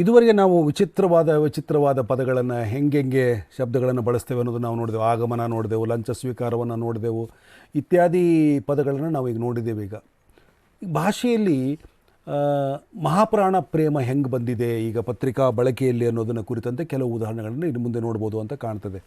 ಇದುವರೆಗೆ ನಾವು ವಿಚಿತ್ರವಾದ ಪದಗಳನ್ನು ಹೆಂಗೆ ಶಬ್ದಗಳನ್ನು ಬಳಸ್ತೇವೆ ಅನ್ನೋದು ನಾವು ನೋಡಿದೆವು. ಆಗಮನ ನೋಡಿದೆವು, ಲಂಚ ಸ್ವೀಕಾರವನ್ನು ನೋಡಿದೆವು, ಇತ್ಯಾದಿ ಪದಗಳನ್ನು ನಾವು ಈಗ ನೋಡಿದ್ದೇವೆ. ಈಗ ಭಾಷೆಯಲ್ಲಿ ಮಹಾಪ್ರಾಣ ಪ್ರೇಮ ಹೆಂಗೆ ಬಂದಿದೆ ಈಗ ಪತ್ರಿಕಾ ಬಳಕೆಯಲ್ಲಿ ಅನ್ನೋದನ್ನು ಕುರಿತಂತೆ ಕೆಲವು ಉದಾಹರಣೆಗಳನ್ನು ಇನ್ನು ಮುಂದೆ ನೋಡ್ಬೋದು ಅಂತ ಕಾಣ್ತದೆ.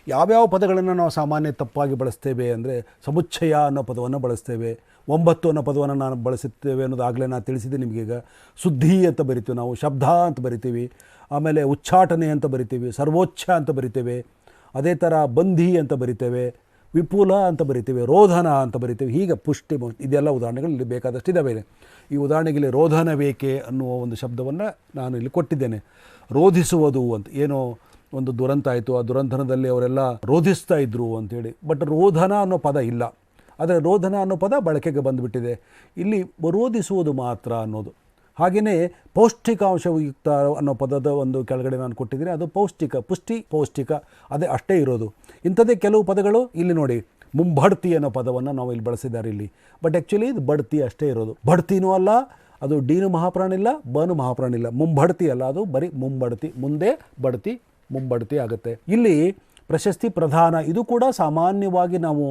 ಯಾವ್ಯಾವ ಪದಗಳನ್ನು ನಾವು ಸಾಮಾನ್ಯ ತಪ್ಪಾಗಿ ಬಳಸ್ತೇವೆ ಅಂದರೆ ಸಮುಚ್ಚಯ ಅನ್ನೋ ಪದವನ್ನು ಬಳಸ್ತೇವೆ, 9 ಅನ್ನೋ ಪದವನ್ನು ನಾನು ಬಳಸುತ್ತೇವೆ ಅನ್ನೋದಾಗಲೇ ನಾನು ತಿಳಿಸಿದೆ ನಿಮಗೀಗ. ಸುದ್ದಿ ಅಂತ ಬರಿತೀವಿ ನಾವು, ಶಬ್ದ ಅಂತ ಬರಿತೀವಿ, ಆಮೇಲೆ ಉಚ್ಚಾಟನೆ ಅಂತ ಬರಿತೀವಿ, ಸರ್ವೋಚ್ಚ ಅಂತ ಬರಿತೇವೆ, ಅದೇ ಥರ ಬಂಧಿ ಅಂತ ಬರಿತೇವೆ, ವಿಪುಲ ಅಂತ ಬರಿತೀವಿ, ರೋಧನ ಅಂತ ಬರಿತೀವಿ. ಹೀಗೆ ಪುಷ್ಟಿ ಇದೆಲ್ಲ ಉದಾಹರಣೆಗಳು ಇಲ್ಲಿ ಬೇಕಾದಷ್ಟು ಇದ್ದಾವೆ. ಈ ಉದಾಹರಣೆಗೆ ರೋಧನ ವೇಕೆ ಅನ್ನುವ ಒಂದು ಶಬ್ದವನ್ನು ನಾನು ಇಲ್ಲಿ ಕೊಟ್ಟಿದ್ದೇನೆ. ರೋಧಿಸುವುದು ಅಂತ, ಏನೋ ಒಂದು ದುರಂತ ಆಯಿತು, ಆ ದುರಂತನದಲ್ಲಿ ಅವರೆಲ್ಲ ರೋಧಿಸ್ತಾ ಇದ್ದರು ಅಂಥೇಳಿ. ಬಟ್ ರೋಧನ ಅನ್ನೋ ಪದ ಇಲ್ಲ, ಆದರೆ ರೋಧನ ಅನ್ನೋ ಪದ ಬಳಕೆಗೆ ಬಂದುಬಿಟ್ಟಿದೆ. ಇಲ್ಲಿ ರೋಧಿಸುವುದು ಮಾತ್ರ ಅನ್ನೋದು. ಹಾಗೆಯೇ ಪೌಷ್ಟಿಕಾಂಶಯುಕ್ತ ಅನ್ನೋ ಪದದ ಒಂದು ಕೆಳಗಡೆ ನಾನು ಕೊಟ್ಟಿದ್ದೀನಿ, ಅದು ಪೌಷ್ಟಿಕ, ಪುಷ್ಟಿ ಪೌಷ್ಟಿಕ ಅಷ್ಟೇ ಇರೋದು. ಇಂಥದ್ದೇ ಕೆಲವು ಪದಗಳು ಇಲ್ಲಿ ನೋಡಿ, ಮುಂಬಡ್ತಿ ಅನ್ನೋ ಪದವನ್ನು ನಾವು ಇಲ್ಲಿ ಬಳಸಿದ್ದಾರೆ ಇಲ್ಲಿ. ಬಟ್ ಆ್ಯಕ್ಚುಲಿ ಇದು ಬಡ್ತಿ ಅಷ್ಟೇ ಇರೋದು. ಬಡ್ತಿನೂ ಅಲ್ಲ, ಅದು ಡಿನೂ ಮಹಾಪ್ರಾಣ ಇಲ್ಲ, ಬನು ಮಹಾಪ್ರಾಣ ಇಲ್ಲ. ಮುಂಬಡ್ತಿ ಅಲ್ಲ, ಅದು ಬರೀ ಮುಂಬಡ್ತಿ, ಮುಂದೆ ಬಡ್ತಿ ಮುಂಬಡ್ತಿ ಆಗುತ್ತೆ. ಇಲ್ಲಿ ಪ್ರಶಸ್ತಿ ಪ್ರಧಾನ, ಇದು ಕೂಡ ಸಾಮಾನ್ಯವಾಗಿ ನಾವು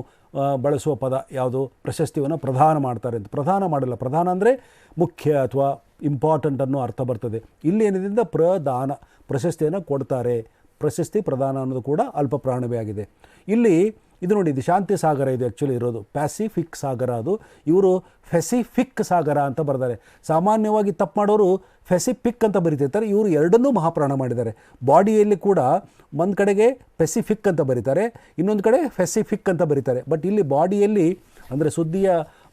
ಬಳಸುವ ಪದ. ಯಾವುದು? ಪ್ರಶಸ್ತಿಯನ್ನು ಪ್ರದಾನ ಮಾಡ್ತಾರೆ ಅಂತ. ಪ್ರದಾನ ಮಾಡಲ್ಲ, ಪ್ರಧಾನ ಅಂದರೆ ಮುಖ್ಯ ಅಥವಾ ಇಂಪಾರ್ಟೆಂಟ್ ಅನ್ನೋ ಅರ್ಥ ಬರ್ತದೆ. ಇಲ್ಲಿ ಏನಿದೆ ಪ್ರದಾನ, ಪ್ರಶಸ್ತಿಯನ್ನು ಕೊಡ್ತಾರೆ. ಪ್ರಶಸ್ತಿ ಪ್ರದಾನ ಅನ್ನೋದು ಕೂಡ ಅಲ್ಪ ಪ್ರಾಣವೇ ಆಗಿದೆ. ಇಲ್ಲಿ ಇದು ನೋಡಿ, ಇದು ಶಾಂತಿ ಸಾಗರ ಇದು ಆ್ಯಕ್ಚುಲಿ ಇರೋದು, ಪ್ಯಾಸಿಫಿಕ್ ಸಾಗರ. ಅದು ಇವರು ಫೆಸಿಫಿಕ್ ಸಾಗರ ಅಂತ ಬರ್ತಾರೆ. ಸಾಮಾನ್ಯವಾಗಿ ತಪ್ಪು ಮಾಡೋರು ಫೆಸಿಫಿಕ್ ಅಂತ ಬರೀತಿರ್ತಾರೆ, ಇವರು ಎರಡನ್ನೂ ಮಹಾಪ್ರಾಣ ಮಾಡಿದ್ದಾರೆ. ಬಾಡಿಯಲ್ಲಿ ಕೂಡ ಒಂದು ಕಡೆಗೆ ಪೆಸಿಫಿಕ್ ಅಂತ ಬರೀತಾರೆ, ಇನ್ನೊಂದು ಕಡೆ ಫೆಸಿಫಿಕ್ ಅಂತ ಬರೀತಾರೆ. ಬಟ್ ಇಲ್ಲಿ ಬಾಡಿಯಲ್ಲಿ ಅಂದರೆ ಸುದ್ದಿಯ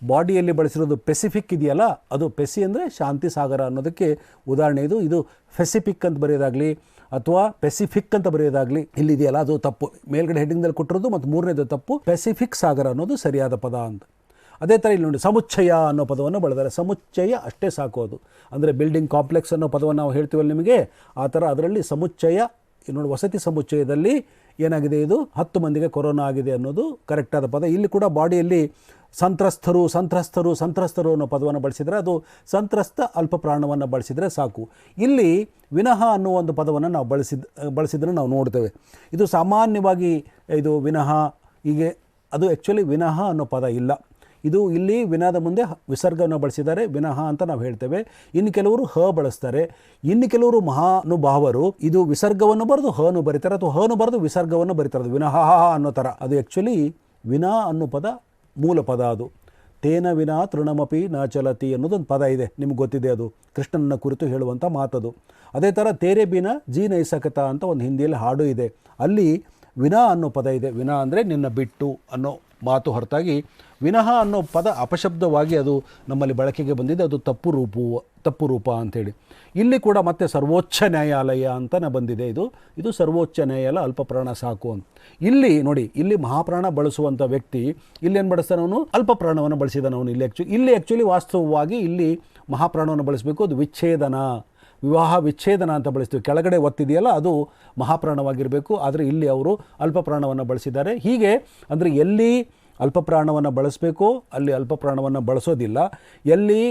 ಬಾಡಿಯಲ್ಲಿ ಬಳಸಿರೋದು ಪೆಸಿಫಿಕ್ ಇದೆಯಲ್ಲ, ಅದು ಪೆಸಿ ಅಂದರೆ ಶಾಂತಿ ಸಾಗರ ಅನ್ನೋದಕ್ಕೆ ಉದಾಹರಣೆ ಇದು. ಇದು ಫೆಸಿಫಿಕ್ ಅಂತ ಬರೆಯೋದಾಗಲಿ ಅಥವಾ ಪೆಸಿಫಿಕ್ ಅಂತ ಬರೆಯೋದಾಗಲಿ ಇಲ್ಲಿದೆಯಲ್ಲ, ಅದು ತಪ್ಪು. ಮೇಲ್ಗಡೆ ಹೆಡ್ಡಿಂಗ್ದಲ್ಲಿ ಕೊಟ್ಟಿರೋದು ಮತ್ತು ಮೂರನೇದು ತಪ್ಪು. ಪೆಸಿಫಿಕ್ ಸಾಗರ ಅನ್ನೋದು ಸರಿಯಾದ ಪದ ಅಂತ. ಅದೇ ಥರ ಇಲ್ಲಿ ನೋಡಿ, ಸಮುಚ್ಚಯ ಅನ್ನೋ ಪದವನ್ನು ಬಳದ್ದಾರೆ. ಸಮುಚ್ಚಯ ಅಷ್ಟೇ ಸಾಕು. ಅದು ಅಂದರೆ ಬಿಲ್ಡಿಂಗ್ ಕಾಂಪ್ಲೆಕ್ಸ್ ಅನ್ನೋ ಪದವನ್ನು ನಾವು ಹೇಳ್ತೀವಲ್ಲ ನಿಮಗೆ, ಆ ಥರ ಅದರಲ್ಲಿ ಸಮುಚ್ಚಯ ನೋಡಿ. ವಸತಿ ಸಮುಚ್ಚಯದಲ್ಲಿ ಏನಾಗಿದೆ, ಇದು 10 ಮಂದಿಗೆ ಕೊರೋನಾ ಆಗಿದೆ ಅನ್ನೋದು ಕರೆಕ್ಟಾದ ಪದ. ಇಲ್ಲಿ ಕೂಡ ಬಾಡಿಯಲ್ಲಿ ಸಂತ್ರಸ್ತರು ಅನ್ನೋ ಪದವನ್ನು ಬಳಸಿದರೆ, ಅದು ಸಂತ್ರಸ್ತ ಅಲ್ಪ ಪ್ರಾಣವನ್ನು ಬಳಸಿದರೆ ಸಾಕು. ಇಲ್ಲಿ ವಿನಃ ಅನ್ನೋ ಒಂದು ಪದವನ್ನು ನಾವು ಬಳಸಿದ್ರೆ ನಾವು ನೋಡ್ತೇವೆ. ಇದು ಸಾಮಾನ್ಯವಾಗಿ ಇದು ವಿನಃ, ಹೀಗೆ ಅದು ಆ್ಯಕ್ಚುಲಿ ವಿನಃ ಅನ್ನೋ ಪದ ಇಲ್ಲ. ಇದು ಇಲ್ಲಿ ವಿನಾದ ಮುಂದೆ ವಿಸರ್ಗವನ್ನು ಬಳಸಿದ್ದಾರೆ, ವಿನಃ ಅಂತ ನಾವು ಹೇಳ್ತೇವೆ. ಇನ್ನು ಕೆಲವರು ಹ ಬಳಸ್ತಾರೆ, ಇನ್ನು ಕೆಲವರು ಮಹಾನುಭಾವರು ಇದು ವಿಸರ್ಗವನ್ನು ಬರೆದು ಹನು ಬರೀತಾರೆ, ಅಥವಾ ಹನು ಬರೆದು ವಿಸರ್ಗವನ್ನು ಬರೀತಾರೆ, ವಿನಃ ಅನ್ನೋ ಥರ. ಅದು ಆ್ಯಕ್ಚುಲಿ ವಿನಾ ಅನ್ನೋ ಪದ ಮೂಲ ಪದ. ಅದು ತೇನ ವಿನಾ ತೃಣಮಪಿ ನ ಚಲತಿ ಅನ್ನೋದೊಂದು ಪದ ಇದೆ, ನಿಮ್ಗೆ ಗೊತ್ತಿದೆ, ಅದು ಕೃಷ್ಣನ ಕುರಿತು ಹೇಳುವಂಥ ಮಾತದು. ಅದೇ ಥರ ತೇರೆ ಬಿನ ಜೀ ನೈಸಕತ ಅಂತ ಒಂದು ಹಿಂದಿಯಲ್ಲಿ ಹಾಡು ಇದೆ, ಅಲ್ಲಿ ವಿನಾ ಅನ್ನೋ ಪದ ಇದೆ. ವಿನಾ ಅಂದರೆ ನಿನ್ನ ಬಿಟ್ಟು ಅನ್ನೋ ಮಾತು ಹೊರತಾಗಿ ವಿನಃ ಅನ್ನೋ ಪದ ಅಪಶಬ್ದವಾಗಿ ಅದು ನಮ್ಮಲ್ಲಿ ಬಳಕೆಗೆ ಬಂದಿದೆ. ಅದು ತಪ್ಪು ರೂಪ ಅಂಥೇಳಿ. ಇಲ್ಲಿ ಕೂಡ ಮತ್ತೆ ಸರ್ವೋಚ್ಚ ನ್ಯಾಯಾಲಯ ಅಂತಲೇ ಬಂದಿದೆ. ಇದು ಸರ್ವೋಚ್ಚ ನ್ಯಾಯಾಲಯ, ಅಲ್ಪ ಪ್ರಾಣ ಸಾಕು ಅಂತ. ಇಲ್ಲಿ ನೋಡಿ, ಇಲ್ಲಿ ಮಹಾಪ್ರಾಣ ಬಳಸುವಂಥ ವ್ಯಕ್ತಿ ಇಲ್ಲೇನು ಬಳಸ್ತಾನೆ, ಅವನು ಅಲ್ಪ ಪ್ರಾಣವನ್ನು ಬಳಸಿದಾನೆ ಅವನು. ಇಲ್ಲಿ ಆ್ಯಕ್ಚುಲಿ ವಾಸ್ತವವಾಗಿ ಇಲ್ಲಿ ಮಹಾಪ್ರಾಣವನ್ನು ಬಳಸಬೇಕು. ಅದು ವಿಚ್ಛೇದನ, ವಿವಾಹ ವಿಚ್ಛೇದನ ಅಂತ ಬಳಸ್ತೀವಿ. ಕೆಳಗಡೆ ಒತ್ತಿದೆಯಲ್ಲ, ಅದು ಮಹಾಪ್ರಾಣವಾಗಿರಬೇಕು. ಆದರೆ ಇಲ್ಲಿ ಅವರು ಅಲ್ಪ ಪ್ರಾಣವನ್ನು ಬಳಸಿದ್ದಾರೆ. ಹೀಗೆ ಅಂದರೆ ಎಲ್ಲಿ ಅಲ್ಪ ಪ್ರಾಣವನ್ನು ಬಳಸಬೇಕು ಅಲ್ಲಿ ಅಲ್ಪ ಪ್ರಾಣವನ್ನು ಬಳಸೋದಿಲ್ಲ, ಎಲ್ಲಿ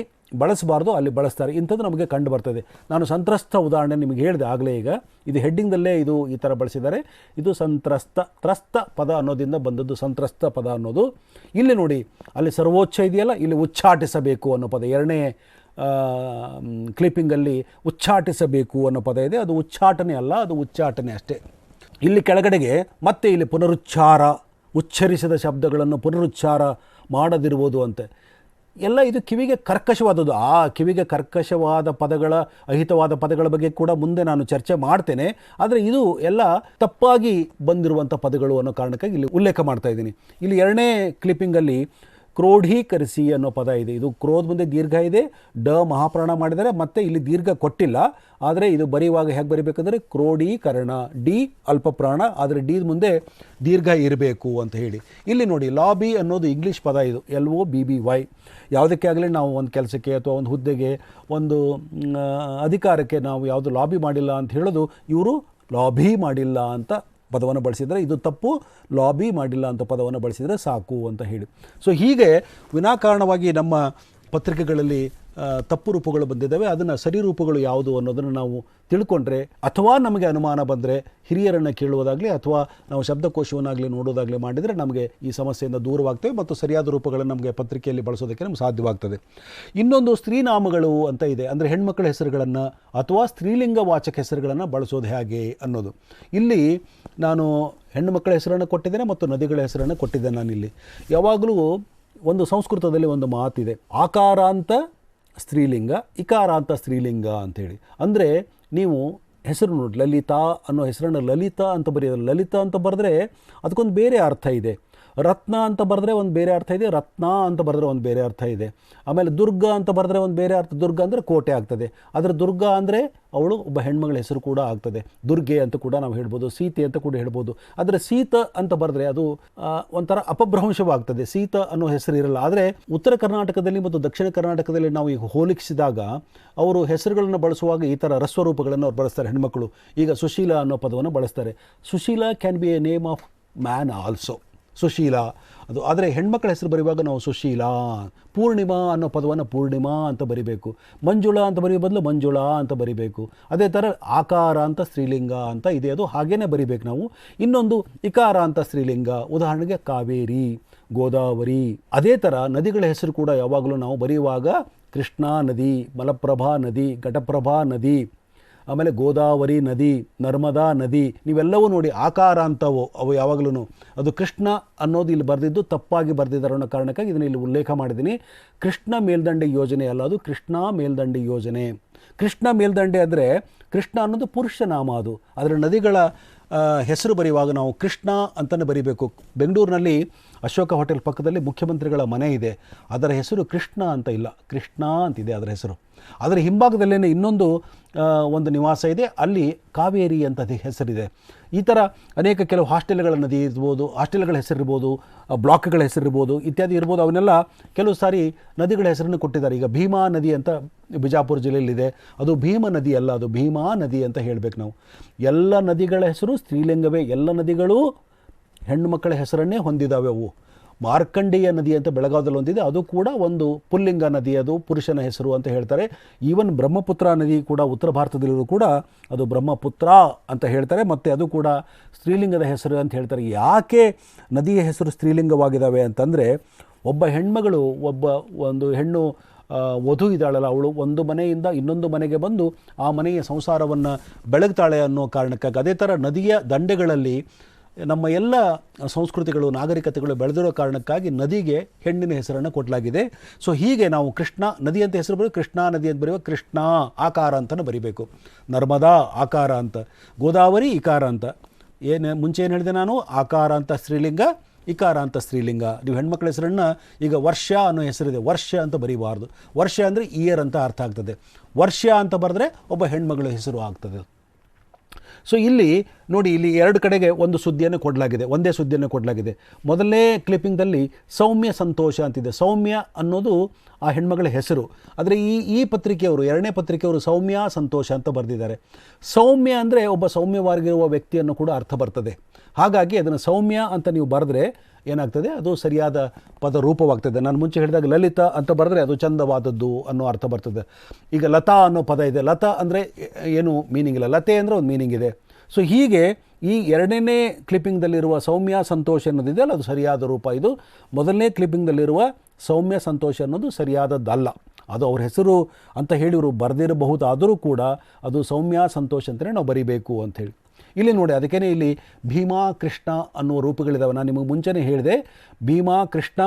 ಬಳಸಬಾರ್ದು ಅಲ್ಲಿ ಬಳಸ್ತಾರೆ. ಇಂಥದ್ದು ನಮಗೆ ಕಂಡು ಬರ್ತದೆ. ನಾನು ಸಂತ್ರಸ್ತ ಉದಾಹರಣೆ ನಿಮಗೆ ಹೇಳಿದೆ ಆಗಲೇ. ಈಗ ಇದು ಹೆಡ್ಡಿಂಗ್ದಲ್ಲೇ ಇದು ಈ ಥರ ಬಳಸಿದ್ದಾರೆ. ಇದು ತ್ರಸ್ತ ಪದ ಅನ್ನೋದಿಂದ ಬಂದದ್ದು, ಸಂತ್ರಸ್ತ ಪದ ಅನ್ನೋದು. ಇಲ್ಲಿ ನೋಡಿ, ಅಲ್ಲಿ ಸರ್ವೋಚ್ಚ ಇದೆಯಲ್ಲ, ಇಲ್ಲಿ ಉಚ್ಚಾಟಿಸಬೇಕು ಅನ್ನೋ ಪದ. ಎರಡನೇ ಕ್ಲಿಪ್ಪಿಂಗಲ್ಲಿ ಉಚ್ಚಾಟಿಸಬೇಕು ಅನ್ನೋ ಪದ ಇದೆ. ಅದು ಉಚ್ಚಾಟನೆ ಅಲ್ಲ, ಅದು ಉಚ್ಚಾಟನೆ ಅಷ್ಟೇ. ಇಲ್ಲಿ ಕೆಳಗಡೆಗೆ ಮತ್ತೆ ಇಲ್ಲಿ ಪುನರುಚ್ಚಾರ, ಉಚ್ಚರಿಸಿದ ಶಬ್ದಗಳನ್ನು ಪುನರುಚ್ಚಾರ ಮಾಡದಿರುವುದು ಅಂತೆ ಎಲ್ಲ. ಇದು ಕಿವಿಗೆ ಕರ್ಕಶವಾದದ್ದು. ಆ ಕಿವಿಗೆ ಕರ್ಕಶವಾದ ಪದಗಳ, ಅಹಿತವಾದ ಪದಗಳ ಬಗ್ಗೆ ಕೂಡ ಮುಂದೆ ನಾನು ಚರ್ಚೆ ಮಾಡ್ತೇನೆ. ಆದರೆ ಇದು ಎಲ್ಲ ತಪ್ಪಾಗಿ ಬಂದಿರುವಂಥ ಪದಗಳು ಅನ್ನೋ ಕಾರಣಕ್ಕಾಗಿ ಇಲ್ಲಿ ಉಲ್ಲೇಖ ಮಾಡ್ತಾ ಇದ್ದೀನಿ. ಇಲ್ಲಿ ಎರಡನೇ ಕ್ಲಿಪ್ಪಿಂಗಲ್ಲಿ ಕ್ರೋಢೀಕರಿಸಿ ಅನ್ನೋ ಪದ ಇದೆ. ಇದು ಕ್ರೋಧ ಮುಂದೆ ದೀರ್ಘ ಇದೆ, ಡ ಮಹಾಪ್ರಾಣ ಮಾಡಿದರೆ, ಮತ್ತು ಇಲ್ಲಿ ದೀರ್ಘ ಕೊಟ್ಟಿಲ್ಲ. ಆದರೆ ಇದು ಬರೆಯುವಾಗ ಹೇಗೆ ಬರೀಬೇಕಂದ್ರೆ ಕ್ರೋಢೀಕರಣ, ಡಿ ಅಲ್ಪ ಪ್ರಾಣ, ಆದರೆ ಡಿ ಮುಂದೆ ದೀರ್ಘ ಇರಬೇಕು ಅಂತ ಹೇಳಿ. ಇಲ್ಲಿ ನೋಡಿ, ಲಾಬಿ ಅನ್ನೋದು ಇಂಗ್ಲೀಷ್ ಪದ. ಇದು LOBBY. ಯಾವುದಕ್ಕೆ ಆಗಲಿ ನಾವು ಒಂದು ಕೆಲಸಕ್ಕೆ ಅಥವಾ ಒಂದು ಹುದ್ದೆಗೆ, ಒಂದು ಅಧಿಕಾರಕ್ಕೆ ನಾವು ಯಾವುದು ಲಾಬಿ ಮಾಡಿಲ್ಲ ಅಂತ ಹೇಳೋದು, ಇವರು ಲಾಬಿ ಮಾಡಿಲ್ಲ ಅಂತ ಪದವನ್ನು ಬಳಸಿದರೆ ಇದು ತಪ್ಪು. ಲಾಬಿ ಮಾಡಿಲ್ಲ ಅಂತ ಪದವನ್ನು ಬಳಸಿದರೆ ಸಾಕು ಅಂತ ಹೇಳಿ. ಸೊ ಹೀಗೆ ವಿನಾಕಾರಣವಾಗಿ ನಮ್ಮ ಪತ್ರಿಕೆಗಳಲ್ಲಿ ತಪ್ಪು ರೂಪಗಳು ಬಂದಿದ್ದಾವೆ, ಅದನ್ನು ಸರಿ ರೂಪಗಳು ಯಾವುದು ಅನ್ನೋದನ್ನು ನಾವು ತಿಳ್ಕೊಂಡ್ರೆ, ಅಥವಾ ನಮಗೆ ಅನುಮಾನ ಬಂದರೆ ಹಿರಿಯರನ್ನು ಕೇಳುವುದಾಗಲಿ ಅಥವಾ ನಾವು ಶಬ್ದಕೋಶವನ್ನಾಗಲಿ ನೋಡೋದಾಗಲಿ ಮಾಡಿದರೆ ನಮಗೆ ಈ ಸಮಸ್ಯೆಯಿಂದ ದೂರವಾಗ್ತೇವೆ ಮತ್ತು ಸರಿಯಾದ ರೂಪಗಳನ್ನು ನಮಗೆ ಪತ್ರಿಕೆಯಲ್ಲಿ ಬಳಸೋದಕ್ಕೆ ನಮ್ಗೆ ಸಾಧ್ಯವಾಗ್ತದೆ. ಇನ್ನೊಂದು ಸ್ತ್ರೀನಾಮಗಳು ಅಂತ ಇದೆ, ಅಂದರೆ ಹೆಣ್ಮಕ್ಳ ಹೆಸರುಗಳನ್ನು ಅಥವಾ ಸ್ತ್ರೀಲಿಂಗ ವಾಚಕ ಹೆಸರುಗಳನ್ನು ಬಳಸೋದು ಹೇಗೆ ಅನ್ನೋದು. ಇಲ್ಲಿ ನಾನು ಹೆಣ್ಣು ಮಕ್ಕಳ ಹೆಸರನ್ನು ಕೊಟ್ಟಿದ್ದೇನೆ ಮತ್ತು ನದಿಗಳ ಹೆಸರನ್ನು ಕೊಟ್ಟಿದ್ದೇನೆ. ನಾನಿಲ್ಲಿ ಯಾವಾಗಲೂ ಒಂದು ಸಂಸ್ಕೃತದಲ್ಲಿ ಒಂದು ಮಾತಿದೆ, ಆಕಾರಾಂತ ಸ್ತ್ರೀಲಿಂಗ, ಇಕಾರಾಂತ ಸ್ತ್ರೀಲಿಂಗ ಅಂಥೇಳಿ. ಅಂದರೆ ನೀವು ಹೆಸರು ನೋಡಿ, ಲಲಿತಾ ಅನ್ನೋ ಹೆಸರನ್ನು ಲಲಿತಾ ಅಂತ ಬರೆಯೋದು. ಲಲಿತಾ ಅಂತ ಬರೆದ್ರೆ ಅದಕ್ಕೊಂದು ಬೇರೆ ಅರ್ಥ ಇದೆ. ರತ್ನ ಅಂತ ಬರೆದ್ರೆ ಒಂದು ಬೇರೆ ಅರ್ಥ ಇದೆ, ರತ್ನ ಅಂತ ಬರೆದ್ರೆ ಒಂದು ಬೇರೆ ಅರ್ಥ ಇದೆ. ಆಮೇಲೆ ದುರ್ಗ ಅಂತ ಬರೆದ್ರೆ ಒಂದು ಬೇರೆ ಅರ್ಥ, ದುರ್ಗ ಅಂದರೆ ಕೋಟೆ ಆಗ್ತದೆ. ಅದರ ದುರ್ಗ ಅಂದರೆ ಅವಳು ಒಬ್ಬ ಹೆಣ್ಮಗಳ ಹೆಸರು ಕೂಡ ಆಗ್ತದೆ, ದುರ್ಗೆ ಅಂತ ಕೂಡ ನಾವು ಹೇಳ್ಬೋದು, ಸೀತೆ ಅಂತ ಕೂಡ ಹೇಳ್ಬೋದು. ಆದರೆ ಸೀತ ಅಂತ ಬರೆದ್ರೆ ಅದು ಒಂಥರ ಅಪಭ್ರಂಶವಾಗ್ತದೆ, ಸೀತ ಅನ್ನೋ ಹೆಸರು ಇರಲ್ಲ. ಆದರೆ ಉತ್ತರ ಕರ್ನಾಟಕದಲ್ಲಿ ಮತ್ತು ದಕ್ಷಿಣ ಕರ್ನಾಟಕದಲ್ಲಿ ನಾವು ಈಗ ಹೋಲಿಸಿದಾಗ ಅವರು ಹೆಸರುಗಳನ್ನು ಬಳಸುವಾಗ ಈ ಥರ ರಸ್ವರೂಪಗಳನ್ನು ಅವ್ರು ಬಳಸ್ತಾರೆ ಹೆಣ್ಮಕ್ಳು. ಈಗ ಸುಶೀಲಾ ಅನ್ನೋ ಪದವನ್ನು ಬಳಸ್ತಾರೆ. Sushila can be A name of man also, Sushila ಅದು. ಆದರೆ ಹೆಣ್ಮಕ್ಳ ಹೆಸರು ಬರೆಯುವಾಗ ನಾವು ಸುಶೀಲಾ. ಪೂರ್ಣಿಮಾ ಅನ್ನೋ ಪದವನ್ನು ಪೂರ್ಣಿಮಾ ಅಂತ ಬರಿಬೇಕು, ಮಂಜುಳಾ ಅಂತ ಬರೆಯೋ ಬದಲು ಮಂಜುಳಾ ಅಂತ ಬರಿಬೇಕು. ಅದೇ ಥರ ಆಕಾರ ಅಂತ ಸ್ತ್ರೀಲಿಂಗ ಅಂತ ಇದೆ, ಅದು ಹಾಗೇ ಬರಿಬೇಕು ನಾವು. ಇನ್ನೊಂದು ಇಕಾರ ಅಂತ ಸ್ತ್ರೀಲಿಂಗ, ಉದಾಹರಣೆಗೆ ಕಾವೇರಿ, ಗೋದಾವರಿ. ಅದೇ ಥರ ನದಿಗಳ ಹೆಸರು ಕೂಡ ಯಾವಾಗಲೂ ನಾವು ಬರೆಯುವಾಗ ಕೃಷ್ಣಾ ನದಿ, ಮಲಪ್ರಭಾ ನದಿ, ಘಟಪ್ರಭಾ ನದಿ, ಆಮೇಲೆ ಗೋದಾವರಿ ನದಿ, ನರ್ಮದಾ ನದಿ, ನೀವೆಲ್ಲವೂ ನೋಡಿ ಆಕಾರ ಅಂತವು ಅವು ಯಾವಾಗಲೂ. ಅದು ಕೃಷ್ಣ ಅನ್ನೋದು ಇಲ್ಲಿ ಬರೆದಿದ್ದು ತಪ್ಪಾಗಿ ಬರೆದಿದ್ದಾರೆ ಅನ್ನೋ ಕಾರಣಕ್ಕಾಗಿ ಇದನ್ನು ಇಲ್ಲಿ ಉಲ್ಲೇಖ ಮಾಡಿದ್ದೀನಿ. ಕೃಷ್ಣ ಮೇಲ್ದಂಡೆ ಯೋಜನೆ ಅಲ್ಲ, ಅದು ಕೃಷ್ಣ ಮೇಲ್ದಂಡೆ ಯೋಜನೆ. ಕೃಷ್ಣ ಮೇಲ್ದಂಡೆ ಅಂದರೆ ಕೃಷ್ಣ ಅನ್ನೋದು ಪುರುಷ ನಾಮ. ಅದು ಅದರ ನದಿಗಳ ಹೆಸರು ಬರೆಯುವಾಗ ನಾವು ಕೃಷ್ಣ ಅಂತಲೇ ಬರಿಬೇಕು. ಬೆಂಗಳೂರಿನಲ್ಲಿ ಅಶೋಕ ಹೋಟೆಲ್ ಪಕ್ಕದಲ್ಲಿ ಮುಖ್ಯಮಂತ್ರಿಗಳ ಮನೆ ಇದೆ, ಅದರ ಹೆಸರು ಕೃಷ್ಣ ಅಂತ ಇಲ್ಲ, ಕೃಷ್ಣ ಅಂತಿದೆ ಅದರ ಹೆಸರು. ಅದರ ಹಿಂಭಾಗದಲ್ಲೇ ಇನ್ನೊಂದು ಒಂದು ನಿವಾಸ ಇದೆ, ಅಲ್ಲಿ ಕಾವೇರಿ ಅಂತ ಹೆಸರಿದೆ. ಈ ಥರ ಅನೇಕ ಕೆಲವು ಹಾಸ್ಟೆಲ್ಗಳ ನದಿ ಇರ್ಬೋದು, ಹಾಸ್ಟೆಲ್ಗಳ ಹೆಸರಿರ್ಬೋದು, ಬ್ಲಾಕ್ಗಳ ಹೆಸರಿರ್ಬೋದು, ಇತ್ಯಾದಿ ಇರ್ಬೋದು. ಅವನ್ನೆಲ್ಲ ಕೆಲವು ಸಾರಿ ನದಿಗಳ ಹೆಸರನ್ನು ಕೊಟ್ಟಿದ್ದಾರೆ. ಈಗ ಭೀಮಾ ನದಿ ಅಂತ ಬಿಜಾಪುರ ಜಿಲ್ಲೆಯಲ್ಲಿದೆ, ಅದು ಭೀಮ ನದಿ ಅಲ್ಲ, ಅದು ಭೀಮಾ ನದಿ ಅಂತ ಹೇಳಬೇಕು ನಾವು. ಎಲ್ಲ ನದಿಗಳ ಹೆಸರು ಸ್ತ್ರೀಲಿಂಗವೇ, ಎಲ್ಲ ನದಿಗಳು ಹೆಣ್ಣು ಮಕ್ಕಳ ಹೆಸರನ್ನೇ ಹೊಂದಿದ್ದಾವೆ. ಅವು ಮಾರ್ಕಂಡೇಯ ನದಿ ಅಂತ ಬೆಳಗಾವದಲ್ಲಿ ಒಂದಿದೆ, ಅದು ಕೂಡ ಒಂದು ಪುಲ್ಲಿಂಗ ನದಿ, ಅದು ಪುರುಷನ ಹೆಸರು ಅಂತ ಹೇಳ್ತಾರೆ. ಈವನ್ ಬ್ರಹ್ಮಪುತ್ರ ನದಿ ಕೂಡ ಉತ್ತರ ಭಾರತದಲ್ಲಿರೋ ಕೂಡ ಅದು ಬ್ರಹ್ಮಪುತ್ರ ಅಂತ ಹೇಳ್ತಾರೆ, ಮತ್ತು ಅದು ಕೂಡ ಸ್ತ್ರೀಲಿಂಗದ ಹೆಸರು ಅಂತ ಹೇಳ್ತಾರೆ. ಯಾಕೆ ನದಿಯ ಹೆಸರು ಸ್ತ್ರೀಲಿಂಗವಾಗಿದ್ದಾವೆ ಅಂತಂದರೆ, ಒಬ್ಬ ಹೆಣ್ಮಗಳು, ಒಂದು ಹೆಣ್ಣು ವಧು ಇದ್ದಾಳಲ್ಲ, ಅವಳು ಒಂದು ಮನೆಯಿಂದ ಇನ್ನೊಂದು ಮನೆಗೆ ಬಂದು ಆ ಮನೆಯ ಸಂಸಾರವನ್ನು ಬೆಳಗ್ತಾಳೆ ಅನ್ನೋ ಕಾರಣಕ್ಕಾಗಿ. ಅದೇ ಥರ ನದಿಯ ದಂಡೆಗಳಲ್ಲಿ ನಮ್ಮ ಎಲ್ಲ ಸಂಸ್ಕೃತಿಗಳು, ನಾಗರಿಕತೆಗಳು ಬೆಳೆದಿರೋ ಕಾರಣಕ್ಕಾಗಿ ನದಿಗೆ ಹೆಣ್ಣಿನ ಹೆಸರನ್ನು ಕೊಡಲಾಗಿದೆ. ಸೊ ಹೀಗೆ ನಾವು ಕೃಷ್ಣ ನದಿ ಅಂತ ಹೆಸರು ಬರೆಯುವ, ಕೃಷ್ಣಾ ನದಿ ಅಂತ ಬರೆಯುವ, ಕೃಷ್ಣ ಆಕಾರ ಅಂತಲೇ ಬರಿಬೇಕು, ನರ್ಮದಾ ಆಕಾರ ಅಂತ, ಗೋದಾವರಿ ಇಕಾರ ಅಂತ. ಮುಂಚೆ ಏನು ಹೇಳಿದೆ ನಾನು, ಆಕಾರ ಅಂತ ಸ್ತ್ರೀಲಿಂಗ, ಇಕಾರ ಅಂತ ಸ್ತ್ರೀಲಿಂಗ. ನೀವು ಹೆಣ್ಮಕ್ಳ ಹೆಸರನ್ನು ಈಗ ವರ್ಷ ಅನ್ನೋ ಹೆಸರಿದೆ, ವರ್ಷ ಅಂತ ಬರೀಬಾರ್ದು. ವರ್ಷ ಅಂದರೆ ಇಯರ್ ಅಂತ ಅರ್ಥ ಆಗ್ತದೆ, ವರ್ಷ ಅಂತ ಬರೆದ್ರೆ ಒಬ್ಬ ಹೆಣ್ಮಗಳ ಹೆಸರು ಆಗ್ತದೆ. ಸೊ ಇಲ್ಲಿ ನೋಡಿ, ಇಲ್ಲಿ ಎರಡು ಕಡೆಗೆ ಒಂದು ಸುದ್ದಿಯನ್ನು ಕೊಡಲಾಗಿದೆ, ಒಂದೇ ಸುದ್ದಿಯನ್ನು ಕೊಡಲಾಗಿದೆ. ಮೊದಲನೇ ಕ್ಲಿಪ್ಪಿಂಗ್ದಲ್ಲಿ ಸೌಮ್ಯ ಸಂತೋಷ ಅಂತಿದೆ. ಸೌಮ್ಯ ಅನ್ನೋದು ಆ ಹೆಣ್ಮಗಳ ಹೆಸರು. ಆದರೆ ಈ ಪತ್ರಿಕೆಯವರು, ಎರಡನೇ ಪತ್ರಿಕೆಯವರು ಸೌಮ್ಯ ಸಂತೋಷ ಅಂತ ಬರೆದಿದ್ದಾರೆ. ಸೌಮ್ಯ ಅಂದರೆ ಒಬ್ಬ ಸೌಮ್ಯವಾಗಿರುವ ವ್ಯಕ್ತಿಯನ್ನು ಕೂಡ ಅರ್ಥ ಬರ್ತದೆ. ಹಾಗಾಗಿ ಅದನ್ನು ಸೌಮ್ಯ ಅಂತ ನೀವು ಬರೆದ್ರೆ ಏನಾಗ್ತದೆ, ಅದು ಸರಿಯಾದ ಪದ ರೂಪವಾಗ್ತದೆ. ನಾನು ಮುಂಚೆ ಹೇಳಿದಾಗ ಲಲಿತಾ ಅಂತ ಬರೆದ್ರೆ ಅದು ಚಂದವಾದದ್ದು ಅನ್ನೋ ಅರ್ಥ ಬರ್ತದೆ. ಈಗ ಲತಾ ಅನ್ನೋ ಪದ ಇದೆ, ಲತಾ ಅಂದರೆ ಏನು ಮೀನಿಂಗ್ ಇಲ್ಲ, ಲತೆ ಅಂದರೆ ಒಂದು ಮೀನಿಂಗ್ ಇದೆ. ಸೊ ಹೀಗೆ ಈ ಎರಡನೇ ಕ್ಲಿಪ್ಪಿಂಗ್ದಲ್ಲಿರುವ ಸೌಮ್ಯ ಸಂತೋಷ ಅನ್ನೋದಿದೆ ಅಲ್ಲ, ಅದು ಸರಿಯಾದ ರೂಪ. ಇದು ಮೊದಲನೇ ಕ್ಲಿಪ್ಪಿಂಗ್ದಲ್ಲಿರುವ ಸೌಮ್ಯ ಸಂತೋಷ ಅನ್ನೋದು ಸರಿಯಾದದ್ದಲ್ಲ. ಅದು ಅವ್ರ ಹೆಸರು ಅಂತ ಹೇಳಿವರು ಬರೆದಿರಬಹುದಾದರೂ ಕೂಡ ಅದು ಸೌಮ್ಯ ಸಂತೋಷ ಅಂತಲೇ ನಾವು ಬರಿಬೇಕು ಅಂಥೇಳಿ. ಇಲ್ಲಿ ನೋಡಿ, ಅದಕ್ಕೇ ಇಲ್ಲಿ ಭೀಮಾ ಕೃಷ್ಣ ಅನ್ನುವ ರೂಪಗಳಿದ್ದಾವೆ. ನಾನು ನಿಮಗೆ ಮುಂಚೆನೇ ಹೇಳಿದೆ, ಭೀಮಾ ಕೃಷ್ಣ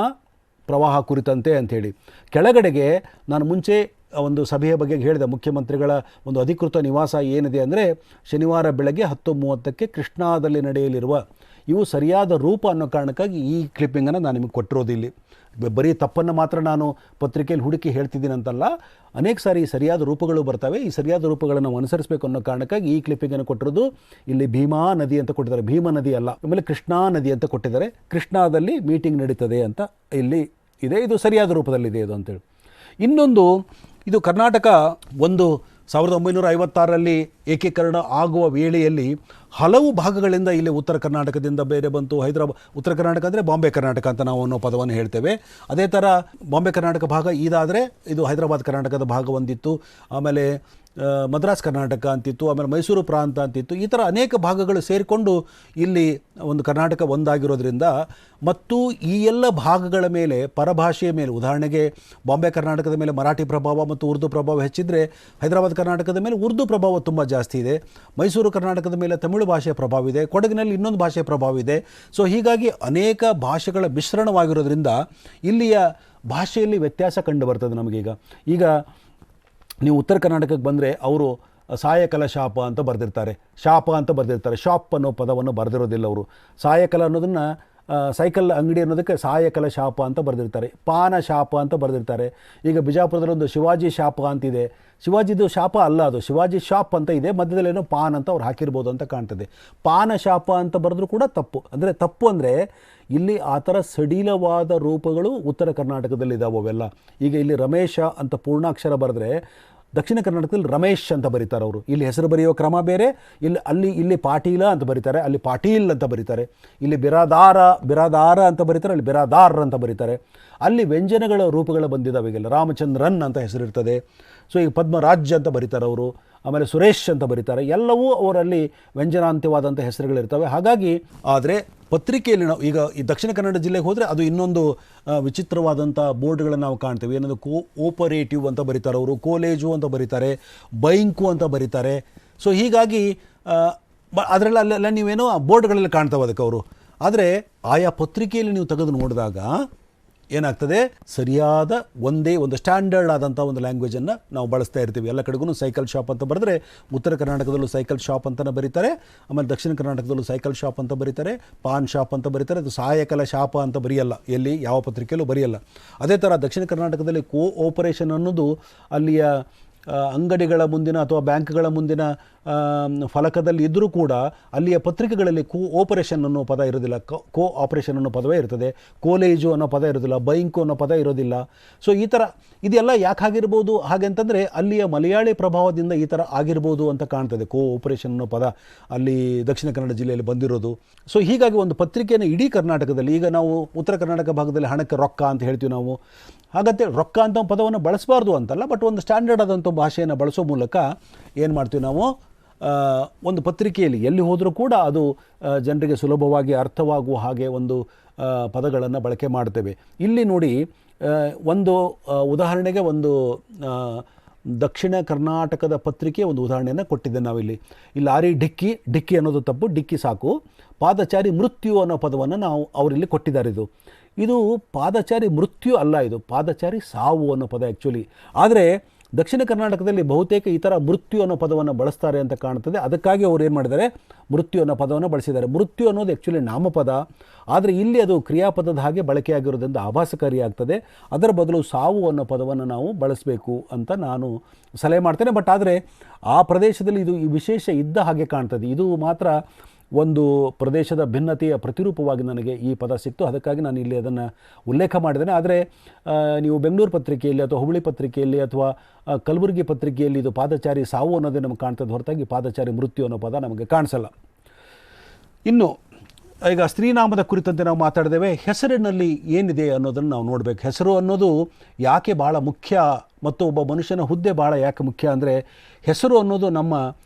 ಪ್ರವಾಹ ಕುರಿತಂತೆ ಅಂಥೇಳಿ. ಕೆಳಗಡೆಗೆ ನಾನು ಮುಂಚೆ ಒಂದು ಸಭೆಯ ಬಗ್ಗೆ ಹೇಳಿದೆ, ಮುಖ್ಯಮಂತ್ರಿಗಳ ಒಂದು ಅಧಿಕೃತ ನಿವಾಸ ಏನಿದೆ ಅಂದರೆ ಶನಿವಾರ ಬೆಳಗ್ಗೆ 10:30ಕ್ಕೆ ಕೃಷ್ಣಾದಲ್ಲಿ ನಡೆಯಲಿರುವ, ಇವು ಸರಿಯಾದ ರೂಪ ಅನ್ನೋ ಕಾರಣಕ್ಕಾಗಿ ಈ ಕ್ಲಿಪ್ಪಿಂಗನ್ನು ನಾನು ನಿಮಗೆ ಕೊಟ್ಟಿರೋದು. ಇಲ್ಲಿ ಬರೀ ತಪ್ಪನ್ನು ಮಾತ್ರ ನಾನು ಪತ್ರಿಕೆಯಲ್ಲಿ ಹುಡುಕಿ ಹೇಳ್ತಿದ್ದೀನಿ ಅಂತಲ್ಲ, ಅನೇಕ ಸಾರಿ ಸರಿಯಾದ ರೂಪಗಳು ಬರ್ತವೆ. ಈ ಸರಿಯಾದ ರೂಪಗಳನ್ನು ನಾವು ಅನುಸರಿಸಬೇಕು ಅನ್ನೋ ಕಾರಣಕ್ಕಾಗಿ ಈ ಕ್ಲಿಪ್ಪಿಂಗನ್ನು ಕೊಟ್ಟಿರೋದು. ಇಲ್ಲಿ ಭೀಮಾ ನದಿ ಅಂತ ಕೊಟ್ಟಿದ್ದಾರೆ, ಭೀಮ ನದಿ ಅಲ್ಲ. ಆಮೇಲೆ ಕೃಷ್ಣಾ ನದಿ ಅಂತ ಕೊಟ್ಟಿದ್ದಾರೆ, ಕೃಷ್ಣಾದಲ್ಲಿ ಮೀಟಿಂಗ್ ನಡೀತದೆ ಅಂತ ಇಲ್ಲಿ ಇದೆ. ಇದು ಸರಿಯಾದ ರೂಪದಲ್ಲಿದೆ ಇದು ಅಂತೇಳಿ. ಇನ್ನೊಂದು, ಇದು ಕರ್ನಾಟಕ ಒಂದು 1956ರಲ್ಲಿ ಏಕೀಕರಣ ಆಗುವ ವೇಳೆಯಲ್ಲಿ ಹಲವು ಭಾಗಗಳಿಂದ ಇಲ್ಲಿ ಉತ್ತರ ಕರ್ನಾಟಕದಿಂದ ಬೇರೆ ಬಂತು. ಉತ್ತರ ಕರ್ನಾಟಕ ಅಂದರೆ ಬಾಂಬೆ ಕರ್ನಾಟಕ ಅಂತ ನಾವು ಅನ್ನೋ ಪದವನ್ನು ಹೇಳ್ತೇವೆ. ಅದೇ ಥರ ಬಾಂಬೆ ಕರ್ನಾಟಕ ಭಾಗ ಇದಾದರೆ ಇದು ಹೈದರಾಬಾದ್ ಕರ್ನಾಟಕದ ಭಾಗ ಒಂದಿತ್ತು, ಆಮೇಲೆ ಮದ್ರಾಸ್ ಕರ್ನಾಟಕ ಅಂತಿತ್ತು, ಆಮೇಲೆ ಮೈಸೂರು ಪ್ರಾಂತ ಅಂತಿತ್ತು. ಈ ಥರ ಅನೇಕ ಭಾಗಗಳು ಸೇರಿಕೊಂಡು ಇಲ್ಲಿ ಒಂದು ಕರ್ನಾಟಕ ಒಂದಾಗಿರೋದ್ರಿಂದ ಮತ್ತು ಈ ಎಲ್ಲ ಭಾಗಗಳ ಮೇಲೆ ಪರಭಾಷೆಯ ಮೇಲೆ, ಉದಾಹರಣೆಗೆ ಬಾಂಬೆ ಕರ್ನಾಟಕದ ಮೇಲೆ ಮರಾಠಿ ಪ್ರಭಾವ ಮತ್ತು ಉರ್ದು ಪ್ರಭಾವ ಹೆಚ್ಚಿದ್ರೆ ಹೈದರಾಬಾದ್ ಕರ್ನಾಟಕದ ಮೇಲೆ ಉರ್ದು ಪ್ರಭಾವ ತುಂಬ ಜಾಸ್ತಿ ಇದೆ. ಮೈಸೂರು ಕರ್ನಾಟಕದ ಮೇಲೆ ತಮಿಳು ಭಾಷೆಯ ಪ್ರಭಾವ ಇದೆ, ಕೊಡಗಿನಲ್ಲಿ ಇನ್ನೊಂದು ಭಾಷೆಯ ಪ್ರಭಾವ ಇದೆ. ಸೊ ಹೀಗಾಗಿ ಅನೇಕ ಭಾಷೆಗಳ ಮಿಶ್ರಣವಾಗಿರೋದ್ರಿಂದ ಇಲ್ಲಿಯ ಭಾಷೆಯಲ್ಲಿ ವ್ಯತ್ಯಾಸ ಕಂಡು ಬರ್ತದೆ ನಮಗೀಗ. ಈಗ ನೀವು ಉತ್ತರ ಕರ್ನಾಟಕಕ್ಕೆ ಬಂದರೆ ಅವರು ಸಾಯಕಲ ಶಾಪ ಅಂತ ಬರೆದಿರ್ತಾರೆ, ಶಾಪ ಅಂತ ಬರೆದಿರ್ತಾರೆ, ಶಾಪ್ ಅನ್ನೋ ಪದವನ್ನು ಬರೆದಿರೋದಿಲ್ಲ ಅವರು. ಸಾಯಕಲ ಅನ್ನೋದನ್ನು ಸೈಕಲ್ ಅಂಗಡಿ ಅನ್ನೋದಕ್ಕೆ ಸಾಯಕಲ ಶಾಪ ಅಂತ ಬರೆದಿರ್ತಾರೆ, ಪಾನ ಶಾಪ ಅಂತ ಬರೆದಿರ್ತಾರೆ. ಈಗ ಬಿಜಾಪುರದಲ್ಲಿ ಒಂದು ಶಿವಾಜಿ ಶಾಪ ಅಂತಿದೆ, ಶಿವಾಜಿದು ಶಾಪ ಅಲ್ಲ, ಅದು ಶಿವಾಜಿ ಶಾಪ್ ಅಂತ ಇದೆ, ಮಧ್ಯದಲ್ಲೇನೋ ಪಾನ್ ಅಂತ ಅವ್ರು ಹಾಕಿರ್ಬೋದು ಅಂತ ಕಾಣ್ತದೆ. ಪಾನ ಶಾಪ ಅಂತ ಬರೆದ್ರೂ ಕೂಡ ತಪ್ಪು. ಅಂದರೆ ತಪ್ಪು ಅಂದರೆ ಇಲ್ಲಿ ಆ ಥರ ಸಡಿಲವಾದ ರೂಪಗಳು ಉತ್ತರ ಕರ್ನಾಟಕದಲ್ಲಿ ಇದ್ದಾವೆ ಅವೆಲ್ಲ. ಈಗ ಇಲ್ಲಿ ರಮೇಶ ಅಂತ ಪೂರ್ಣಾಕ್ಷರ ಬರೆದ್ರೆ ದಕ್ಷಿಣ ಕರ್ನಾಟಕದಲ್ಲಿ ರಮೇಶ್ ಅಂತ ಬರೀತಾರೆ ಅವರು. ಇಲ್ಲಿ ಹೆಸರು ಬರೆಯೋ ಕ್ರಮ ಬೇರೆ, ಇಲ್ಲಿ ಪಾಟೀಲ ಅಂತ ಬರೀತಾರೆ, ಅಲ್ಲಿ ಪಾಟೀಲ್ ಅಂತ ಬರೀತಾರೆ. ಇಲ್ಲಿ ಬಿರಾದಾರ ಅಂತ ಬರೀತಾರೆ, ಅಲ್ಲಿ ಬಿರಾದಾರ್ ಅಂತ ಬರೀತಾರೆ. ಅಲ್ಲಿ ವ್ಯಂಜನಗಳ ರೂಪಗಳು ಬಂದಿದ್ದಾವೆ. ಈಗೆಲ್ಲ ರಾಮಚಂದ್ರನ್ ಅಂತ ಹೆಸರಿರ್ತದೆ. ಸೊ ಈಗ ಪದ್ಮರಾಜ್ ಅಂತ ಬರೀತಾರೆ ಅವರು, ಆಮೇಲೆ ಸುರೇಶ್ ಅಂತ ಬರೀತಾರೆ. ಎಲ್ಲವೂ ಅವರಲ್ಲಿ ವ್ಯಂಜನಾಂತ್ಯವಾದಂಥ ಹೆಸರುಗಳಿರ್ತವೆ. ಹಾಗಾಗಿ ಆದರೆ ಪತ್ರಿಕೆಯಲ್ಲಿ ನಾವು ಈಗ ಈ ದಕ್ಷಿಣ ಕನ್ನಡ ಜಿಲ್ಲೆಗೆ ಹೋದರೆ ಅದು ಇನ್ನೊಂದು ವಿಚಿತ್ರವಾದಂಥ ಬೋರ್ಡ್ಗಳನ್ನು ನಾವು ಕಾಣ್ತೇವೆ. ಏನದು ಕೋಪರೇಟಿವ್ ಅಂತ ಬರೀತಾರೆ ಅವರು, ಕಾಲೇಜು ಅಂತ ಬರೀತಾರೆ, ಬೈಂಕು ಅಂತ ಬರೀತಾರೆ. ಸೊ ಹೀಗಾಗಿ ಅದರಲ್ಲೆಲ್ಲ ನೀವೇನೋ ಬೋರ್ಡ್ಗಳಲ್ಲಿ ಕಾಣ್ತವೆ ಅದಕ್ಕೆ ಅವರು. ಆದರೆ ಆಯಾ ಪತ್ರಿಕೆಯಲ್ಲಿ ನೀವು ತೆಗೆದು ನೋಡಿದಾಗ ಏನಾಗ್ತದೆ, ಸರಿಯಾದ ಒಂದು ಸ್ಟ್ಯಾಂಡರ್ಡ್ ಆದಂಥ ಒಂದು ಲ್ಯಾಂಗ್ವೇಜನ್ನು ನಾವು ಬಳಸ್ತಾ ಇರ್ತೀವಿ. ಎಲ್ಲ ಕಡೆಗೂ ಸೈಕಲ್ ಶಾಪ್ ಅಂತ ಬರೆದ್ರೆ ಉತ್ತರ ಕರ್ನಾಟಕದಲ್ಲೂ ಸೈಕಲ್ ಶಾಪ್ ಅಂತಲೇ ಬರೀತಾರೆ, ಆಮೇಲೆ ದಕ್ಷಿಣ ಕರ್ನಾಟಕದಲ್ಲೂ ಸೈಕಲ್ ಶಾಪ್ ಅಂತ ಬರೀತಾರೆ, ಪಾನ್ ಶಾಪ್ ಅಂತ ಬರೀತಾರೆ. ಅದು ಸಹಾಯಕಲ ಶಾಪ ಅಂತ ಬರೆಯಲ್ಲ, ಎಲ್ಲಿ ಯಾವ ಪತ್ರಿಕೆಯಲ್ಲೂ ಬರೆಯಲ್ಲ. ಅದೇ ಥರ ದಕ್ಷಿಣ ಕರ್ನಾಟಕದಲ್ಲಿ ಕೋಆಪರೇಷನ್ ಅನ್ನೋದು ಅಲ್ಲಿಯ ಅಂಗಡಿಗಳ ಮುಂದಿನ ಅಥವಾ ಬ್ಯಾಂಕ್ಗಳ ಮುಂದಿನ ಫಲಕದಲ್ಲಿ ಇದ್ದರೂ ಕೂಡ ಅಲ್ಲಿಯ ಪತ್ರಿಕೆಗಳಲ್ಲಿ ಕೋಆಪರೇಷನ್ ಅನ್ನೋ ಪದ ಇರೋದಿಲ್ಲ, ಕೋಆಪರೇಷನ್ ಅನ್ನೋ ಪದವೇ ಇರ್ತದೆ. ಕಾಲೇಜು ಅನ್ನೋ ಪದ ಇರೋದಿಲ್ಲ, ಬೈಂಕು ಅನ್ನೋ ಪದ ಇರೋದಿಲ್ಲ. ಸೊ ಈ ಥರ ಇದೆಲ್ಲ ಯಾಕೆ ಆಗಿರ್ಬೋದು ಹಾಗೆಂತಂದರೆ ಅಲ್ಲಿಯ ಮಲಯಾಳಿ ಪ್ರಭಾವದಿಂದ ಈ ಥರ ಆಗಿರ್ಬೋದು ಅಂತ ಕಾಣ್ತದೆ. ಕೋಆಪರೇಷನ್ ಅನ್ನೋ ಪದ ಅಲ್ಲಿ ದಕ್ಷಿಣ ಕನ್ನಡ ಜಿಲ್ಲೆಯಲ್ಲಿ ಬಂದಿರೋದು. ಸೊ ಹೀಗಾಗಿ ಒಂದು ಪತ್ರಿಕೆಯನ್ನು ಇಡೀ ಕರ್ನಾಟಕದಲ್ಲಿ, ಈಗ ನಾವು ಉತ್ತರ ಕರ್ನಾಟಕ ಭಾಗದಲ್ಲಿ ಹಣಕ್ಕೆ ರೊಕ್ಕ ಅಂತ ಹೇಳ್ತೀವಿ ನಾವು, ಹಾಗಂತೆ ರೊಕ್ಕ ಅಂತ ಪದವನ್ನು ಬಳಸಬಾರ್ದು ಅಂತಲ್ಲ, ಬಟ್ ಒಂದು ಸ್ಟ್ಯಾಂಡರ್ಡ್ ಆದಂಥ ಭಾಷೆಯನ್ನು ಬಳಸೋ ಮೂಲಕ ಏನು ಮಾಡ್ತೀವಿ ನಾವು, ಒಂದು ಪತ್ರಿಕೆಯಲ್ಲಿ ಎಲ್ಲಿ ಹೋದರೂ ಕೂಡ ಅದು ಜನರಿಗೆ ಸುಲಭವಾಗಿ ಅರ್ಥವಾಗುವ ಹಾಗೆ ಒಂದು ಪದಗಳನ್ನು ಬಳಕೆ ಮಾಡ್ತೇವೆ. ಇಲ್ಲಿ ನೋಡಿ, ಒಂದು ಉದಾಹರಣೆಗೆ ಒಂದು ದಕ್ಷಿಣ ಕರ್ನಾಟಕದ ಪತ್ರಿಕೆ ಒಂದು ಉದಾಹರಣೆಯನ್ನು ಕೊಟ್ಟಿದ್ದೆ ನಾವಿಲ್ಲಿ. ಇಲ್ಲಿ ಲಾರಿ ಡಿಕ್ಕಿ ಅನ್ನೋದು ತಪ್ಪು, ಡಿಕ್ಕಿ ಸಾಕು. ಪಾದಚಾರಿ ಮೃತ್ಯು ಅನ್ನೋ ಪದವನ್ನು ನಾವು ಅವರಿಲ್ಲಿ ಕೊಟ್ಟಿದ್ದಾರೆ. ಇದು ಪಾದಚಾರಿ ಮೃತ್ಯು ಅಲ್ಲ, ಇದು ಪಾದಚಾರಿ ಸಾವು ಅನ್ನೋ ಪದ ಆ್ಯಕ್ಚುಲಿ. ಆದರೆ ದಕ್ಷಿಣ ಕರ್ನಾಟಕದಲ್ಲಿ ಬಹುತೇಕ ಈ ಥರ ಮೃತ್ಯು ಅನ್ನೋ ಪದವನ್ನು ಬಳಸ್ತಾರೆ ಅಂತ ಕಾಣ್ತದೆ. ಅದಕ್ಕಾಗಿ ಅವರು ಏನು ಮಾಡಿದ್ದಾರೆ, ಮೃತ್ಯು ಅನ್ನೋ ಪದವನ್ನು ಬಳಸಿದ್ದಾರೆ. ಮೃತ್ಯು ಅನ್ನೋದು ಆ್ಯಕ್ಚುಲಿ ನಾಮಪದ, ಆದರೆ ಇಲ್ಲಿ ಅದು ಕ್ರಿಯಾಪದದ ಹಾಗೆ ಬಳಕೆಯಾಗಿರೋದ್ರಿಂದ ಆಭಾಸಕಾರಿಯಾಗ್ತದೆ. ಅದರ ಬದಲು ಸಾವು ಅನ್ನೋ ಪದವನ್ನು ನಾವು ಬಳಸಬೇಕು ಅಂತ ನಾನು ಸಲಹೆ ಮಾಡ್ತೇನೆ. ಬಟ್ ಆದರೆ ಆ ಪ್ರದೇಶದಲ್ಲಿ ಇದು ಈ ವಿಶೇಷ ಇದ್ದ ಹಾಗೆ ಕಾಣ್ತದೆ. ಇದು ಮಾತ್ರ ಒಂದು ಪ್ರದೇಶದ ಭಿನ್ನತೆಯ ಪ್ರತಿರೂಪವಾಗಿ ನನಗೆ ಈ ಪದ ಸಿಕ್ತು. ಅದಕ್ಕಾಗಿ ನಾನು ಇಲ್ಲಿ ಅದನ್ನು ಉಲ್ಲೇಖ ಮಾಡಿದ್ದೇನೆ. ಆದರೆ ನೀವು ಬೆಂಗಳೂರು ಪತ್ರಿಕೆಯಲ್ಲಿ ಅಥವಾ ಹುಬ್ಬಳ್ಳಿ ಪತ್ರಿಕೆಯಲ್ಲಿ ಅಥವಾ ಕಲಬುರಗಿ ಪತ್ರಿಕೆಯಲ್ಲಿ ಇದು ಪಾದಚಾರಿ ಸಾವು ಅನ್ನೋದೇ ನಮಗೆ ಕಾಣ್ತದೆ ಹೊರತಾಗಿ ಪಾದಚಾರಿ ಮೃತ್ಯು ಅನ್ನೋ ಪದ ನಮಗೆ ಕಾಣಿಸಲ್ಲ. ಇನ್ನು ಈಗ ಸ್ತ್ರೀನಾಮದ ಕುರಿತಂತೆ ನಾವು ಮಾತಾಡಿದ್ದೇವೆ. ಹೆಸರಿನಲ್ಲಿ ಏನಿದೆ ಅನ್ನೋದನ್ನು ನಾವು ನೋಡಬೇಕು. ಹೆಸರು ಅನ್ನೋದು ಯಾಕೆ ಭಾಳ ಮುಖ್ಯ ಮತ್ತು ಒಬ್ಬ ಮನುಷ್ಯನ ಹುದ್ದೆ ಭಾಳ ಯಾಕೆ ಮುಖ್ಯ ಅಂದರೆ, ಹೆಸರು ಅನ್ನೋದು ನಮ್ಮ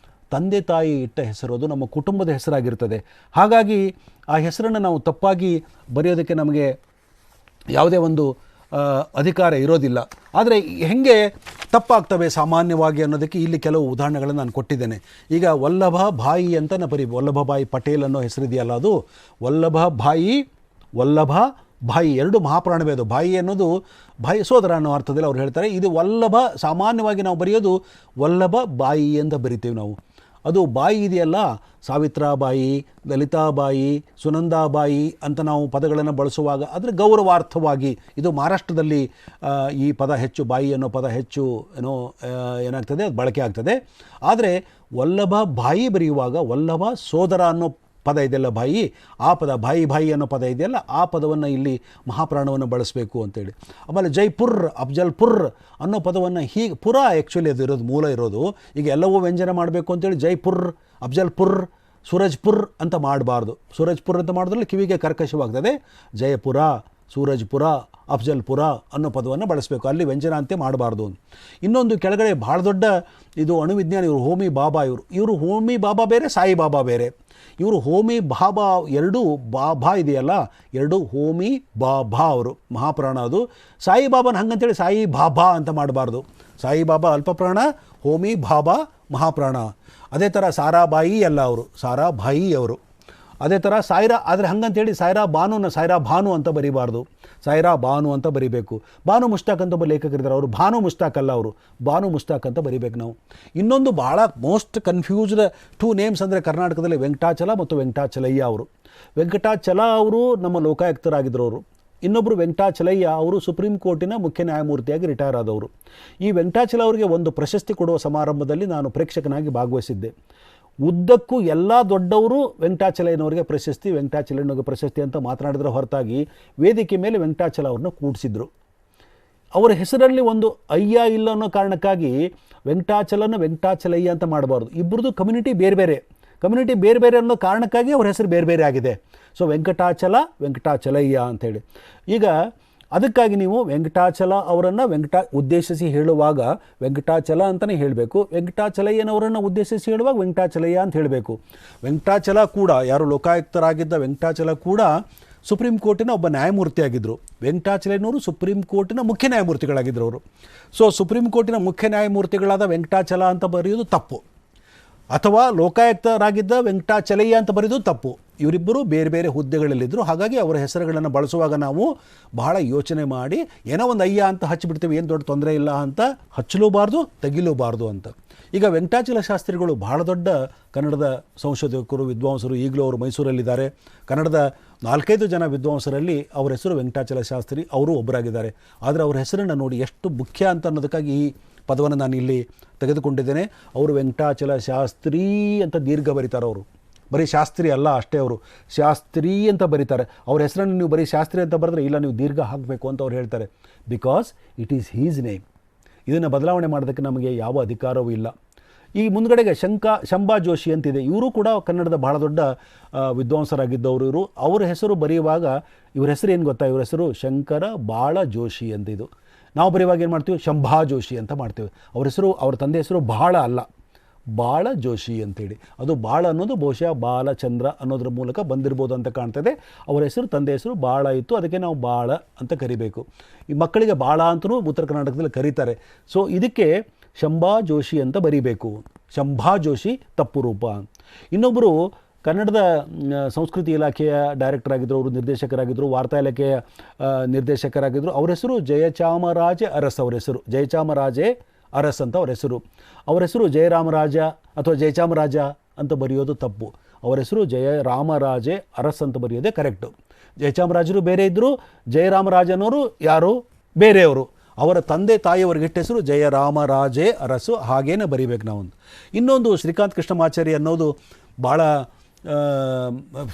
ತಂದೆ ತಾಯಿ ಇಟ್ಟ ಹೆಸರು, ಅದು ನಮ್ಮ ಕುಟುಂಬದ ಹೆಸರಾಗಿರ್ತದೆ. ಹಾಗಾಗಿ ಆ ಹೆಸರನ್ನು ನಾವು ತಪ್ಪಾಗಿ ಬರೆಯೋದಕ್ಕೆ ನಮಗೆ ಯಾವುದೇ ಒಂದು ಅಧಿಕಾರ ಇರೋದಿಲ್ಲ. ಆದರೆ ಹೇಗೆ ತಪ್ಪಾಗ್ತವೆ ಸಾಮಾನ್ಯವಾಗಿ ಅನ್ನೋದಕ್ಕೆ ಇಲ್ಲಿ ಕೆಲವು ಉದಾಹರಣೆಗಳನ್ನು ನಾನು ಕೊಟ್ಟಿದ್ದೇನೆ. ಈಗ ವಲ್ಲಭ ಭಾಯಿ ಅಂತ ವಲ್ಲಭಭಾಯಿ ಪಟೇಲ್ ಅನ್ನೋ ಹೆಸರಿದೆಯಲ್ಲ, ಅದು ವಲ್ಲಭ ಭಾಯಿ ಎರಡು ಮಹಾಪ್ರಾಣವೇ. ಅದು ಭಾಯಿ ಅನ್ನೋದು ಭಾಯಿ ಸೋದರ ಅನ್ನೋ ಅರ್ಥದಲ್ಲಿ ಅವ್ರು ಹೇಳ್ತಾರೆ. ಇದು ವಲ್ಲಭ ಸಾಮಾನ್ಯವಾಗಿ ನಾವು ಬರೆಯೋದು ವಲ್ಲಭ ಬಾಯಿ ಅಂತ ಬರಿತೀವಿ ನಾವು. ಅದು ಬಾಯಿ ಇದೆಯಲ್ಲ, ಸಾವಿತ್ರಾಬಾಯಿ, ಲಲಿತಾಬಾಯಿ, ಸುನಂದಾಬಾಯಿ ಅಂತ ನಾವು ಪದಗಳನ್ನು ಬಳಸುವಾಗ ಅದರ ಗೌರವಾರ್ಥವಾಗಿ, ಇದು ಮಹಾರಾಷ್ಟ್ರದಲ್ಲಿ ಈ ಪದ ಹೆಚ್ಚು, ಬಾಯಿ ಅನ್ನೋ ಪದ ಹೆಚ್ಚು ಏನಾಗ್ತದೆ, ಅದು ಬಳಕೆ ಆಗ್ತದೆ. ಆದರೆ ವಲ್ಲಭ ಬಾಯಿ ಬರೆಯುವಾಗ ವಲ್ಲಭ ಸೋದರ ಅನ್ನೋ ಪದ ಇದೆಯಲ್ಲ ಬಾಯಿ, ಆ ಪದ ಬಾಯಿ ಬಾಯಿ ಅನ್ನೋ ಪದ ಇದೆಯಲ್ಲ, ಆ ಪದವನ್ನು ಇಲ್ಲಿ ಮಹಾಪ್ರಾಣವನ್ನು ಬಳಸಬೇಕು ಅಂತೇಳಿ. ಆಮೇಲೆ ಜೈಪುರ್, ಅಫ್ಜಲ್ಪುರ್ ಅನ್ನೋ ಪದವನ್ನು ಹೀಗೆ, ಪುರ ಆ್ಯಕ್ಚುಲಿ ಅದು ಇರೋದು, ಮೂಲ ಇರೋದು. ಈಗ ಎಲ್ಲವೂ ವ್ಯಂಜನ ಮಾಡಬೇಕು ಅಂತೇಳಿ ಜೈಪುರ್, ಅಫ್ಜಲ್ಪುರ್, ಸೂರಜ್ಪುರ್ ಅಂತ ಮಾಡಬಾರ್ದು. ಸೂರಜ್ಪುರ್ ಅಂತ ಮಾಡಿದ್ರಲ್ಲಿ ಕಿವಿಗೆ ಕರ್ಕಶವಾಗ್ತದೆ. ಜಯಪುರ, ಸೂರಜ್ಪುರ, ಅಫ್ಜಲ್ಪುರ ಅನ್ನೋ ಪದವನ್ನು ಬಳಸಬೇಕು, ಅಲ್ಲಿ ವ್ಯಂಜನ ಅಂತೆ ಮಾಡಬಾರ್ದು. ಇನ್ನೊಂದು ಕೆಳಗಡೆ ಭಾಳ ದೊಡ್ಡ ಇದು ಅಣುವಿಜ್ಞಾನಿ, ಇವರು ಹೋಮಿ ಬಾಬಾ. ಇವರು ಹೋಮಿ ಬಾಬಾ ಬೇರೆ, ಸಾಯಿ ಬಾಬಾ ಬೇರೆ. ಇವರು ಹೋಮಿ ಬಾಬಾ, ಎರಡೂ ಬಾಬಾ ಇದೆಯಲ್ಲ, ಎರಡು ಹೋಮಿ ಬಾಬಾ ಅವರು ಮಹಾಪ್ರಾಣ. ಅದು ಸಾಯಿ ಬಾಬಾನ ಹಂಗಂತೇಳಿ ಸಾಯಿ ಬಾಬಾ ಅಂತ ಮಾಡಬಾರ್ದು. ಸಾಯಿ ಬಾಬಾ ಅಲ್ಪಪ್ರಾಣ, ಹೋಮಿ ಬಾಬಾ ಮಹಾಪ್ರಾಣ. ಅದೇ ಥರ ಸಾರಾಬಾಯಿ ಅಲ್ಲ, ಅವರು ಸಾರಾಭಾಯಿ ಅವರು. ಅದೇ ಥರ ಸಾಯಿರಾ, ಆದರೆ ಹಂಗಂತೇಳಿ ಸಾಯಿರಾ ಬಾನುನ ಸಾಯಿರಾ ಭಾನು ಅಂತ ಬರೀಬಾರ್ದು, ಸಾಯಿರಾ ಬಾನು ಅಂತ ಬರಿಬೇಕು. ಬಾನು ಮುಷ್ತಾಕ್ ಅಂತ ಒಬ್ಬ ಲೇಖಕರಿದ್ದಾರೆ, ಅವರು ಭಾನು ಮುಷ್ತಾಕ್ ಅಲ್ಲ, ಅವರು ಬಾನು ಮುಷ್ತಾಕ್ ಅಂತ ಬರಿಬೇಕು ನಾವು. ಇನ್ನೊಂದು ಭಾಳ ಮೋಸ್ಟ್ ಕನ್ಫ್ಯೂಸ್ಡ್ 2 ನೇಮ್ಸ್ ಅಂದರೆ ಕರ್ನಾಟಕದಲ್ಲಿ ವೆಂಕಟಾಚಲ ಮತ್ತು ವೆಂಕಟಾಚಲಯ್ಯ ಅವರು. ವೆಂಕಟಾಚಲ ಅವರು ನಮ್ಮ ಲೋಕಾಯುಕ್ತರಾಗಿದ್ದರು ಅವರು. ಇನ್ನೊಬ್ಬರು ವೆಂಕಟಾಚಲಯ್ಯ ಅವರು ಸುಪ್ರೀಂ ಕೋರ್ಟಿನ ಮುಖ್ಯ ನ್ಯಾಯಮೂರ್ತಿಯಾಗಿ ರಿಟೈರ್ ಆದವರು. ಈ ವೆಂಕಟಾಚಲ ಅವರಿಗೆ ಒಂದು ಪ್ರಶಸ್ತಿ ಕೊಡುವ ಸಮಾರಂಭದಲ್ಲಿ ನಾನು ಪ್ರೇಕ್ಷಕನಾಗಿ ಭಾಗವಹಿಸಿದ್ದೆ. ಉದ್ದಕ್ಕೂ ಎಲ್ಲ ದೊಡ್ಡವರು ವೆಂಕಟಾಚಲಯ್ಯನವರಿಗೆ ಪ್ರಶಸ್ತಿ, ವೆಂಕಟಾಚಲಯ್ಯನವರಿಗೆ ಪ್ರಶಸ್ತಿ ಅಂತ ಮಾತನಾಡಿದ್ರೆ ಹೊರತಾಗಿ ವೇದಿಕೆ ಮೇಲೆ ವೆಂಕಟಾಚಲ ಅವ್ರನ್ನ ಕೂಡಿಸಿದ್ರು. ಅವರ ಹೆಸರಲ್ಲಿ ಒಂದು ಅಯ್ಯ ಇಲ್ಲ ಅನ್ನೋ ಕಾರಣಕ್ಕಾಗಿ ವೆಂಕಟಾಚಲನ ವೆಂಕಟಾಚಲಯ್ಯ ಅಂತ ಮಾಡಬಾರ್ದು. ಇಬ್ಬರದು ಕಮ್ಯುನಿಟಿ ಬೇರೆ ಬೇರೆ ಅನ್ನೋ ಕಾರಣಕ್ಕಾಗಿ ಅವ್ರ ಹೆಸರು ಬೇರೆ ಬೇರೆ ಆಗಿದೆ. ಸೊ ವೆಂಕಟಾಚಲ, ವೆಂಕಟಾಚಲಯ್ಯ ಅಂಥೇಳಿ. ಈಗ ಅದಕ್ಕಾಗಿ ನೀವು ವೆಂಕಟಾಚಲ ಅವರನ್ನು ಉದ್ದೇಶಿಸಿ ಹೇಳುವಾಗ ವೆಂಕಟಾಚಲ ಅಂತಲೇ ಹೇಳಬೇಕು, ವೆಂಕಟಾಚಲಯ್ಯನವರನ್ನು ಉದ್ದೇಶಿಸಿ ಹೇಳುವಾಗ ವೆಂಕಟಾಚಲಯ್ಯ ಅಂತ ಹೇಳಬೇಕು. ವೆಂಕಟಾಚಲ ಕೂಡ, ಯಾರು ಲೋಕಾಯುಕ್ತರಾಗಿದ್ದ ವೆಂಕಟಾಚಲ ಕೂಡ ಸುಪ್ರೀಂ ಕೋರ್ಟಿನ ಒಬ್ಬ ನ್ಯಾಯಮೂರ್ತಿಯಾಗಿದ್ದರು. ವೆಂಕಟಾಚಲಯ್ಯನವರು ಸುಪ್ರೀಂ ಕೋರ್ಟಿನ ಮುಖ್ಯ ನ್ಯಾಯಮೂರ್ತಿಗಳಾಗಿದ್ದರು ಅವರು. ಸೊ ಸುಪ್ರೀಂ ಕೋರ್ಟಿನ ಮುಖ್ಯ ನ್ಯಾಯಮೂರ್ತಿಗಳಾದ ವೆಂಕಟಾಚಲ ಅಂತ ಬರೆಯೋದು ತಪ್ಪು, ಅಥವಾ ಲೋಕಾಯುಕ್ತರಾಗಿದ್ದ ವೆಂಕಟಾಚಲಯ್ಯ ಅಂತ ಬರೆಯೋದು ತಪ್ಪು. ಇವರಿಬ್ಬರು ಬೇರೆ ಬೇರೆ ಹುದ್ದೆಗಳಲ್ಲಿದ್ದರು. ಹಾಗಾಗಿ ಅವರ ಹೆಸರುಗಳನ್ನು ಬಳಸುವಾಗ ನಾವು ಬಹಳ ಯೋಚನೆ ಮಾಡಿ, ಏನೋ ಒಂದು ಅಯ್ಯ ಅಂತ ಹಚ್ಚಿಬಿಡ್ತೀವಿ, ಏನು ದೊಡ್ಡ ತೊಂದರೆ ಇಲ್ಲ ಅಂತ ಹಚ್ಚಲೂಬಾರ್ದು, ತೆಗಿಲೂಬಾರ್ದು ಅಂತ. ಈಗ ವೆಂಕಟಾಚಲ ಶಾಸ್ತ್ರಿಗಳು ಬಹಳ ದೊಡ್ಡ ಕನ್ನಡದ ಸಂಶೋಧಕರು, ವಿದ್ವಾಂಸರು. ಈಗಲೂ ಅವರು ಮೈಸೂರಲ್ಲಿದ್ದಾರೆ. ಕನ್ನಡದ 4-5 ಜನ ವಿದ್ವಾಂಸರಲ್ಲಿ ಅವರ ಹೆಸರು ವೆಂಕಟಾಚಲ ಶಾಸ್ತ್ರಿ, ಅವರು ಒಬ್ಬರಾಗಿದ್ದಾರೆ. ಆದರೆ ಅವರ ಹೆಸರನ್ನು ನೋಡಿ ಎಷ್ಟು ಮುಖ್ಯ ಅಂತ ಅನ್ನೋದಕ್ಕಾಗಿ ಈ ಪದವನ್ನು ನಾನು ಇಲ್ಲಿ ತೆಗೆದುಕೊಂಡಿದ್ದೇನೆ. ಅವರು ವೆಂಕಟಾಚಲ ಶಾಸ್ತ್ರಿ ಅಂತ ದೀರ್ಘ ಬರೀತಾರೆ. ಅವರು ಬರೀ ಶಾಸ್ತ್ರಿ ಅಲ್ಲ ಅಷ್ಟೇ, ಅವರು ಶಾಸ್ತ್ರಿ ಅಂತ ಬರೀತಾರೆ. ಅವ್ರ ಹೆಸರನ್ನು ನೀವು ಬರೀ ಶಾಸ್ತ್ರಿ ಅಂತ ಬರೆದ್ರೆ ಇಲ್ಲ, ನೀವು ದೀರ್ಘ ಹಾಕಬೇಕು ಅಂತ ಅವ್ರು ಹೇಳ್ತಾರೆ. Because it is his name. ಇದನ್ನು ಬದಲಾವಣೆ ಮಾಡೋದಕ್ಕೆ ನಮಗೆ ಯಾವ ಅಧಿಕಾರವೂ ಇಲ್ಲ. ಈ ಮುಂದ್ಗಡೆಗೆ ಶಂಭಾ ಜೋಶಿ ಅಂತಿದೆ. ಇವರು ಕೂಡ ಕನ್ನಡದ ಬಹಳ ದೊಡ್ಡ ವಿದ್ವಾಂಸರಾಗಿದ್ದವರು. ಅವರ ಹೆಸರು ಬರೆಯುವಾಗ ಇವ್ರ ಹೆಸರು ಏನು ಗೊತ್ತಾ, ಇವ್ರ ಹೆಸರು ಶಂಕರ ಬಾಳ ಜೋಶಿ ಅಂತ. ಇದು ನಾವು ಬರೆಯುವಾಗ ಏನು ಮಾಡ್ತೀವಿ, ಶಂಭಾ ಜೋಶಿ ಅಂತ ಮಾಡ್ತೀವಿ. ಅವ್ರ ಹೆಸರು, ಅವ್ರ ತಂದೆ ಹೆಸರು ಬಾಳ ಅಲ್ಲ, ಬಾಳ ಜೋಶಿ ಅಂತೇಳಿ. ಅದು ಬಾಳ ಅನ್ನೋದು ಬಹುಶಃ ಬಾಲಚಂದ್ರ ಅನ್ನೋದ್ರ ಮೂಲಕ ಬಂದಿರ್ಬೋದು ಅಂತ ಕಾಣ್ತದೆ. ಅವರ ಹೆಸರು, ತಂದೆ ಹೆಸರು ಬಾಳ ಇತ್ತು, ಅದಕ್ಕೆ ನಾವು ಬಾಳ ಅಂತ ಕರಿಬೇಕು. ಈ ಮಕ್ಕಳಿಗೆ ಬಾಳ ಅಂತಲೂ ಉತ್ತರ ಕರ್ನಾಟಕದಲ್ಲಿ ಕರೀತಾರೆ. ಸೊ ಇದಕ್ಕೆ ಶಂಭಾ ಜೋಶಿ ಅಂತ ಬರೀಬೇಕು. ಶಂಭಾ ಜೋಶಿ ತಪ್ಪು ರೂಪ. ಇನ್ನೊಬ್ಬರು ಕನ್ನಡದ ಸಂಸ್ಕೃತಿ ಇಲಾಖೆಯ ಡೈರೆಕ್ಟರ್ ಆಗಿದ್ದರು, ಅವರು ನಿರ್ದೇಶಕರಾಗಿದ್ದರು, ವಾರ್ತಾ ಇಲಾಖೆಯ ನಿರ್ದೇಶಕರಾಗಿದ್ದರು. ಅವರ ಹೆಸರು ಜಯಚಾಮರಾಜೆ ಅರಸ್. ಅವರ ಹೆಸರು ಜಯಚಾಮರಾಜೆ ಅರಸ್ ಅಂತ ಅವರ ಹೆಸರು. ಅವರ ಹೆಸರು ಜಯರಾಮರಾಜ ಅಥವಾ ಜಯಚಾಮರಾಜ ಅಂತ ಬರೆಯೋದು ತಪ್ಪು. ಅವರ ಹೆಸರು ಜಯರಾಮರಾಜೆ ಅರಸ್ ಅಂತ ಬರೆಯೋದೇ ಕರೆಕ್ಟು. ಜಯಚಾಮರಾಜರು ಬೇರೆ ಇದ್ದರು, ಜಯರಾಮರಾಜನವರು ಯಾರು ಬೇರೆಯವರು. ಅವರ ತಂದೆ ತಾಯಿಯವರಿಗೆ ಇಟ್ಟ ಹೆಸರು ಜಯರಾಮರಾಜೆ ಅರಸು, ಹಾಗೇನೆ ಬರೀಬೇಕು ನಾವು. ಇನ್ನೊಂದು ಶ್ರೀಕಾಂತ್ ಕೃಷ್ಣಮಾಚಾರಿ ಅನ್ನೋದು ಭಾಳ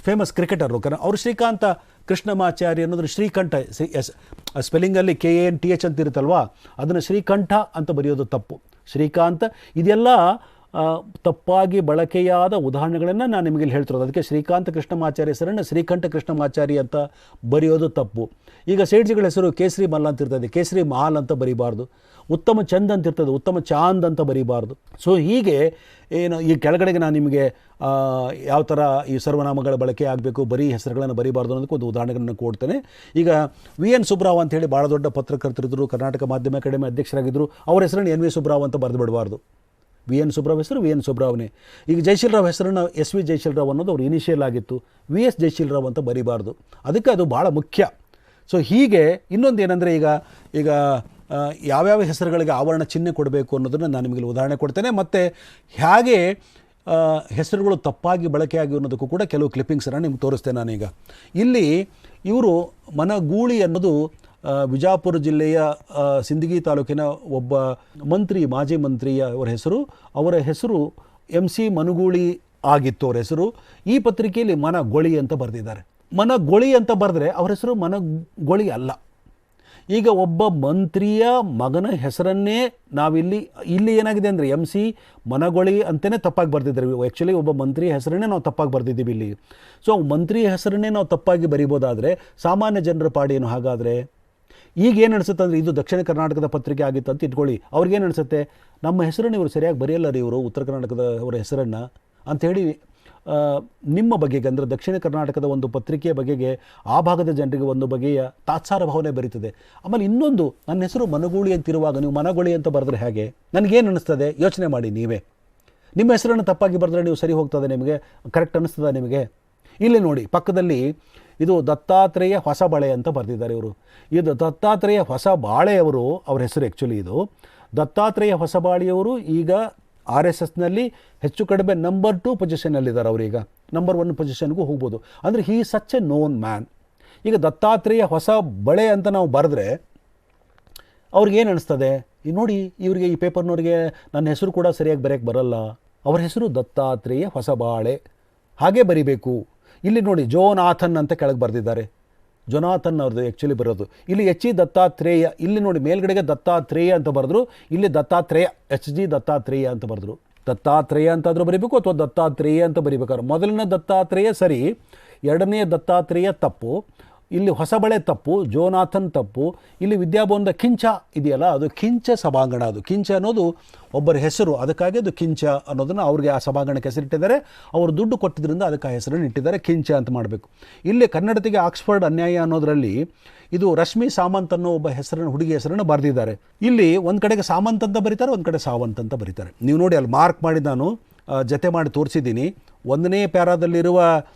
ಫೇಮಸ್ ಕ್ರಿಕೆಟರು. ಅವರು ಶ್ರೀಕಾಂತ ಕೃಷ್ಣಮಾಚಾರಿ ಅನ್ನೋದ್ರ ಶ್ರೀಕಂಠ, ಸ್ಪೆಲ್ಲಿಂಗಲ್ಲಿ KANTH ಅಂತ ಇರುತ್ತಲ್ವಾ, ಅದನ್ನು ಶ್ರೀಕಂಠ ಅಂತ ಬರೆಯೋದು ತಪ್ಪು. ಶ್ರೀಕಾಂತ, ಇದೆಲ್ಲ ತಪ್ಪಾಗಿ ಬಳಕೆಯಾದ ಉದಾಹರಣೆಗಳನ್ನು ನಾನು ನಿಮಗೆ ಇಲ್ಲಿ ಹೇಳ್ತಿರೋದು. ಅದಕ್ಕೆ ಶ್ರೀಕಾಂತ ಕೃಷ್ಣಮಾಚಾರಿ ಹೆಸರನ್ನು ಶ್ರೀಕಂಠ ಕೃಷ್ಣಮಾಚಾರಿ ಅಂತ ಬರೆಯೋದು ತಪ್ಪು. ಈಗ ಸೇಠ್ಜಿಗಳ ಹೆಸರು ಕೇಸರಿ ಮಲ್ಲ ಅಂತ ಇರ್ತದೆ, ಕೇಸರಿ ಮಾಲ್ ಅಂತ ಬರೀಬಾರ್ದು. ಉತ್ತಮ ಚಂದ್ ಅಂತ ಇರ್ತದೆ, ಉತ್ತಮ ಚಾಂದ್ ಅಂತ ಬರೀಬಾರ್ದು. ಸೊ ಹೀಗೆ ಏನು ಈ ಕೆಳಗಡೆಗೆ ನಾನು ನಿಮಗೆ ಯಾವ ಥರ ಈ ಸರ್ವನಾಮಗಳ ಬಳಕೆ ಆಗಬೇಕು, ಬರೀ ಹೆಸರುಗಳನ್ನು ಬರೀಬಾರ್ದು ಅನ್ನೋದಕ್ಕೆ ಒಂದು ಉದಾಹರಣೆಗಳನ್ನು ಕೊಡ್ತೇನೆ. ಈಗ VN ಸುಬ್ರಾವ್ ಅಂತೇಳಿ ಭಾಳ ದೊಡ್ಡ ಪತ್ರಕರ್ತರಿದ್ದರು, ಕರ್ನಾಟಕ ಮಾಧ್ಯಮ ಅಕಾಡೆಮಿ ಅಧ್ಯಕ್ಷರಾಗಿದ್ದರು. ಅವ್ರ ಹೆಸರನ್ನು NV ಸುಬ್ರಾವ್ ಅಂತ ಬರೆದು ಬಿಡಬಾರ್ದು. VN ಸುಬ್ರಾವ್ ಹೆಸರು VN ಸುಬ್ರಾವ್ನೇ. ಈಗ ಜಯಶೀಲರಾವ್ ಹೆಸರನ್ನು SV ಜಯಶೀಲರಾವ್ ಅನ್ನೋದು ಅವ್ರು ಇನಿಷಿಯಲ್ ಆಗಿತ್ತು, VS ಜಯಶೀಲರಾವ್ ಅಂತ ಬರೀಬಾರ್ದು. ಅದಕ್ಕೆ ಅದು ಭಾಳ ಮುಖ್ಯ. ಸೊ ಹೀಗೆ ಇನ್ನೊಂದು ಏನಂದರೆ, ಈಗ ಯಾವ್ಯಾವ ಹೆಸರುಗಳಿಗೆ ಆವರಣ ಚಿಹ್ನೆ ಕೊಡಬೇಕು ಅನ್ನೋದನ್ನು ನಾನು ನಿಮಗೆ ಉದಾಹರಣೆ ಕೊಡ್ತೇನೆ. ಮತ್ತು ಹೇಗೆ ಹೆಸರುಗಳು ತಪ್ಪಾಗಿ ಬಳಕೆಯಾಗಿ ಅನ್ನೋದಕ್ಕೂ ಕೂಡ ಕೆಲವು ಕ್ಲಿಪ್ಪಿಂಗ್ಸನ್ನು ನಿಮ್ಗೆ ತೋರಿಸ್ತೇನೆ ನಾನೀಗ. ಇಲ್ಲಿ ಇವರು ಮನಗೂಳಿ ಅನ್ನೋದು ವಿಜಾಪುರ ಜಿಲ್ಲೆಯ ಸಿಂದಗಿ ತಾಲೂಕಿನ ಒಬ್ಬ ಮಂತ್ರಿ, ಮಾಜಿ ಮಂತ್ರಿಯ ಅವರ ಹೆಸರು MC ಮನುಗೂಳಿ ಆಗಿತ್ತು ಅವ್ರ ಹೆಸರು. ಈ ಪತ್ರಿಕೆಯಲ್ಲಿ ಮನಗೊಳಿ ಅಂತ ಬರೆದಿದ್ದಾರೆ. ಮನಗೊಳಿ ಅಂತ ಬರೆದ್ರೆ ಅವ್ರ ಹೆಸರು ಮನಗೊಳಿ ಅಲ್ಲ. ಈಗ ಒಬ್ಬ ಮಂತ್ರಿಯ ಮಗನ ಹೆಸರನ್ನೇ ಇಲ್ಲಿ ಏನಾಗಿದೆ ಅಂದರೆ MC ಮನಗೊಳಿ ಅಂತಲೇ ತಪ್ಪಾಗಿ ಬರೆದಿದ್ದಾರೆ. ಆ್ಯಕ್ಚುಲಿ ಒಬ್ಬ ಮಂತ್ರಿಯ ಹೆಸರನ್ನೇ ನಾವು ತಪ್ಪಾಗಿ ಬರೆದಿದ್ದೀವಿ ಇಲ್ಲಿ. ಸೊ ಮಂತ್ರಿಯ ಹೆಸರನ್ನೇ ನಾವು ತಪ್ಪಾಗಿ ಬರಿಬೋದಾದರೆ ಸಾಮಾನ್ಯ ಜನರ ಪಾಡೇನು ಹಾಗಾದರೆ? ಈಗ ಏನು ಅನಿಸುತ್ತೆ ಅಂದರೆ, ಇದು ದಕ್ಷಿಣ ಕರ್ನಾಟಕದ ಪತ್ರಿಕೆ ಆಗಿತ್ತು ಅಂತ ಇಟ್ಕೊಳ್ಳಿ. ಅವ್ರಿಗೇನು ಅನಿಸುತ್ತೆ, ನಮ್ಮ ಹೆಸರನ್ನು ಇವರು ಸರಿಯಾಗಿ ಬರೆಯಲ್ಲ ರೀ ಇವರು ಉತ್ತರ ಕರ್ನಾಟಕದ ಅವರ ಹೆಸರನ್ನು ಅಂಥೇಳಿ ನಿಮ್ಮ ಬಗೆಗೆ ಅಂದರೆ ದಕ್ಷಿಣ ಕರ್ನಾಟಕದ ಒಂದು ಪತ್ರಿಕೆಯ ಬಗೆಗೆ ಆ ಭಾಗದ ಜನರಿಗೆ ಒಂದು ಬಗೆಯ ತಾತ್ಸಾರ ಭಾವನೆ ಬರೀತದೆ. ಆಮೇಲೆ ಇನ್ನೊಂದು, ನನ್ನ ಹೆಸರು ಮನಗೂಳಿ ಅಂತಿರುವಾಗ ನೀವು ಮನಗೊಳಿ ಅಂತ ಬರೆದ್ರೆ ಹೇಗೆ? ನನಗೇನು ಅನ್ನಿಸ್ತದೆ, ಯೋಚನೆ ಮಾಡಿ ನೀವೇ. ನಿಮ್ಮ ಹೆಸರನ್ನು ತಪ್ಪಾಗಿ ಬರೆದ್ರೆ ನೀವು ಸರಿ ಹೋಗ್ತದೆ, ನಿಮಗೆ ಕರೆಕ್ಟ್ ಅನ್ನಿಸ್ತದ ನಿಮಗೆ? ಇಲ್ಲಿ ನೋಡಿ ಪಕ್ಕದಲ್ಲಿ ಇದು ದತ್ತಾತ್ರೇಯ ಹೊಸಬಾಳೆ ಅಂತ ಬರೆದಿದ್ದಾರೆ ಇವರು. ಇದು ದತ್ತಾತ್ರೇಯ ಹೊಸಬಾಳೆಯವರು ಅವ್ರ ಹೆಸರು. ಆ್ಯಕ್ಚುಲಿ ಇದು ದತ್ತಾತ್ರೇಯ ಹೊಸಬಾಳೆಯವರು ಈಗ RSSನಲ್ಲಿ ಹೆಚ್ಚು ಕಡಿಮೆ ನಂಬರ್ 2 ಪೊಸಿಷನ್ನಲ್ಲಿದ್ದಾರೆ. ಅವರೀಗ ನಂಬರ್ 1 ಪೊಸಿಷನ್ಗೂ ಹೋಗ್ಬೋದು. ಅಂದರೆ ಹೀ ಸಚ್ ಎ ನೋನ್ ಮ್ಯಾನ್. ಈಗ ದತ್ತಾತ್ರೇಯ ಹೊಸಬಳೆ ಅಂತ ನಾವು ಬರೆದ್ರೆ ಅವ್ರಿಗೇನು ಅನಿಸ್ತದೆ, ಈ ನೋಡಿ ಇವರಿಗೆ ಈ ಪೇಪರ್ನವ್ರಿಗೆ ನನ್ನ ಹೆಸರು ಕೂಡ ಸರಿಯಾಗಿ ಬರೆಯೋಕ್ಕೆ ಬರಲ್ಲ, ಅವ್ರ ಹೆಸರು ದತ್ತಾತ್ರೇಯ ಹೊಸಬಾಳೆ ಹಾಗೆ ಬರಿಬೇಕು. ಇಲ್ಲಿ ನೋಡಿ ಜೋನಾಥನ್ ಅಂತ ಕೆಳಗೆ ಬರೆದಿದ್ದಾರೆ. ಜೊನಾಥನ್ ಅವ್ರದ್ದು ಆ್ಯಕ್ಚುಲಿ ಬರೋದು. ಇಲ್ಲಿ HE ದತ್ತಾತ್ರೇಯ, ಇಲ್ಲಿ ನೋಡಿ ಮೇಲ್ಗಡೆಗೆ ದತ್ತಾತ್ರೇಯ ಅಂತ ಬರೆದ್ರು, ಇಲ್ಲಿ ದತ್ತಾತ್ರೇಯ HG ದತ್ತಾತ್ರೇಯ ಅಂತ ಬರೆದ್ರು. ದತ್ತಾತ್ರೇಯ ಅಂತಾದರೂ ಬರೀಬೇಕು ಅಥವಾ ದತ್ತಾತ್ರೇಯ ಅಂತ ಬರೀಬೇಕಾದ್ರೆ ಮೊದಲನೇ ದತ್ತಾತ್ರೇಯ ಸರಿ, ಎರಡನೇ ದತ್ತಾತ್ರೇಯ ತಪ್ಪು, ಇಲ್ಲಿ ಹೊಸಬಳೆ ತಪ್ಪು, ಜೋನಾಥನ್ ತಪ್ಪು. ಇಲ್ಲಿ ವಿದ್ಯಾಭವನದ ಕಿಂಚ ಇದೆಯಲ್ಲ, ಅದು ಕಿಂಚ ಸಭಾಂಗಣ. ಅದು ಕಿಂಚ ಅನ್ನೋದು ಒಬ್ಬರ ಹೆಸರು, ಅದಕ್ಕಾಗಿ ಅದು ಕಿಂಚ ಅನ್ನೋದನ್ನು ಅವ್ರಿಗೆ ಆ ಸಭಾಂಗಣಕ್ಕೆ ಹೆಸರಿಟ್ಟಿದ್ದಾರೆ. ಅವರು ದುಡ್ಡು ಕೊಟ್ಟಿದ್ದರಿಂದ ಅದಕ್ಕೆ ಆ ಹೆಸರನ್ನು ಇಟ್ಟಿದ್ದಾರೆ, ಕಿಂಚ ಅಂತ ಮಾಡಬೇಕು. ಇಲ್ಲಿ ಕನ್ನಡತಿಗೆ ಆಕ್ಸ್ಫರ್ಡ್ ಅನ್ಯಾಯ ಅನ್ನೋದರಲ್ಲಿ ಇದು ರಶ್ಮಿ ಸಾಮಂತ್ ಅನ್ನೋ ಒಬ್ಬ ಹೆಸರನ್ನು, ಹುಡುಗಿ ಹೆಸರನ್ನು ಬರೆದಿದ್ದಾರೆ. ಇಲ್ಲಿ ಒಂದು ಕಡೆಗೆ ಸಾಮಂತ್ ಅಂತ ಬರೀತಾರೆ, ಒಂದು ಕಡೆ ಸಾವಂತ್ ಅಂತ ಬರೀತಾರೆ. ನೀವು ನೋಡಿ ಅಲ್ಲಿ ಮಾರ್ಕ್ ಮಾಡಿ ನಾನು ಜೊತೆ ಮಾಡಿ ತೋರಿಸಿದ್ದೀನಿ. 1ನೇ ಪ್ಯಾರಾದಲ್ಲಿರುವ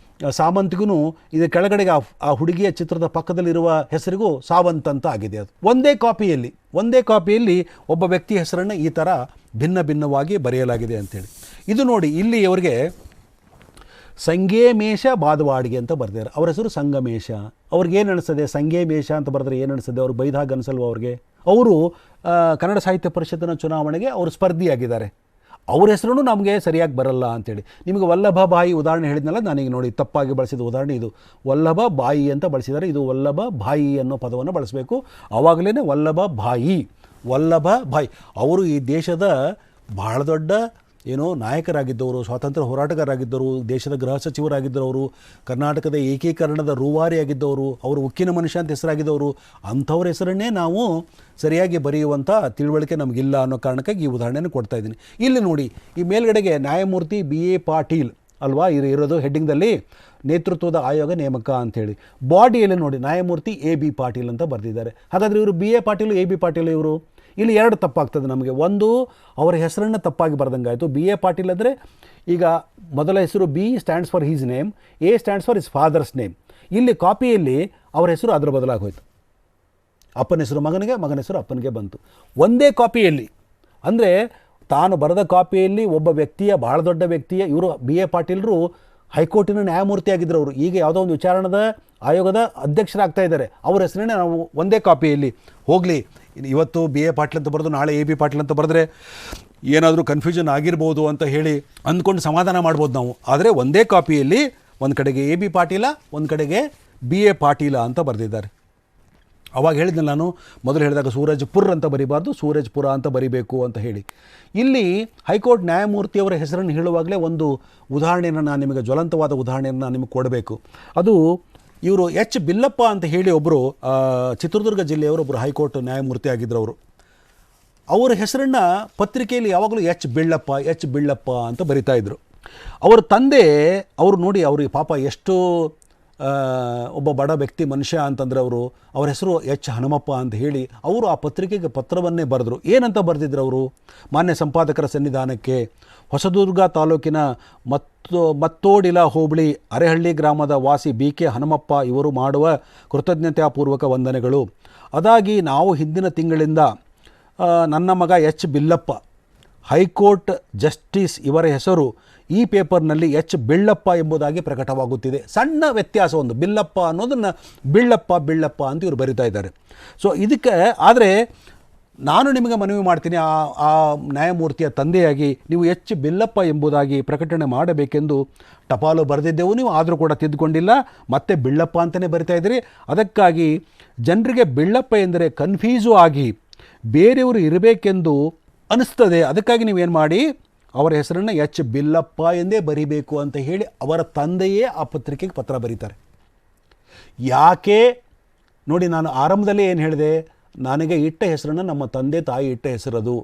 ಸಾಮಂತ್ಗೂ ಇದು ಕೆಳಗಡೆಗೆ ಆ ಹುಡುಗಿಯ ಚಿತ್ರದ ಪಕ್ಕದಲ್ಲಿರುವ ಹೆಸರಿಗೂ ಸಾವಂತ್ ಅಂತ ಆಗಿದೆ. ಅದು ಒಂದೇ ಕಾಪಿಯಲ್ಲಿ ಒಬ್ಬ ವ್ಯಕ್ತಿಯ ಹೆಸರನ್ನು ಈ ಥರ ಭಿನ್ನ ಭಿನ್ನವಾಗಿ ಬರೆಯಲಾಗಿದೆ ಅಂಥೇಳಿ. ಇದು ನೋಡಿ ಇಲ್ಲಿ ಅವರಿಗೆ ಸಂಗೇಮೇಶ ಬಾದವಾಡಿಗೆ ಅಂತ ಬರ್ತಾರೆ. ಅವ್ರ ಹೆಸರು ಸಂಗಮೇಶ. ಅವ್ರಿಗೇನು ಅನಿಸ್ತದೆ, ಸಂಗೇಮೇಶ ಅಂತ ಬರೆದ್ರೆ ಏನು ಅನಿಸ್ತದೆ? ಅವ್ರು ಬೈದಾಗ ಅನಿಸಲ್ವ ಅವ್ರಿಗೆ? ಅವರು ಕನ್ನಡ ಸಾಹಿತ್ಯ ಪರಿಷತ್ತಿನ ಚುನಾವಣೆಗೆ ಅವರು ಸ್ಪರ್ಧಿಯಾಗಿದ್ದಾರೆ. ಅವ್ರ ಹೆಸರು ನಮಗೆ ಸರಿಯಾಗಿ ಬರಲ್ಲ ಅಂಥೇಳಿ. ನಿಮಗೆ ವಲ್ಲಭ ಬಾಯಿ ಉದಾಹರಣೆ ಹೇಳಿದ್ನಲ್ಲ, ನಾನೀಗ ನೋಡಿ ತಪ್ಪಾಗಿ ಬಳಸಿದ ಉದಾಹರಣೆ ಇದು. ವಲ್ಲಭ ಬಾಯಿ ಅಂತ ಬಳಸಿದ್ದಾರೆ, ಇದು ವಲ್ಲಭ ಬಾಯಿ ಅನ್ನೋ ಪದವನ್ನು ಬಳಸಬೇಕು. ಆವಾಗಲೇ ವಲ್ಲಭ ಬಾಯಿ. ಅವರು ಈ ದೇಶದ ಬಹಳ ದೊಡ್ಡ ನಾಯಕರಾಗಿದ್ದವರು, ಸ್ವಾತಂತ್ರ್ಯ ಹೋರಾಟಗಾರರಾಗಿದ್ದರು, ದೇಶದ ಗೃಹ ಸಚಿವರಾಗಿದ್ದವರು, ಕರ್ನಾಟಕದ ಏಕೀಕರಣದ ರೂವಾರಿಯಾಗಿದ್ದವರು, ಅವರು ಉಕ್ಕಿನ ಮನುಷ್ಯ ಅಂತ ಹೆಸರಾಗಿದ್ದವರು. ಅಂಥವ್ರ ಹೆಸರನ್ನೇ ನಾವು ಸರಿಯಾಗಿ ಬರೆಯುವಂಥ ತಿಳುವಳಿಕೆ ನಮಗಿಲ್ಲ ಅನ್ನೋ ಕಾರಣಕ್ಕಾಗಿ ಈ ಉದಾಹರಣೆಯನ್ನು ಕೊಡ್ತಾ ಇದ್ದೀನಿ. ಇಲ್ಲಿ ನೋಡಿ ಈ ಮೇಲ್ಗಡೆಗೆ ನ್ಯಾಯಮೂರ್ತಿ BA ಪಾಟೀಲ್ ಅಲ್ವಾ ಇರೋದು ಹೆಡ್ಡಿಂಗ್ದಲ್ಲಿ, ನೇತೃತ್ವದ ಆಯೋಗ ನೇಮಕ ಅಂಥೇಳಿ. ಬಾಡಿಯಲ್ಲಿ ನೋಡಿ ನ್ಯಾಯಮೂರ್ತಿ AB ಪಾಟೀಲ್ ಅಂತ ಬರೆದಿದ್ದಾರೆ. ಹಾಗಾದರೆ ಇವರು BA ಪಾಟೀಲ್ AB ಪಾಟೀಲ್ ಇವರು? ಇಲ್ಲಿ ಎರಡು ತಪ್ಪಾಗ್ತದೆ ನಮಗೆ. ಒಂದು, ಅವರ ಹೆಸರನ್ನು ತಪ್ಪಾಗಿ ಬರೆದಂಗಾಯಿತು. BA ಪಾಟೀಲ್ ಅಂದರೆ ಈಗ ಮೊದಲ ಹೆಸರು B stands for his name, A stands for his father's name. ಇಲ್ಲಿ ಕಾಪಿಯಲ್ಲಿ ಅವರ ಹೆಸರು ಅದರ ಬದಲಾಗಿ ಹೋಯಿತು. ಅಪ್ಪನ ಹೆಸರು ಮಗನಿಗೆ, ಮಗನ ಹೆಸರು ಅಪ್ಪನಿಗೆ ಬಂತು. ಒಂದೇ ಕಾಪಿಯಲ್ಲಿ ಅಂದರೆ ತಾನು ಬರೆದ ಕಾಪಿಯಲ್ಲಿ ಒಬ್ಬ ವ್ಯಕ್ತಿಯ, ಬಹಳ ದೊಡ್ಡ ವ್ಯಕ್ತಿಯ, ಇವರು BA ಪಾಟೀಲರು ಹೈಕೋರ್ಟಿನ ನ್ಯಾಯಮೂರ್ತಿ ಆಗಿದ್ದರು. ಅವರು ಈಗ ಯಾವುದೋ ಒಂದು ವಿಚಾರಣದ ಆಯೋಗದ ಅಧ್ಯಕ್ಷರಾಗ್ತಾ ಇದ್ದಾರೆ. ಅವ್ರ ಹೆಸರನ್ನೇ ನಾವು ಒಂದೇ ಕಾಪಿಯಲ್ಲಿ ಹೋಗಲಿ, ಇವತ್ತು BA ಪಾಟೀಲ್ ಅಂತ ಬರೆದು ನಾಳೆ AB ಪಾಟೀಲ್ ಅಂತ ಬರೆದ್ರೆ ಏನಾದರೂ ಕನ್ಫ್ಯೂಷನ್ ಆಗಿರ್ಬೋದು ಅಂತ ಹೇಳಿ ಅಂದ್ಕೊಂಡು ಸಮಾಧಾನ ಮಾಡ್ಬೋದು ನಾವು. ಆದರೆ ಒಂದೇ ಕಾಪಿಯಲ್ಲಿ ಒಂದು ಕಡೆಗೆ AB ಪಾಟೀಲ, ಒಂದು ಕಡೆಗೆ BA ಪಾಟೀಲ ಅಂತ ಬರೆದಿದ್ದಾರೆ. ಅವಾಗ ಹೇಳಿದ್ನಲ್ಲ ನಾನು ಮೊದಲು ಹೇಳಿದಾಗ ಸೂರಜ್ಪುರ್ ಅಂತ ಬರೀಬಾರ್ದು, ಸೂರಜ್ಪುರ ಅಂತ ಬರಿಬೇಕು ಅಂತ ಹೇಳಿ. ಇಲ್ಲಿ ಹೈಕೋರ್ಟ್ ನ್ಯಾಯಮೂರ್ತಿಯವರ ಹೆಸರನ್ನು ಹೇಳುವಾಗಲೇ ಒಂದು ಉದಾಹರಣೆಯನ್ನು ನಾನು ನಿಮಗೆ, ಜ್ವಲಂತವಾದ ಉದಾಹರಣೆಯನ್ನು ನಾನು ನಿಮಗೆ ಕೊಡಬೇಕು. ಅದು ಇವರು H ಬಿಲ್ಲಪ್ಪ ಅಂತ ಹೇಳಿ ಒಬ್ಬರು ಚಿತ್ರದುರ್ಗ ಜಿಲ್ಲೆಯವರೊಬ್ಬರು ಹೈಕೋರ್ಟ್ ನ್ಯಾಯಮೂರ್ತಿ ಆಗಿದ್ದರು. ಅವರ ಹೆಸರನ್ನು ಪತ್ರಿಕೆಯಲ್ಲಿ ಯಾವಾಗಲೂ H ಬಿಳ್ಳಪ್ಪ ಅಂತ ಬರಿತಾ ಇದ್ದರು. ಅವರ ತಂದೆ, ಅವರು ನೋಡಿ ಅವ್ರಿಗೆ ಪಾಪ ಎಷ್ಟು ಒಬ್ಬ ಬಡ ವ್ಯಕ್ತಿ ಮನುಷ್ಯ ಅಂತಂದರೆ ಅವ್ರ ಹೆಸರು H ಹನುಮಪ್ಪ ಅಂತ ಹೇಳಿ ಅವರು ಆ ಪತ್ರಿಕೆಗೆ ಪತ್ರವನ್ನೇ ಬರೆದರು. ಏನಂತ ಬರೆದಿದ್ರು ಅವರು? ಮಾನ್ಯ ಸಂಪಾದಕರ ಸನ್ನಿಧಾನಕ್ಕೆ ಹೊಸದುರ್ಗ ತಾಲೂಕಿನ ಮತ್ತೋಡಿಲ ಹೋಬಳಿ ಅರೆಹಳ್ಳಿ ಗ್ರಾಮದ ವಾಸಿ BK ಹನುಮಪ್ಪ ಇವರು ಮಾಡುವ ಕೃತಜ್ಞತಾಪೂರ್ವಕ ವಂದನೆಗಳು. ಅದಾಗಿ ನಾವು ಹಿಂದಿನ ತಿಂಗಳಿಂದ ನನ್ನ ಮಗ H ಬಿಲ್ಲಪ್ಪ, ಹೈಕೋರ್ಟ್ ಜಸ್ಟಿಸ್ ಇವರ ಹೆಸರು ಈ ಪೇಪರ್ನಲ್ಲಿ H ಬಿಳ್ಳಪ್ಪ ಎಂಬುದಾಗಿ ಪ್ರಕಟವಾಗುತ್ತಿದೆ. ಸಣ್ಣ ವ್ಯತ್ಯಾಸ, ಒಂದು ಬಿಲ್ಲಪ್ಪ ಅನ್ನೋದನ್ನು ಬಿಳ್ಳಪ್ಪ ಅಂತ ಇವರು ಬರಿತಾ ಇದ್ದಾರೆ. ಸೊ ಇದಕ್ಕೆ ಆದರೆ ನಾನು ನಿಮಗೆ ಮನವಿ ಮಾಡ್ತೀನಿ, ಆ ನ್ಯಾಯಮೂರ್ತಿಯ ತಂದೆಯಾಗಿ ನೀವು ಎಚ್ ಬಿಲ್ಲಪ್ಪ ಎಂಬುದಾಗಿ ಪ್ರಕಟಣೆ ಮಾಡಬೇಕೆಂದು ಟಪಾಲು ಬರೆದಿದ್ದೆವು. ನೀವು ಆದರೂ ಕೂಡ ತಿದ್ದುಕೊಂಡಿಲ್ಲ, ಮತ್ತೆ ಬಿಳ್ಳಪ್ಪ ಅಂತಲೇ ಬರಿತಾ ಇದ್ದೀರಿ. ಅದಕ್ಕಾಗಿ ಜನರಿಗೆ ಬಿಳ್ಳಪ್ಪ ಎಂದರೆ ಕನ್ಫ್ಯೂಸು ಆಗಿ ಬೇರೆಯವರು ಇರಬೇಕೆಂದು ಅನಿಸ್ತದೆ. ಅದಕ್ಕಾಗಿ ನೀವೇನು ಮಾಡಿ ಅವರ ಹೆಸರನ್ನು ಎಚ್ ಬಿಲ್ಲಪ್ಪ ಎಂದೇ ಬರಿಬೇಕು ಅಂತ ಹೇಳಿ ಅವರ ತಂದೆಯೇ ಆ ಪತ್ರಿಕೆಗೆ ಪತ್ರ ಬರೀತಾರೆ. ಯಾಕೆ ನೋಡಿ, ನಾನು ಆರಂಭದಲ್ಲೇ ಏನು ಹೇಳಿದೆ, ನನಗೆ ಇಟ್ಟ ಹೆಸರನ್ನು ನಮ್ಮ ತಂದೆ ತಾಯಿ ಇಟ್ಟ ಹೆಸರದು.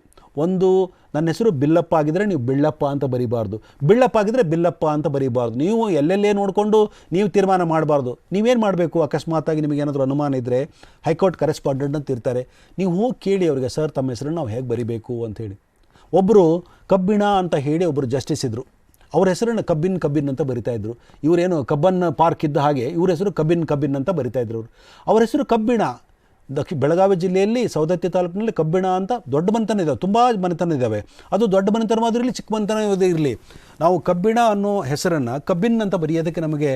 ಒಂದು, ನನ್ನ ಹೆಸರು ಬಿಲ್ಲಪ್ಪ ಆಗಿದ್ದರೆ ನೀವು ಬಿಳ್ಳಪ್ಪ ಅಂತ ಬರೀಬಾರ್ದು, ಬಿಳ್ಳಪ್ಪ ಆಗಿದ್ದರೆ ಬಿಲ್ಲಪ್ಪ ಅಂತ ಬರೀಬಾರ್ದು. ನೀವು ಎಲ್ಲೆಲ್ಲೇ ನೋಡಿಕೊಂಡು ನೀವು ತೀರ್ಮಾನ ಮಾಡಬಾರ್ದು. ನೀವೇನು ಮಾಡಬೇಕು, ಅಕಸ್ಮಾತಾಗಿ ನಿಮಗೇನಾದರೂ ಅನುಮಾನ ಇದ್ದರೆ ಹೈಕೋರ್ಟ್ ಕರೆಸ್ಪಾಂಡೆಂಟ್ ಅಂತ ಇರ್ತಾರೆ, ನೀವು ಹೋಗಿ ಕೇಳಿ ಅವರಿಗೆ, ಸರ್ ತಮ್ಮ ಹೆಸರನ್ನು ನಾವು ಹೇಗೆ ಬರೀಬೇಕು ಅಂಥೇಳಿ. ಒಬ್ಬರು ಕಬ್ಬಿಣ ಅಂತ ಹೇಳಿ ಒಬ್ಬರು ಜಸ್ಟಿಸ್ ಇದ್ದರು, ಅವ್ರ ಹೆಸರನ್ನು ಕಬ್ಬಿನ್ ಅಂತ ಬರಿತಾಯಿದ್ರು. ಇವರೇನು ಕಬ್ಬನ್ ಪಾರ್ಕ್ ಇದ್ದ ಹಾಗೆ ಇವ್ರ ಹೆಸರು ಕಬ್ಬಿನ್ ಅಂತ ಬರಿತಾಯಿದ್ರು. ಅವ್ರ ಹೆಸರು ಕಬ್ಬಿಣ. ಬೆಳಗಾವಿ ಜಿಲ್ಲೆಯಲ್ಲಿ ಸವದತ್ತಿ ತಾಲೂಕಿನಲ್ಲಿ ಕಬ್ಬಿಣ ಅಂತ ದೊಡ್ಡ ಮನೆತನ ಇದ್ದಾವೆ, ತುಂಬ ಮನೆತನ ಇದ್ದಾವೆ. ಅದು ದೊಡ್ಡ ಮನೆತನವಾದರೂ ಇರಲಿ, ಚಿಕ್ಕ ಮನೆತನ ಇರಲಿ, ನಾವು ಕಬ್ಬಿಣ ಅನ್ನೋ ಹೆಸರನ್ನು ಕಬ್ಬಿನ್ ಅಂತ ಬರೆಯೋದಕ್ಕೆ ನಮಗೆ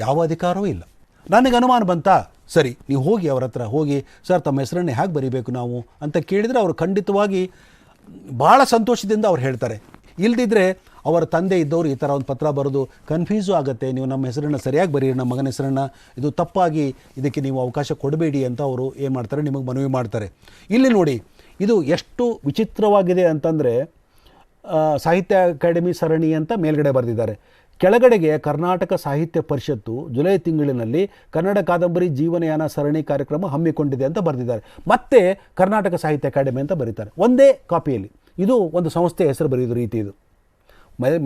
ಯಾವ ಅಧಿಕಾರವೂ ಇಲ್ಲ. ನನಗೆ ಅನುಮಾನ ಬಂತಾ, ಸರಿ ನೀವು ಹೋಗಿ ಅವ್ರ ಹತ್ರ ಹೋಗಿ, ಸರ್ ತಮ್ಮ ಹೆಸರನ್ನು ಹೇಗೆ ಬರೀಬೇಕು ನಾವು ಅಂತ ಕೇಳಿದರೆ ಅವರು ಖಂಡಿತವಾಗಿ ಭಾಳ ಸಂತೋಷದಿಂದ ಅವ್ರು ಹೇಳ್ತಾರೆ. ಇಲ್ದಿದ್ರೆ ಅವರ ತಂದೆ ಇದ್ದವರು ಈ ಥರ ಒಂದು ಪತ್ರ ಬರೆದು ಕನ್ಫ್ಯೂಸು ಆಗುತ್ತೆ, ನೀವು ನಮ್ಮ ಹೆಸರನ್ನು ಸರಿಯಾಗಿ ಬರೀರಿ, ನಮ್ಮ ಮಗನ ಹೆಸರನ್ನು, ಇದು ತಪ್ಪಾಗಿ ಇದಕ್ಕೆ ನೀವು ಅವಕಾಶ ಕೊಡಬೇಡಿ ಅಂತ ಅವರು ಏನು ಮಾಡ್ತಾರೆ, ನಿಮಗೆ ಮನವಿ ಮಾಡ್ತಾರೆ. ಇಲ್ಲಿ ನೋಡಿ, ಇದು ಎಷ್ಟು ವಿಚಿತ್ರವಾಗಿದೆ ಅಂತಂದರೆ, ಸಾಹಿತ್ಯ ಅಕಾಡೆಮಿ ಸರಣಿ ಅಂತ ಮೇಲ್ಗಡೆ ಬರೆದಿದ್ದಾರೆ, ಕೆಳಗಡೆಗೆ ಕರ್ನಾಟಕ ಸಾಹಿತ್ಯ ಪರಿಷತ್ತು ಜುಲೈ ತಿಂಗಳಿನಲ್ಲಿ ಕನ್ನಡ ಕಾದಂಬರಿ ಜೀವನಯಾನ ಸರಣಿ ಕಾರ್ಯಕ್ರಮ ಹಮ್ಮಿಕೊಂಡಿದೆ ಅಂತ ಬರೆದಿದ್ದಾರೆ. ಮತ್ತೆ ಕರ್ನಾಟಕ ಸಾಹಿತ್ಯ ಅಕಾಡೆಮಿ ಅಂತ ಬರೀತಾರೆ ಒಂದೇ ಕಾಪಿಯಲ್ಲಿ. ಇದು ಒಂದು ಸಂಸ್ಥೆ ಹೆಸರು ಬರೆಯೋದು ರೀತಿ ಇದು.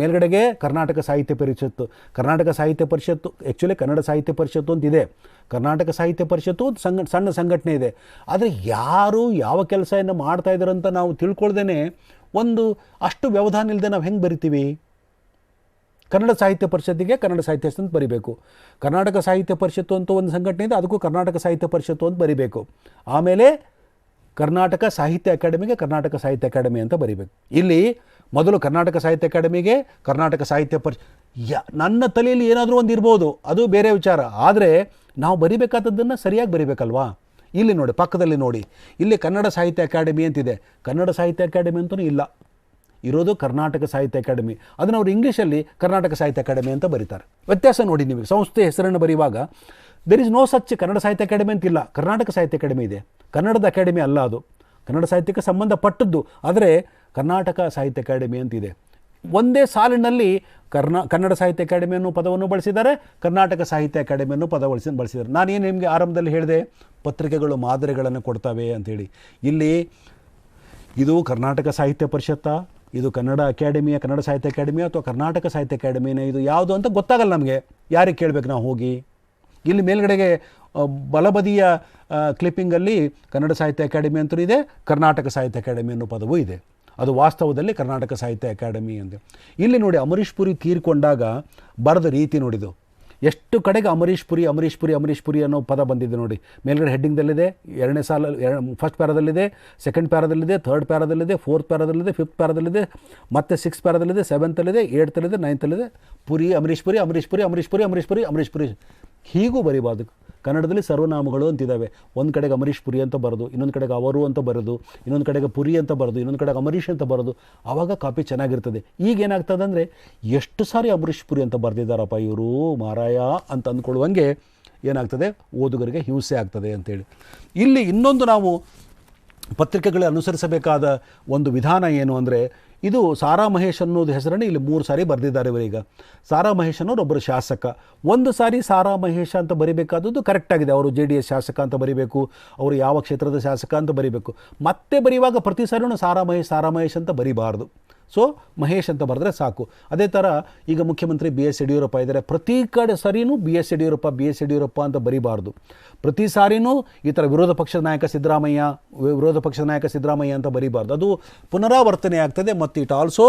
ಮೇಲ್ಗಡೆಗೆ ಕರ್ನಾಟಕ ಸಾಹಿತ್ಯ ಪರಿಷತ್ತು, ಕರ್ನಾಟಕ ಸಾಹಿತ್ಯ ಪರಿಷತ್ತು ಆ್ಯಕ್ಚುಲಿ ಕನ್ನಡ ಸಾಹಿತ್ಯ ಪರಿಷತ್ತು ಅಂತಿದೆ, ಕರ್ನಾಟಕ ಸಾಹಿತ್ಯ ಪರಿಷತ್ತು ಸಣ್ಣ ಸಂಘಟನೆ ಇದೆ. ಆದರೆ ಯಾರು ಯಾವ ಕೆಲಸವನ್ನು ಮಾಡ್ತಾ ಇದ್ದಾರೆ ಅಂತ ನಾವು ತಿಳ್ಕೊಳ್ದೇ ಒಂದು ಅಷ್ಟು ವ್ಯವಧಾನ ಇಲ್ಲದೆ ನಾವು ಹೆಂಗೆ ಬರಿತೀವಿ? ಕನ್ನಡ ಸಾಹಿತ್ಯ ಪರಿಷತ್ತಿಗೆ ಕನ್ನಡ ಸಾಹಿತ್ಯ ಅಂತ ಬರಿಬೇಕು, ಕರ್ನಾಟಕ ಸಾಹಿತ್ಯ ಪರಿಷತ್ತು ಅಂತ ಒಂದು ಸಂಘಟನೆ ಇದೆ, ಅದಕ್ಕೂ ಕರ್ನಾಟಕ ಸಾಹಿತ್ಯ ಪರಿಷತ್ತು ಅಂತ ಬರಿಬೇಕು. ಆಮೇಲೆ ಕರ್ನಾಟಕ ಸಾಹಿತ್ಯ ಅಕಾಡೆಮಿಗೆ ಕರ್ನಾಟಕ ಸಾಹಿತ್ಯ ಅಕಾಡೆಮಿ ಅಂತ ಬರಿಬೇಕು. ಇಲ್ಲಿ ಮೊದಲು ಕರ್ನಾಟಕ ಸಾಹಿತ್ಯ ಅಕಾಡೆಮಿಗೆ ಕರ್ನಾಟಕ ಸಾಹಿತ್ಯ ನನ್ನ ತಲೆಯಲ್ಲಿ ಏನಾದರೂ ಒಂದು ಇರ್ಬೋದು, ಅದು ಬೇರೆ ವಿಚಾರ. ಆದರೆ ನಾವು ಬರಿಬೇಕಾದದ್ದನ್ನು ಸರಿಯಾಗಿ ಬರಿಬೇಕಲ್ವಾ? ಇಲ್ಲಿ ನೋಡಿ, ಪಕ್ಕದಲ್ಲಿ ನೋಡಿ, ಇಲ್ಲಿ ಕನ್ನಡ ಸಾಹಿತ್ಯ ಅಕಾಡೆಮಿ ಅಂತಿದೆ, ಕನ್ನಡ ಸಾಹಿತ್ಯ ಅಕಾಡೆಮಿ ಅಂತಲೂ ಇಲ್ಲ, ಇರೋದು ಕರ್ನಾಟಕ ಸಾಹಿತ್ಯ ಅಕಾಡೆಮಿ. ಅದನ್ನು ಅವರು ಇಂಗ್ಲೀಷಲ್ಲಿ ಕರ್ನಾಟಕ ಸಾಹಿತ್ಯ ಅಕಾಡೆಮಿ ಅಂತ ಬರೀತಾರೆ. ವ್ಯತ್ಯಾಸ ನೋಡಿ, ನಿಮಗೆ ಸಂಸ್ಥೆ ಹೆಸರನ್ನು ಬರೆಯುವಾಗ there is no such Kannada Sahitya Academy ಅಂತಿಲ್ಲ, ಕರ್ನಾಟಕ ಸಾಹಿತ್ಯ ಅಕಾಡೆಮಿ ಇದೆ. ಕನ್ನಡದ ಅಕಾಡೆಮಿ ಅಲ್ಲ, ಅದು ಕನ್ನಡ ಸಾಹಿತ್ಯಕ್ಕೆ ಸಂಬಂಧಪಟ್ಟದ್ದು, ಆದರೆ ಕರ್ನಾಟಕ ಸಾಹಿತ್ಯ ಅಕಾಡೆಮಿ ಅಂತಿದೆ. ಒಂದೇ ಸಾಲಿನಲ್ಲಿ ಕನ್ನಡ ಸಾಹಿತ್ಯ ಅಕಾಡೆಮಿ ಅನ್ನೋ ಪದವನ್ನು ಬಳಸಿದ್ದಾರೆ, ಕರ್ನಾಟಕ ಸಾಹಿತ್ಯ ಅಕಾಡೆಮಿ ಅನ್ನೋ ಪದ ಬಳಸಿದ್ದಾರೆ. ನಾನೇನು ನಿಮಗೆ ಆರಂಭದಲ್ಲಿ ಹೇಳಿದೆ, ಪತ್ರಿಕೆಗಳು ಮಾದರಿಗಳನ್ನು ಕೊಡ್ತವೆ ಅಂಥೇಳಿ. ಇಲ್ಲಿ ಇದು ಕರ್ನಾಟಕ ಸಾಹಿತ್ಯ ಪರಿಷತ್ತಾ, ಇದು ಕನ್ನಡ ಅಕಾಡೆಮಿಯ ಕನ್ನಡ ಸಾಹಿತ್ಯ ಅಕಾಡೆಮಿ ಅಥವಾ ಕರ್ನಾಟಕ ಸಾಹಿತ್ಯ ಅಕಾಡೆಮಿನೇ, ಇದು ಯಾವುದು ಅಂತ ಗೊತ್ತಾಗಲ್ಲ ನಮಗೆ. ಯಾರಿಗೆ ಕೇಳಬೇಕು ನಾವು ಹೋಗಿ? ಇಲ್ಲಿ ಮೇಲ್ಗಡೆಗೆ ಬಲಬದಿಯ ಕ್ಲಿಪ್ಪಿಂಗಲ್ಲಿ ಕನ್ನಡ ಸಾಹಿತ್ಯ ಅಕಾಡೆಮಿ ಅಂತೂ ಇದೆ, ಕರ್ನಾಟಕ ಸಾಹಿತ್ಯ ಅಕಾಡೆಮಿ ಅನ್ನೋ ಪದವೂ ಇದೆ. ಅದು ವಾಸ್ತವದಲ್ಲಿ ಕರ್ನಾಟಕ ಸಾಹಿತ್ಯ ಅಕಾಡೆಮಿ ಅಂತ. ಇಲ್ಲಿ ನೋಡಿ, ಅಮರೀಶ್ ಪುರಿ ತೀರ್ಕೊಂಡಾಗ ಬರೆದ ರೀತಿ ನೋಡಿದು, ಎಷ್ಟು ಕಡೆಗೆ ಅಮರೀಶ್ ಪುರಿ ಅನ್ನೋ ಪದ ಬಂದಿದೆ ನೋಡಿ. ಮೇಲ್ಗಡೆ ಹೆಡ್ಡಿಂಗ್ದಲ್ಲಿದೆ, ಎರಡನೇ ಸಾಲ ಫಸ್ಟ್ ಪ್ಯಾರಾದಲ್ಲಿದೆ, ಸೆಕೆಂಡ್ ಪ್ಯಾರಾದಲ್ಲಿದೆ, ಥರ್ಡ್ ಪ್ಯಾರಾದಲ್ಲಿದೆ, ಫೋರ್ತ್ ಪ್ಯಾರಾದಲ್ಲಿದೆ, ಫಿಫ್ತ್ ಪ್ಯಾರಾದಲ್ಲಿದೆ, ಮತ್ತು ಸಿಕ್ಸ್ ಪ್ಯಾರಾದಲ್ಲಿದೆ, ಸೆವೆಂತಲ್ಲಿದೆ, ಏಯ್ತಲ್ಲಿದೆ, ನೈನ್ತಲ್ಲಿದೆ. ಪುರಿ ಅಮರೀಶ್ ಪುರಿ ಹೀಗೂ ಬರೀಬಾರ್ದು. ಕನ್ನಡದಲ್ಲಿ ಸರ್ವನಾಮಗಳು ಅಂತಿದ್ದಾವೆ. ಒಂದು ಕಡೆಗೆ ಅಮರೀಶ್ ಪುರಿ ಅಂತ ಬರೋದು, ಇನ್ನೊಂದು ಕಡೆಗೆ ಅವರು ಅಂತ ಬರೋದು, ಇನ್ನೊಂದು ಕಡೆಗೆ ಪುರಿ ಅಂತ ಬರೋದು, ಇನ್ನೊಂದು ಕಡೆಗೆ ಅಮರೀಶ್ ಅಂತ ಬರೋದು. ಆವಾಗ ಕಾಪಿ ಚೆನ್ನಾಗಿರ್ತದೆ. ಈಗ ಏನಾಗ್ತದೆ ಅಂದರೆ, ಎಷ್ಟು ಸಾರಿ ಅಮರೀಶ್ ಪುರಿ ಅಂತ ಬರೆದಿದ್ದಾರಪ್ಪ ಇವರು ಮಾರಾಯ ಅಂತ ಅಂದ್ಕೊಳ್ಳುವಂಗೆ ಏನಾಗ್ತದೆ, ಓದುಗರಿಗೆ ಹಿಂಸೆ ಆಗ್ತದೆ ಅಂಥೇಳಿ. ಇಲ್ಲಿ ಇನ್ನೊಂದು ನಾವು ಪತ್ರಿಕೆಗಳು ಅನುಸರಿಸಬೇಕಾದ ಒಂದು ವಿಧಾನ ಏನು ಅಂದರೆ, ಇದು ಸಾರಾ ಮಹೇಶ್ ಅನ್ನೋದು ಹೆಸರನ್ನು ಇಲ್ಲಿ 3 ಸಾರಿ ಬರೆದಿದ್ದಾರೆ ಇವರೀಗ. ಸಾರಾ ಮಹೇಶ್ ಅನ್ನೋರು ಒಬ್ಬರು ಶಾಸಕ. ಒಂದು ಸಾರಿ ಸಾರಾ ಮಹೇಶ ಅಂತ ಬರಿಬೇಕಾದದ್ದು ಕರೆಕ್ಟಾಗಿದೆ, ಅವರು JDS ಶಾಸಕ ಅಂತ ಬರಿಬೇಕು, ಅವರು ಯಾವ ಕ್ಷೇತ್ರದ ಶಾಸಕ ಅಂತ ಬರಿಬೇಕು. ಮತ್ತೆ ಬರೆಯುವಾಗ ಪ್ರತಿ ಸಾರಿನೂ ಸಾರಾ ಮಹೇಶ್ ಅಂತ ಬರಿಬಾರ್ದು. ಸೊ ಮಹೇಶ್ ಅಂತ ಬರೆದ್ರೆ ಸಾಕು. ಅದೇ ಥರ ಈಗ ಮುಖ್ಯಮಂತ್ರಿ BS ಯಡಿಯೂರಪ್ಪ ಇದ್ದಾರೆ, ಪ್ರತಿ ಕಡೆ ಸರಿನೂ BS ಯಡಿಯೂರಪ್ಪ ಅಂತ ಬರಿಬಾರ್ದು. ಪ್ರತಿ ಸಾರಿನೂ ಈ ಥರ ವಿರೋಧ ಪಕ್ಷದ ನಾಯಕ ಸಿದ್ದರಾಮಯ್ಯ ಅಂತ ಬರಿಬಾರ್ದು. ಅದು ಪುನರಾವರ್ತನೆ ಆಗ್ತದೆ ಮತ್ತು ಇಟ್ ಆಲ್ಸೋ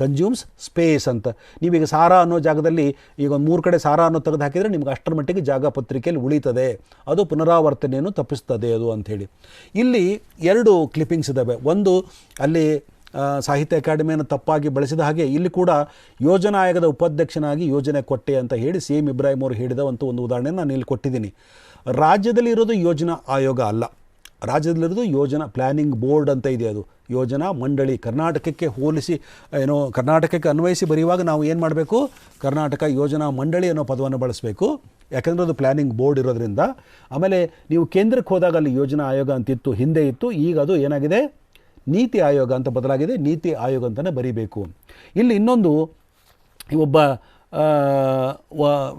ಕನ್ಸ್ಯೂಮ್ಸ್ ಸ್ಪೇಸ್ ಅಂತ. ನೀವೀಗ ಸಾರಾ ಅನ್ನೋ ಜಾಗದಲ್ಲಿ ಈಗ ಒಂದು 3 ಕಡೆ ಸಾರಾ ಅನ್ನೋ ತೆಗೆದು ಹಾಕಿದರೆ ನಿಮ್ಗೆ ಅಷ್ಟರ ಮಟ್ಟಿಗೆ ಜಾಗ ಪತ್ರಿಕೆಯಲ್ಲಿ ಉಳಿತದೆ, ಅದು ಪುನರಾವರ್ತನೆಯನ್ನು ತಪ್ಪಿಸ್ತದೆ ಅದು ಅಂಥೇಳಿ. ಇಲ್ಲಿ 2 ಕ್ಲಿಪ್ಪಿಂಗ್ಸ್ ಇದ್ದಾವೆ. ಒಂದು ಅಲ್ಲಿ ಸಾಹಿತ್ಯ ಅಕಾಡೆಮಿಯನ್ನು ತಪ್ಪಾಗಿ ಬಳಸಿದ ಹಾಗೆ, ಇಲ್ಲಿ ಕೂಡ ಯೋಜನಾ ಆಯೋಗದ ಉಪಾಧ್ಯಕ್ಷನಾಗಿ ಯೋಜನೆ ಕೊಟ್ಟೆ ಅಂತ ಹೇಳಿ CM ಇಬ್ರಾಹಿಂ ಅವರು ಹೇಳಿದ ಒಂದು ಉದಾಹರಣೆ ನಾನು ಇಲ್ಲಿ ಕೊಟ್ಟಿದ್ದೀನಿ. ರಾಜ್ಯದಲ್ಲಿ ಇರೋದು ಯೋಜನಾ ಆಯೋಗ ಅಲ್ಲ, ರಾಜ್ಯದಲ್ಲಿರೋದು ಯೋಜನಾ ಪ್ಲ್ಯಾನಿಂಗ್ ಬೋರ್ಡ್ ಅಂತ ಇದೆ, ಅದು ಯೋಜನಾ ಮಂಡಳಿ. ಕರ್ನಾಟಕಕ್ಕೆ ಹೋಲಿಸಿ ಕರ್ನಾಟಕಕ್ಕೆ ಅನ್ವಯಿಸಿ ಬರೆಯುವಾಗ ನಾವು ಏನು ಮಾಡಬೇಕು, ಕರ್ನಾಟಕ ಯೋಜನಾ ಮಂಡಳಿ ಅನ್ನೋ ಪದವನ್ನು ಬಳಸಬೇಕು, ಯಾಕಂದರೆ ಅದು ಪ್ಲ್ಯಾನಿಂಗ್ ಬೋರ್ಡ್ ಇರೋದ್ರಿಂದ. ಆಮೇಲೆ ನೀವು ಕೇಂದ್ರಕ್ಕೆ ಹೋದಾಗ ಅಲ್ಲಿ ಯೋಜನಾ ಆಯೋಗ ಅಂತಿತ್ತು, ಹಿಂದೆ ಇತ್ತು, ಈಗ ಅದು ಏನಾಗಿದೆ, ನೀತಿ ಆಯೋಗ ಅಂತ ಬದಲಾಗಿದೆ, ನೀತಿ ಆಯೋಗ ಅಂತಲೇ ಬರೀಬೇಕು. ಇಲ್ಲಿ ಇನ್ನೊಂದು ಒಬ್ಬ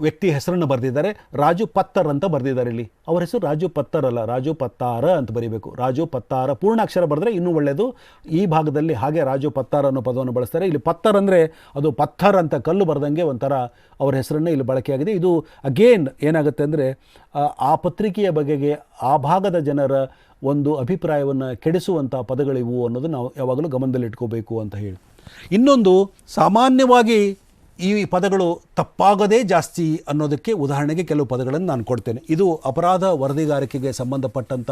ವ್ಯಕ್ತಿ ಹೆಸರನ್ನು ಬರೆದಿದ್ದಾರೆ, ರಾಜು ಪತ್ತರ್ ಅಂತ ಬರೆದಿದ್ದಾರೆ. ಇಲ್ಲಿ ಅವರ ಹೆಸರು ರಾಜು ಪತ್ತರ್ ಅಲ್ಲ, ರಾಜು ಪತ್ತಾರ ಅಂತ ಬರೀಬೇಕು. ರಾಜು ಪತ್ತಾರ ಪೂರ್ಣಾಕ್ಷರ ಬರೆದ್ರೆ ಇನ್ನೂ ಒಳ್ಳೆಯದು. ಈ ಭಾಗದಲ್ಲಿ ಹಾಗೆ ರಾಜು ಪತ್ತಾರ ಅನ್ನೋ ಪದವನ್ನು ಬಳಸ್ತಾರೆ. ಇಲ್ಲಿ ಪತ್ತರ್ ಅಂದರೆ ಅದು ಪತ್ತರ್ ಅಂತ ಕಲ್ಲು ಬರೆದಂಗೆ ಒಂಥರ ಅವರ ಹೆಸರನ್ನೇ ಇಲ್ಲಿ ಬಳಕೆಯಾಗಿದೆ. ಇದು ಅಗೇನ್ ಏನಾಗುತ್ತೆ ಅಂದರೆ ಆ ಪತ್ರಿಕೆಯ ಬಗೆಗೆ ಆ ಭಾಗದ ಜನರ ಒಂದು ಅಭಿಪ್ರಾಯವನ್ನು ಕೆಡಿಸುವಂಥ ಪದಗಳಿವು ಅನ್ನೋದು ನಾವು ಯಾವಾಗಲೂ ಗಮನದಲ್ಲಿಟ್ಕೋಬೇಕು ಅಂತ ಹೇಳಿ. ಇನ್ನೊಂದು, ಸಾಮಾನ್ಯವಾಗಿ ಈ ಪದಗಳು ತಪ್ಪಾಗದೇ ಜಾಸ್ತಿ ಅನ್ನೋದಕ್ಕೆ ಉದಾಹರಣೆಗೆ ಕೆಲವು ಪದಗಳನ್ನು ನಾನು ಕೊಡ್ತೇನೆ. ಇದು ಅಪರಾಧ ವರದಿಗಾರಿಕೆಗೆ ಸಂಬಂಧಪಟ್ಟಂಥ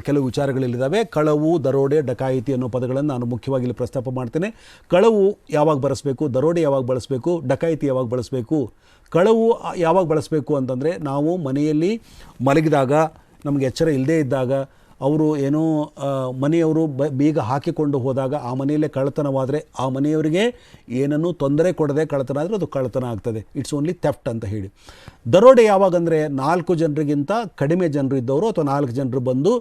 ಕೆಲವು ವಿಚಾರಗಳಿದ್ದಾವೆ. ಕಳವು, ದರೋಡೆ, ಡಕಾಯಿತಿ ಅನ್ನೋ ಪದಗಳನ್ನು ನಾನು ಮುಖ್ಯವಾಗಿ ಇಲ್ಲಿ ಪ್ರಸ್ತಾಪ ಮಾಡ್ತೇನೆ. ಕಳವು ಯಾವಾಗ ಬಳಸಬೇಕು, ದರೋಡೆ ಯಾವಾಗ ಬಳಸಬೇಕು, ಡಕಾಯಿತಿ ಯಾವಾಗ ಬಳಸಬೇಕು. ಕಳವು ಯಾವಾಗ ಬಳಸಬೇಕು ಅಂತಂದರೆ, ನಾವು ಮನೆಯಲ್ಲಿ ಮಲಗಿದಾಗ, ನಮಗೆ ಎಚ್ಚರ ಇಲ್ಲದೇ ಇದ್ದಾಗ, ಅವರು ಏನೋ ಮನೆಯವರು ಬೀಗ ಹಾಕಿಕೊಂಡು ಹೋದಾಗ ಆ ಮನೆಯಲ್ಲೇ ಕಳ್ಳತನವಾದರೆ ಆ ಮನೆಯವರಿಗೆ ಏನನ್ನೂ ತೊಂದರೆ ಕೊಡದೆ ಕಳ್ಳತನ ಆದರೆ ಅದು ಕಳ್ಳತನ ಆಗ್ತದೆ. ಇಟ್ಸ್ ಓನ್ಲಿ ಥೆಫ್ಟ್ ಅಂತ ಹೇಳಿ. ದರೋಡೆ ಯಾವಾಗಂದರೆ 4 ಜನರಿಗಿಂತ ಕಡಿಮೆ ಜನರು ಇದ್ದವರು ಅಥವಾ 4 ಜನರು ಬಂದು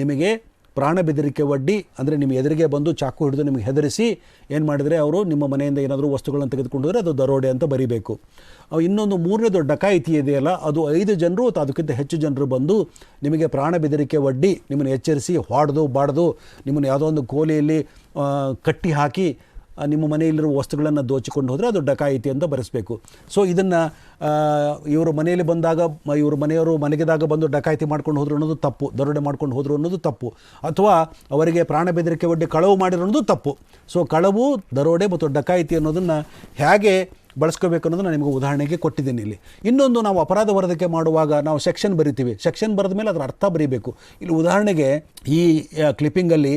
ನಿಮಗೆ ಪ್ರಾಣ ಬೆದರಿಕೆ ಒಡ್ಡಿ, ಅಂದರೆ ನಿಮ್ಮ ಎದುರಿಗೆ ಬಂದು ಚಾಕು ಹಿಡಿದು ನಿಮಗೆ ಹೆದರಿಸಿ ಏನು ಮಾಡಿದರೆ ಅವರು ನಿಮ್ಮ ಮನೆಯಿಂದ ಏನಾದರೂ ವಸ್ತುಗಳನ್ನು ತೆಗೆದುಕೊಂಡು ಹೋದರೆ ಅದು ದರೋಡೆ ಅಂತ ಬರೀಬೇಕು. ಇನ್ನೊಂದು 3ನೇದು ಡಕಾಯಿತಿ ಇದೆಯಲ್ಲ, ಅದು 5 ಜನರು ಅಥವಾ ಅದಕ್ಕಿಂತ ಹೆಚ್ಚು ಜನರು ಬಂದು ನಿಮಗೆ ಪ್ರಾಣ ಬೆದರಿಕೆ ಒಡ್ಡಿ ನಿಮ್ಮನ್ನು ಎಚ್ಚರಿಸಿ ಹೊಡೆದು ಬಾಡ್ದು ನಿಮ್ಮನ್ನು ಯಾವುದೋ ಒಂದು ಕೋಲಿಯಲ್ಲಿ ಕಟ್ಟಿ ಹಾಕಿ ನಿಮ್ಮ ಮನೆಯಲ್ಲಿರುವ ವಸ್ತುಗಳನ್ನು ದೋಚಿಕೊಂಡು ಹೋದರೆ ಅದು ಡಕಾಯಿತಿ ಅಂತ ಬರೆಸಬೇಕು. ಸೊ ಇದನ್ನು ಇವರು ಮನೆಯಲ್ಲಿ ಬಂದಾಗ, ಇವರು ಮನೆಯವರು ಮಲಗಿದಾಗ ಬಂದು ಡಕಾಯಿತಿ ಮಾಡ್ಕೊಂಡು ಹೋದ್ರು ಅನ್ನೋದು ತಪ್ಪು, ದರೋಡೆ ಮಾಡ್ಕೊಂಡು ಹೋದರು ಅನ್ನೋದು ತಪ್ಪು, ಅಥವಾ ಅವರಿಗೆ ಪ್ರಾಣ ಬೆದರಿಕೆ ಒಡ್ಡಿ ಕಳವು ಮಾಡಿರೋದು ತಪ್ಪು. ಸೊ ಕಳವು, ದರೋಡೆ ಮತ್ತು ಡಕಾಯಿತಿ ಅನ್ನೋದನ್ನು ಹೇಗೆ ಬಳಸ್ಕೋಬೇಕು ಅನ್ನೋದು ನಾನು ನಿಮಗೆ ಉದಾಹರಣೆಗೆ ಕೊಟ್ಟಿದ್ದೀನಿ ಇಲ್ಲಿ. ಇನ್ನೊಂದು, ನಾವು ಅಪರಾಧ ವರದಿಕೆ ಮಾಡುವಾಗ ನಾವು ಸೆಕ್ಷನ್ ಬರಿತೀವಿ, ಸೆಕ್ಷನ್ ಬರೆದ ಮೇಲೆ ಅದರ ಅರ್ಥ ಬರೀಬೇಕು. ಇಲ್ಲಿ ಉದಾಹರಣೆಗೆ ಈ ಕ್ಲಿಪ್ಪಿಂಗಲ್ಲಿ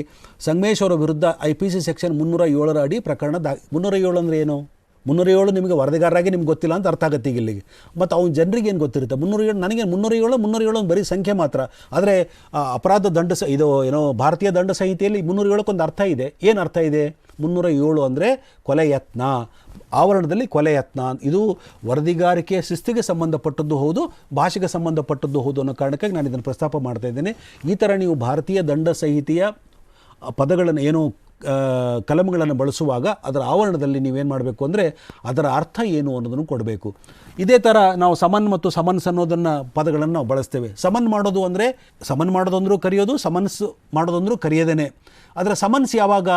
ಸಂಗಮೇಶ್ ಅವರ ವಿರುದ್ಧ IPC ಸೆಕ್ಷನ್ 307 ಅಡಿ ಪ್ರಕರಣ 307 ಅಂದರೆ ಏನು, 307 ನಿಮಗೆ ವರದಿಗಾರರಾಗಿ ನಿಮ್ಗೆ ಗೊತ್ತಿಲ್ಲ ಅಂತ ಅರ್ಥ ಆಗುತ್ತೆ ಈಗ ಇಲ್ಲಿಗೆ. ಮತ್ತು ಅವ್ನ ಜನರಿಗೆ ಏನು ಗೊತ್ತಿರುತ್ತೆ, 307 ನನಗೆ 307 ಬರೀ ಸಂಖ್ಯೆ ಮಾತ್ರ. ಆದರೆ ಅಪರಾಧ ದಂಡ ಇದು ಏನೋ ಭಾರತೀಯ ದಂಡ ಸಂಹಿತೆಯಲ್ಲಿ 307 ಅರ್ಥ ಇದೆ. ಏನು ಅರ್ಥ ಇದೆ? 307 ಅಂದರೆ ಕೊಲೆ ಯತ್ನ, ಆವರಣದಲ್ಲಿ ಕೊಲೆ ಯತ್ನ. ಇದು ವರದಿಗಾರಿಕೆ ಶಿಸ್ತಿಗೆ ಸಂಬಂಧಪಟ್ಟದ್ದು ಹೌದು, ಭಾಷೆಗೆ ಸಂಬಂಧಪಟ್ಟದ್ದು ಹೌದು ಅನ್ನೋ ಕಾರಣಕ್ಕಾಗಿ ನಾನು ಇದನ್ನು ಪ್ರಸ್ತಾಪ ಮಾಡ್ತಾ ಇದ್ದೇನೆ. ಈ ಥರ ನೀವು ಭಾರತೀಯ ದಂಡ ಸಂಹಿತೆಯ ಪದಗಳನ್ನು ಏನು ಕಲಂಗಳನ್ನು ಬಳಸುವಾಗ ಅದರ ಆವರಣದಲ್ಲಿ ನೀವೇನು ಮಾಡಬೇಕು ಅಂದರೆ ಅದರ ಅರ್ಥ ಏನು ಅನ್ನೋದನ್ನು ಕೊಡಬೇಕು. ಇದೇ ಥರ ನಾವು ಸಮನ್ ಮತ್ತು ಸಮನ್ಸ್ ಅನ್ನೋದನ್ನು ಪದಗಳನ್ನು ನಾವು ಬಳಸ್ತೇವೆ. ಸಮನ್ ಮಾಡೋದು ಅಂದರೆ, ಸಮನ್ ಮಾಡೋದಂದ್ರೂ ಕರೆಯೋದು, ಸಮನ್ಸ್ ಮಾಡೋದಂದ್ರೂ ಕರೆಯೋದೇನೆ. ಅದರ ಸಮನ್ಸ್ ಯಾವಾಗ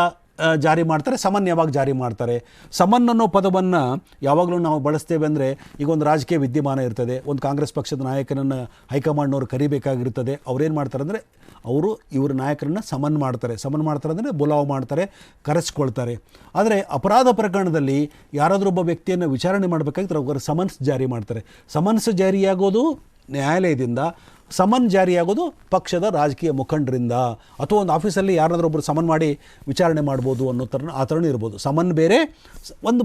ಜಾರಿ ಮಾಡ್ತಾರೆ, ಸಮನ್ ಯಾವಾಗ ಜಾರಿ ಮಾಡ್ತಾರೆ? ಸಮನ್ ಅನ್ನೋ ಪದವನ್ನು ಯಾವಾಗಲೂ ನಾವು ಬಳಸ್ತೇವೆ ಅಂದರೆ, ಈಗ ಒಂದು ರಾಜಕೀಯ ವಿದ್ಯಮಾನ ಇರ್ತದೆ, ಒಂದು ಕಾಂಗ್ರೆಸ್ ಪಕ್ಷದ ನಾಯಕನನ್ನು ಹೈಕಮಾಂಡ್ನವರು ಕರಿಬೇಕಾಗಿರ್ತದೆ. ಅವ್ರೇನು ಮಾಡ್ತಾರೆ ಅಂದರೆ, ಅವರು ಇವ್ರ ನಾಯಕರನ್ನು ಸಮನ್ ಮಾಡ್ತಾರೆ ಅಂದರೆ ಬುಲಾವ್ ಮಾಡ್ತಾರೆ, ಕರೆಸ್ಕೊಳ್ತಾರೆ. ಆದರೆ ಅಪರಾಧ ಪ್ರಕರಣದಲ್ಲಿ ಯಾರಾದರೂ ಒಬ್ಬ ವ್ಯಕ್ತಿಯನ್ನು ವಿಚಾರಣೆ ಮಾಡಬೇಕಾಗಿದ್ರೆ ಅವರು ಸಮನ್ಸ್ ಜಾರಿ ಮಾಡ್ತಾರೆ. ಸಮನ್ಸ್ ಜಾರಿಯಾಗೋದು ನ್ಯಾಯಾಲಯದಿಂದ, ಸಮನ್ ಜಾರಿಯಾಗೋದು ಪಕ್ಷದ ರಾಜಕೀಯ ಮುಖಂಡರಿಂದ, ಅಥವಾ ಒಂದು ಆಫೀಸಲ್ಲಿ ಯಾರಾದರೂ ಒಬ್ಬರು ಸಮನ್ ಮಾಡಿ ವಿಚಾರಣೆ ಮಾಡ್ಬೋದು ಅನ್ನೋ ಥರ ಆ ಥರನೂ ಇರ್ಬೋದು. ಸಮನ್ ಬೇರೆ,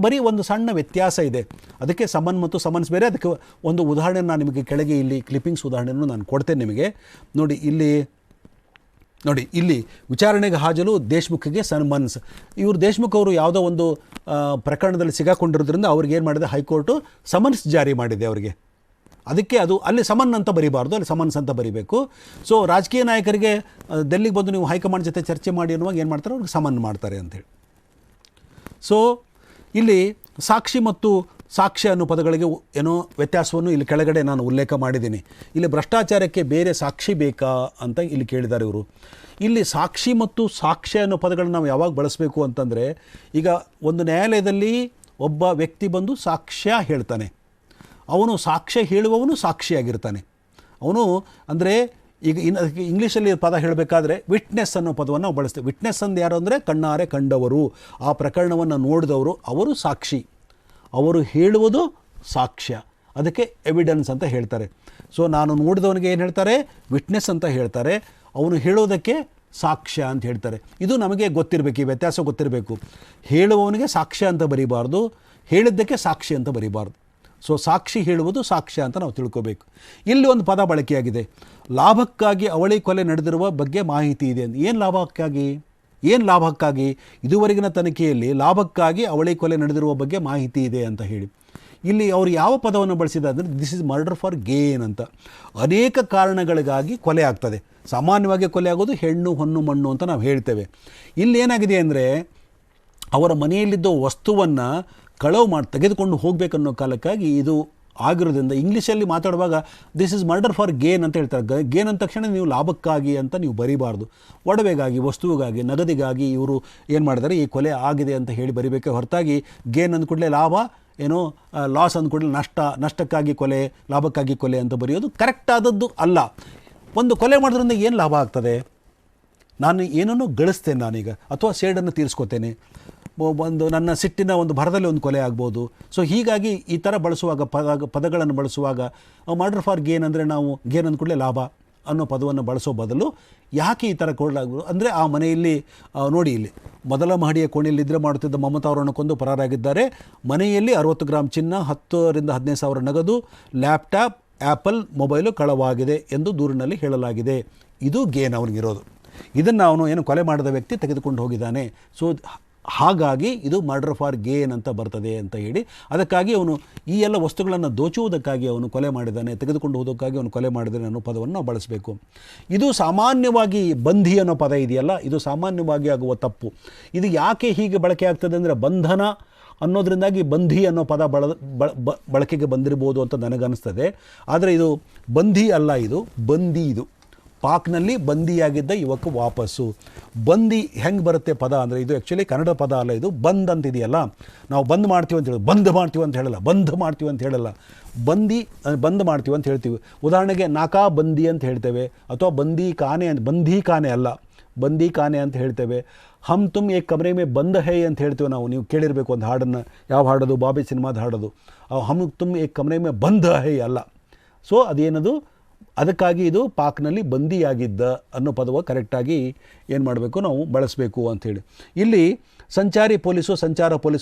ಬರೀ ಒಂದು ಸಣ್ಣ ವ್ಯತ್ಯಾಸ ಇದೆ. ಅದಕ್ಕೆ ಸಮನ್ ಮತ್ತು ಸಮನ್ಸ್ ಬೇರೆ. ಅದಕ್ಕೆ ಒಂದು ಉದಾಹರಣೆ ನಾನು ನಿಮಗೆ ಕೆಳಗೆ ಇಲ್ಲಿ ಕ್ಲಿಪ್ಪಿಂಗ್ಸ್ ಉದಾಹರಣೆಯನ್ನು ನಾನು ಕೊಡ್ತೇನೆ ನಿಮಗೆ. ನೋಡಿ ಇಲ್ಲಿ ವಿಚಾರಣೆಗೆ ಹಾಜರು ದೇಶ್ಮುಖ್ಗೆ ಸಮನ್ಸ್. ಇವರು ದೇಶ್ಮುಖ್ ಅವರು ಯಾವುದೋ ಒಂದು ಪ್ರಕರಣದಲ್ಲಿ ಸಿಗಾಕೊಂಡಿರೋದ್ರಿಂದ ಅವ್ರಿಗೆ ಏನು ಮಾಡಿದೆ, ಹೈಕೋರ್ಟು ಸಮನ್ಸ್ ಜಾರಿ ಮಾಡಿದೆ ಅವರಿಗೆ. ಅದಕ್ಕೆ ಅದು ಅಲ್ಲಿ ಸಮನ್ ಅಂತ ಬರೀಬಾರ್ದು, ಅಲ್ಲಿ ಸಮನ್ಸ್ ಅಂತ ಬರೀಬೇಕು. ಸೊ ರಾಜಕೀಯ ನಾಯಕರಿಗೆ ಡೆಲ್ಲಿಗೆ ಬಂದು ನೀವು ಹೈಕಮಾಂಡ್ ಜೊತೆ ಚರ್ಚೆ ಮಾಡಿ ಅನ್ನುವಾಗ ಏನು ಮಾಡ್ತಾರೆ, ಅವ್ರಿಗೆ ಸಮನ್ ಮಾಡ್ತಾರೆ ಅಂಥೇಳಿ. ಸೊ ಇಲ್ಲಿ ಸಾಕ್ಷಿ ಮತ್ತು ಸಾಕ್ಷ್ಯ ಅನ್ನೋ ಪದಗಳಿಗೆ ಏನೋ ವ್ಯತ್ಯಾಸವನ್ನು ಇಲ್ಲಿ ಕೆಳಗಡೆ ನಾನು ಉಲ್ಲೇಖ ಮಾಡಿದ್ದೀನಿ. ಇಲ್ಲಿ ಭ್ರಷ್ಟಾಚಾರಕ್ಕೆ ಬೇರೆ ಸಾಕ್ಷಿ ಬೇಕಾ ಅಂತ ಇಲ್ಲಿ ಕೇಳಿದ್ದಾರೆ ಇವರು. ಇಲ್ಲಿ ಸಾಕ್ಷಿ ಮತ್ತು ಸಾಕ್ಷ್ಯ ಅನ್ನೋ ಪದಗಳನ್ನು ನಾವು ಯಾವಾಗ ಬಳಸಬೇಕು ಅಂತಂದರೆ, ಈಗ ಒಂದು ನ್ಯಾಯಾಲಯದಲ್ಲಿ ಒಬ್ಬ ವ್ಯಕ್ತಿ ಬಂದು ಸಾಕ್ಷ್ಯ ಹೇಳ್ತಾನೆ, ಅವನು ಸಾಕ್ಷ್ಯ ಹೇಳುವವನು ಸಾಕ್ಷಿಯಾಗಿರ್ತಾನೆ. ಅವನು ಅಂದರೆ ಈಗ ಇಂಗ್ಲೀಷಲ್ಲಿ ಪದ ಹೇಳಬೇಕಾದ್ರೆ ವಿಟ್ನೆಸ್ ಅನ್ನೋ ಪದವನ್ನು ನಾವು ಬಳಸ್ತೇವೆ. ವಿಟ್ನೆಸ್ ಅಂದು ಯಾರು ಅಂದರೆ ಕಣ್ಣಾರೆ ಕಂಡವರು, ಆ ಪ್ರಕರಣವನ್ನು ನೋಡಿದವರು, ಅವರು ಸಾಕ್ಷಿ. ಅವರು ಹೇಳುವುದು ಸಾಕ್ಷ್ಯ, ಅದಕ್ಕೆ ಎವಿಡೆನ್ಸ್ ಅಂತ ಹೇಳ್ತಾರೆ. ಸೊ ನಾನು ನೋಡಿದವನಿಗೆ ಏನು ಹೇಳ್ತಾರೆ, ವಿಟ್ನೆಸ್ ಅಂತ ಹೇಳ್ತಾರೆ. ಅವನು ಹೇಳೋದಕ್ಕೆ ಸಾಕ್ಷ್ಯ ಅಂತ ಹೇಳ್ತಾರೆ. ಇದು ನಮಗೆ ಗೊತ್ತಿರಬೇಕು, ಈ ವ್ಯತ್ಯಾಸ ಗೊತ್ತಿರಬೇಕು. ಹೇಳುವವನಿಗೆ ಸಾಕ್ಷ್ಯ ಅಂತ ಬರೀಬಾರ್ದು, ಹೇಳಿದ್ದಕ್ಕೆ ಸಾಕ್ಷಿ ಅಂತ ಬರೀಬಾರ್ದು. ಸೊ ಸಾಕ್ಷಿ ಹೇಳುವುದು ಸಾಕ್ಷ್ಯ ಅಂತ ನಾವು ತಿಳ್ಕೋಬೇಕು. ಇಲ್ಲಿ ಒಂದು ಪದ ಬಳಕೆಯಾಗಿದೆ, ಲಾಭಕ್ಕಾಗಿ ಅವಳಿ ಕೊಲೆ ನಡೆದಿರುವ ಬಗ್ಗೆ ಮಾಹಿತಿ ಇದೆ ಅಂತ. ಏನು ಲಾಭಕ್ಕಾಗಿ ಇದುವರೆಗಿನ ತನಿಖೆಯಲ್ಲಿ ಲಾಭಕ್ಕಾಗಿ ಅವಳಿ ಕೊಲೆ ನಡೆದಿರುವ ಬಗ್ಗೆ ಮಾಹಿತಿ ಇದೆ ಅಂತ ಹೇಳಿ ಇಲ್ಲಿ ಅವರು ಯಾವ ಪದವನ್ನು ಬಳಸಿದ್ದಾರೆ ಅಂದರೆ this is murder for gain ಅಂತ. ಅನೇಕ ಕಾರಣಗಳಿಗಾಗಿ ಕೊಲೆ ಆಗ್ತದೆ. ಸಾಮಾನ್ಯವಾಗಿ ಕೊಲೆ ಆಗೋದು ಹೆಣ್ಣು ಹೊನ್ನು ಮಣ್ಣು ಅಂತ ನಾವು ಹೇಳ್ತೇವೆ. ಇಲ್ಲಿ ಏನಾಗಿದೆ ಅಂದರೆ ಅವರ ಮನೆಯಲ್ಲಿದ್ದ ವಸ್ತುವನ್ನು ತೆಗೆದುಕೊಂಡು ಹೋಗಬೇಕನ್ನೋ ಕಾಲಕ್ಕಾಗಿ ಇದು ಆಗಿರೋದ್ರಿಂದ ಇಂಗ್ಲೀಷಲ್ಲಿ ಮಾತಾಡುವಾಗ this is murder for gain ಅಂತ ಹೇಳ್ತಾರೆ. ಗೇನ್ ಅಂದ ತಕ್ಷಣ ನೀವು ಲಾಭಕ್ಕಾಗಿ ಅಂತ ನೀವು ಬರೀಬಾರ್ದು. ಒಡವೆಗಾಗಿ, ವಸ್ತುವಿಗಾಗಿ, ನಗದಿಗಾಗಿ ಇವರು ಏನು ಮಾಡಿದ್ದಾರೆ, ಈ ಕೊಲೆ ಆಗಿದೆ ಅಂತ ಹೇಳಿ ಬರಿಬೇಕೆ ಹೊರತಾಗಿ ಗೇನ್ ಅಂದ್ಕೂಡಲೇ ಲಾಭ, ಏನೋ ಲಾಸ್ ಅಂದ್ಕೂಡಲೇ ನಷ್ಟಕ್ಕಾಗಿ ಕೊಲೆ, ಲಾಭಕ್ಕಾಗಿ ಕೊಲೆ ಅಂತ ಬರೆಯೋದು ಕರೆಕ್ಟ್ ಆದದ್ದು ಅಲ್ಲ. ಒಂದು ಕೊಲೆ ಮಾಡೋದ್ರಿಂದ ಏನು ಲಾಭ ಆಗ್ತದೆ? ನಾನು ಏನನ್ನು ಗಳಿಸ್ತೇನೆ ನಾನೀಗ, ಅಥವಾ ಸೇಡನ್ನು ತೀರಿಸ್ಕೋತೇನೆ, ಒಂದು ನನ್ನ ಸಿಟ್ಟಿನ ಒಂದು ಭರದಲ್ಲಿ ಒಂದು ಕೊಲೆ ಆಗ್ಬೋದು. ಸೊ ಹೀಗಾಗಿ ಈ ಥರ ಬಳಸುವಾಗ ಪದಗಳನ್ನು ಬಳಸುವಾಗ ಮರ್ಡರ್ ಫಾರ್ ಗೇನ್ ಅಂದರೆ ನಾವು ಗೇನ್ ಅಂದ್ಕೂಡಲೇ ಲಾಭ ಅನ್ನೋ ಪದವನ್ನು ಬಳಸೋ ಬದಲು ಯಾಕೆ ಈ ಥರ ಕೊಡಲಾಗ್ಬೋದು ಅಂದರೆ ಆ ಮನೆಯಲ್ಲಿ ನೋಡಿ, ಇಲ್ಲಿ ಮೊದಲ ಮಹಡಿಯ ಕೋಣೆಯಲ್ಲಿ ನಿದ್ರೆ ಮಾಡುತ್ತಿದ್ದ ಮಮತಾ ಅವರನ್ನು ಕೊಂದು ಪರಾರಾಗಿದ್ದಾರೆ. ಮನೆಯಲ್ಲಿ 60 ಗ್ರಾಂ ಚಿನ್ನ, 10,000 15,000 ಸಾವಿರ ನಗದು, ಲ್ಯಾಪ್ಟಾಪ್, ಆ್ಯಪಲ್ ಮೊಬೈಲು ಕಳವಾಗಿದೆ ಎಂದು ದೂರಿನಲ್ಲಿ ಹೇಳಲಾಗಿದೆ. ಇದು ಗೇನ್ ಅವನಿಗಿರೋದು. ಇದನ್ನು ಅವನು ಏನು ಕೊಲೆ ಮಾಡಿದ ವ್ಯಕ್ತಿ ತೆಗೆದುಕೊಂಡು ಹೋಗಿದ್ದಾನೆ. ಸೊ ಹಾಗಾಗಿ ಇದು ಮರ್ಡರ್ ಫಾರ್ ಗೇನ್ ಅಂತ ಬರ್ತದೆ ಅಂತ ಹೇಳಿ, ಅದಕ್ಕಾಗಿ ಅವನು ಈ ಎಲ್ಲ ವಸ್ತುಗಳನ್ನು ದೋಚುವುದಕ್ಕಾಗಿ ಅವನು ಕೊಲೆ ಮಾಡಿದ್ದಾನೆ, ತೆಗೆದುಕೊಂಡು ಹೋಗೋದಕ್ಕಾಗಿ ಅವನು ಕೊಲೆ ಮಾಡಿದ್ದಾನೆ ಅನ್ನೋ ಪದವನ್ನು ನಾವು ಬಳಸಬೇಕು. ಇದು ಸಾಮಾನ್ಯವಾಗಿ ಬಂಧಿ ಅನ್ನೋ ಪದ ಇದೆಯಲ್ಲ, ಇದು ಸಾಮಾನ್ಯವಾಗಿ ಆಗುವ ತಪ್ಪು. ಇದು ಯಾಕೆ ಹೀಗೆ ಬಳಕೆ ಆಗ್ತದೆ ಅಂದರೆ ಬಂಧನ ಅನ್ನೋದರಿಂದಾಗಿ ಬಂಧಿ ಅನ್ನೋ ಪದ ಬಳಕೆಗೆ ಬಂದಿರ್ಬೋದು ಅಂತ ನನಗನ್ನಿಸ್ತದೆ. ಆದರೆ ಇದು ಬಂಧಿ ಅಲ್ಲ, ಇದು ಬಂದಿ. ಇದು ಪಾಕ್ನಲ್ಲಿ ಬಂದಿಯಾಗಿದ್ದ ಯುವಕ ವಾಪಸ್ಸು. ಬಂದಿ ಹೆಂಗೆ ಬರುತ್ತೆ ಪದ ಅಂದರೆ ಇದು ಆ್ಯಕ್ಚುಲಿ ಕನ್ನಡ ಪದ ಅಲ್ಲ, ಇದು ಬಂದ್ ಅಂತಿದೆಯಲ್ಲ, ನಾವು ಬಂದ್ ಮಾಡ್ತೀವಿ ಅಂತ ಹೇಳೋದು, ಬಂದ್ ಮಾಡ್ತೀವಿ ಅಂತ ಹೇಳಲ್ಲ, ಬಂದ್ ಮಾಡ್ತೀವಿ ಅಂತ ಹೇಳಲ್ಲ, ಬಂದ್ ಮಾಡ್ತೀವಿ ಅಂತ ಹೇಳ್ತೀವಿ. ಉದಾಹರಣೆಗೆ ನಾಕಾ ಬಂದಿ ಅಂತ ಹೇಳ್ತೇವೆ, ಅಥವಾ ಬಂದಿ ಖಾನೆ ಅಲ್ಲ, ಬಂದಿ ಖಾನೆ ಅಂತ ಹೇಳ್ತೇವೆ. ಹಮ್ ತುಮ್ ಏಕ್ ಕಮರೆ ಮೇ ಬಂದ್ ಹೈ ಅಂತ ಹೇಳ್ತೇವೆ ನಾವು. ನೀವು ಕೇಳಿರಬೇಕು ಒಂದು ಹಾಡನ್ನು, ಯಾವ ಹಾಡೋದು, ಬಾಬಿ ಸಿನಿಮಾದ ಹಾಡೋದು. ಹಮ್ ತುಮ್ ಏಕ್ ಕಮರೆ ಮೇ ಬಂದ್ ಹೈ ಅಲ್ಲ. ಸೊ ಅದೇನದು, ಅದಕ್ಕಾಗಿ ಇದು ಪಾಕ್ನಲ್ಲಿ ಬಂದಿಯಾಗಿದ್ದ ಅನ್ನೋ ಪದವ ಕರೆಕ್ಟಾಗಿ ಏನು ಮಾಡಬೇಕು, ನಾವು ಬಳಸಬೇಕು ಅಂಥೇಳಿ. ಇಲ್ಲಿ ಸಂಚಾರ ಪೊಲೀಸು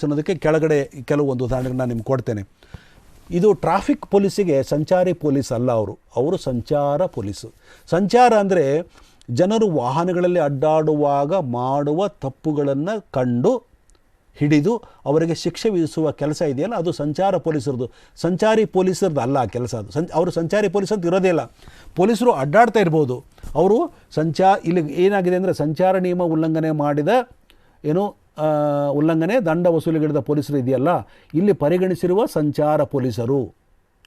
ಅನ್ನೋದಕ್ಕೆ ಕೆಳಗಡೆ ಕೆಲವೊಂದು ಉದಾಹರಣೆಗಳನ್ನ ನಾನು ನಿಮ್ಗೆ ಕೊಡ್ತೇನೆ. ಇದು ಟ್ರಾಫಿಕ್ ಪೊಲೀಸಿಗೆ ಸಂಚಾರಿ ಪೊಲೀಸ್ ಅಲ್ಲ, ಅವರು ಸಂಚಾರ ಪೊಲೀಸು. ಸಂಚಾರ ಅಂದರೆ ಜನರು ವಾಹನಗಳಲ್ಲಿ ಅಡ್ಡಾಡುವಾಗ ಮಾಡುವ ತಪ್ಪುಗಳನ್ನು ಕಂಡು ಹಿಡಿದು ಅವರಿಗೆ ಶಿಕ್ಷೆ ವಿಧಿಸುವ ಕೆಲಸ ಇದೆಯಲ್ಲ, ಅದು ಸಂಚಾರ ಪೊಲೀಸರದು. ಸಂಚಾರಿ ಪೊಲೀಸರದ್ದು ಅಲ್ಲ ಆ ಕೆಲಸ. ಅದು ಅವರು ಸಂಚಾರಿ ಪೊಲೀಸ್ ಅಂತ ಇರೋದೇ ಇಲ್ಲ. ಪೊಲೀಸರು ಅಡ್ಡಾಡ್ತಾ ಇರ್ಬೋದು, ಅವರು ಇಲ್ಲಿ ಏನಾಗಿದೆ ಅಂದರೆ ಸಂಚಾರ ನಿಯಮ ಉಲ್ಲಂಘನೆ ಮಾಡಿದ ಉಲ್ಲಂಘನೆ ದಂಡ ವಸೂಲಿಗಿಡಿದ ಪೊಲೀಸರು ಇದೆಯಲ್ಲ, ಇಲ್ಲಿ ಪರಿಗಣಿಸಿರುವ ಸಂಚಾರ ಪೊಲೀಸರು